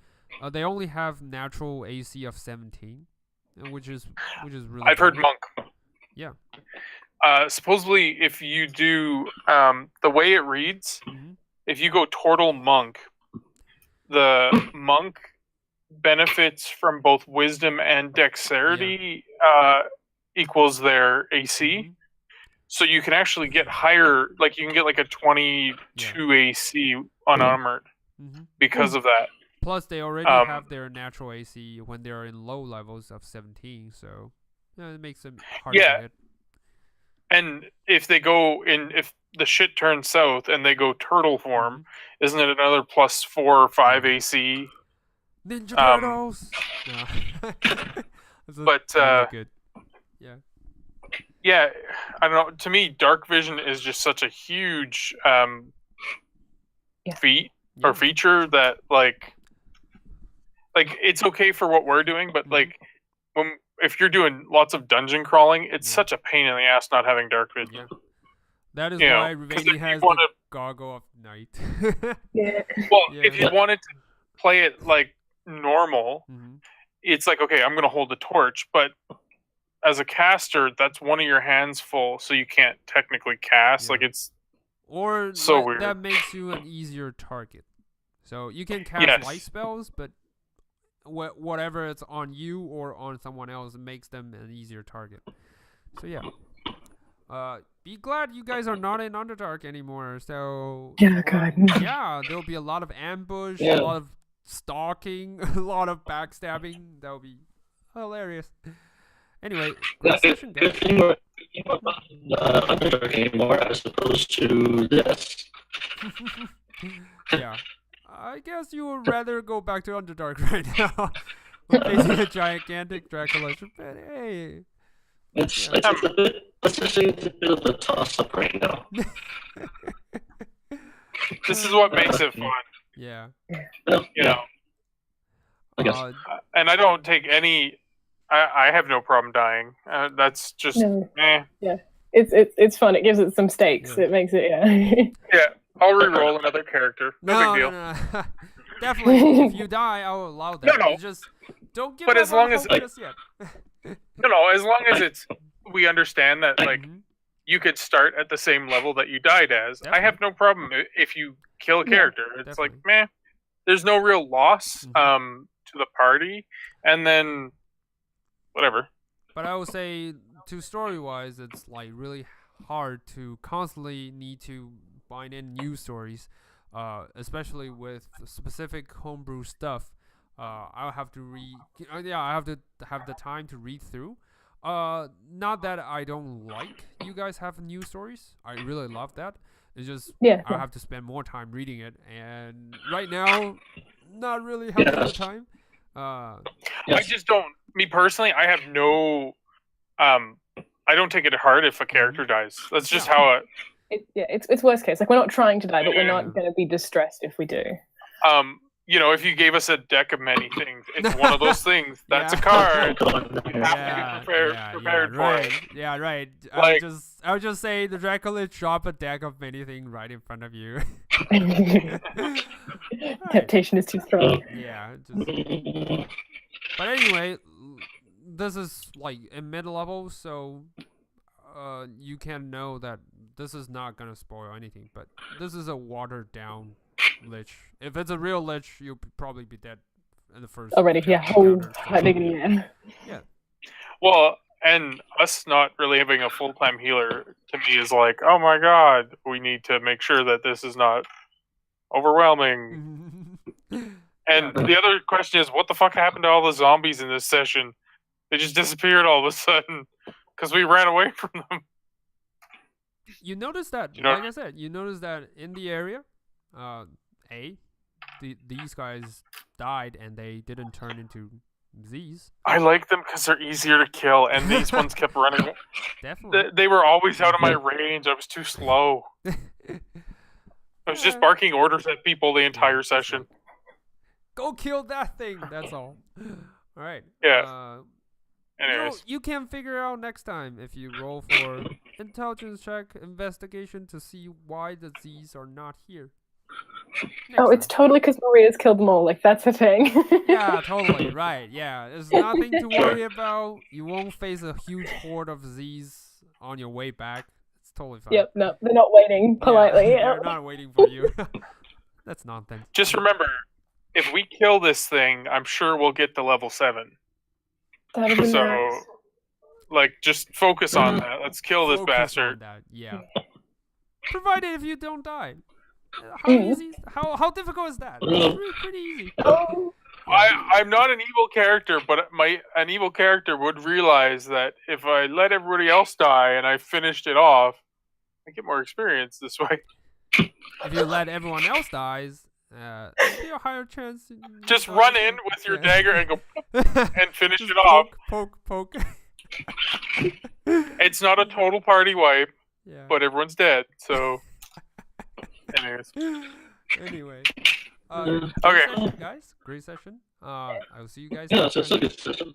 they only have natural AC of 17, which is really. I've heard bad. monk. Yeah. Supposedly, if you do the way it reads, Mhm. if you go turtle monk, the monk benefits from both wisdom and dexterity equals their AC. Mhm. So you can actually get higher, like you can get like a 22 AC unarmored because of that. Plus, they already have their natural AC when they're in low levels of 17, so it makes them harder to hit. And if they go in, if the shit turns south and they go turtle form, isn't it another plus 4 or 5 AC? Ninja Turtles! No. But, really good. Yeah. Yeah, I don't know. To me, dark vision is just such a huge feat or feature that, like it's okay for what we're doing, but like if you're doing lots of dungeon crawling, it's such a pain in the ass not having dark vision. Yeah. That is why Riveni has the goggle of night. Well, if you wanted to play it like normal, it's like, okay, I'm gonna hold the torch, but as a caster, that's one of your hands full, so you can't technically cast. Like it's so weird. That makes you an easier target. So you can cast light spells, but whatever it's on you or on someone else, it makes them an easier target. So yeah. Be glad you guys are not in Underdark anymore. So God. Yeah, there'll be a lot of ambush, a lot of stalking, a lot of backstabbing. That'll be hilarious. Anyway, good thing we're not in Underdark anymore as opposed to this. Yeah. I guess you would rather go back to Underdark right now. We're facing a gigantic dracolich, but hey. Let's just say it's a bit of a toss-up right now. This is what makes it fun. Yeah. You know. I guess. And I don't take any... I have no problem dying. That's just... Yeah. It's fun. It gives it some stakes. It makes it, Yeah. I'll re-roll another character. No big deal. No. Definitely, if you die, I'll allow that. No. Just don't give but up as long on as hope just yet. No, as long as we understand that like you could start at the same level that you died as. Definitely. I have no problem if you kill a character. It's like, man, there's no real loss to the party, and then whatever. But I would say, to story-wise, it's like really hard to constantly need to bind in new stories, especially with specific homebrew stuff. I'll have to I have to have the time to read through. Not that I don't like you guys have new stories. I really love that. It's just I have to spend more time reading it, and right now, not really having the time. I just don't. Me personally, I have no. I don't take it to heart if a character dies. That's just how it. It's worst case. Like, we're not trying to die, but we're not going to be distressed if we do. You know, if you gave us a deck of many things, it's one of those things. That's a card. You have to be prepared for it. Yeah, right. Like, I would just say the dracolich drop a deck of many things right in front of you. Temptation is too strong. Yeah. But anyway, this is like in mid-level, so you can know that this is not gonna spoil anything. But this is a watered-down lich. If it's a real lich, you'll probably be dead in the first. Already, Yeah. Well, and us not really having a full-time healer to me is like, oh my god, we need to make sure that this is not overwhelming. And the other question is, what the fuck happened to all the zombies in this session? They just disappeared all of a sudden because we ran away from them. You notice that, like I said, you notice that in the area, these guys died and they didn't turn into Z's. I like them because they're easier to kill, and these ones kept running. Definitely. They were always out of my range. I was too slow. I was just barking orders at people the entire session. Go kill that thing. That's all. All right. Yeah. Anyways. You can figure out next time if you roll for intelligence check investigation to see why the Z's are not here. It's totally because Maria's killed them all. Like, that's the thing. Yeah, totally. Right. Yeah. There's nothing to worry about. You won't face a huge horde of Z's on your way back. It's totally fine. Yep. No, they're not waiting politely. Yeah, they're not waiting for you. That's nonsense. Just remember, if we kill this thing, I'm sure we'll get to level 7. That'd be nice. Like, just focus on that. Let's kill this Focus bastard. on that, yeah. Provided if you don't die. How easy? How difficult is that? It's pretty easy. Oh, I'm not an evil character, but an evil character would realize that if I let everybody else die and I finished it off, I get more experience this way. If you let everyone else dies, there'll be a higher chance. Just run in with your dagger and go and finish Just it off. Poke. It's not a total party wipe, Yeah. but everyone's dead. So, anyways. Anyway. Okay. Great session, guys. Great session. I will see you guys. Yeah, next it's a time. good system.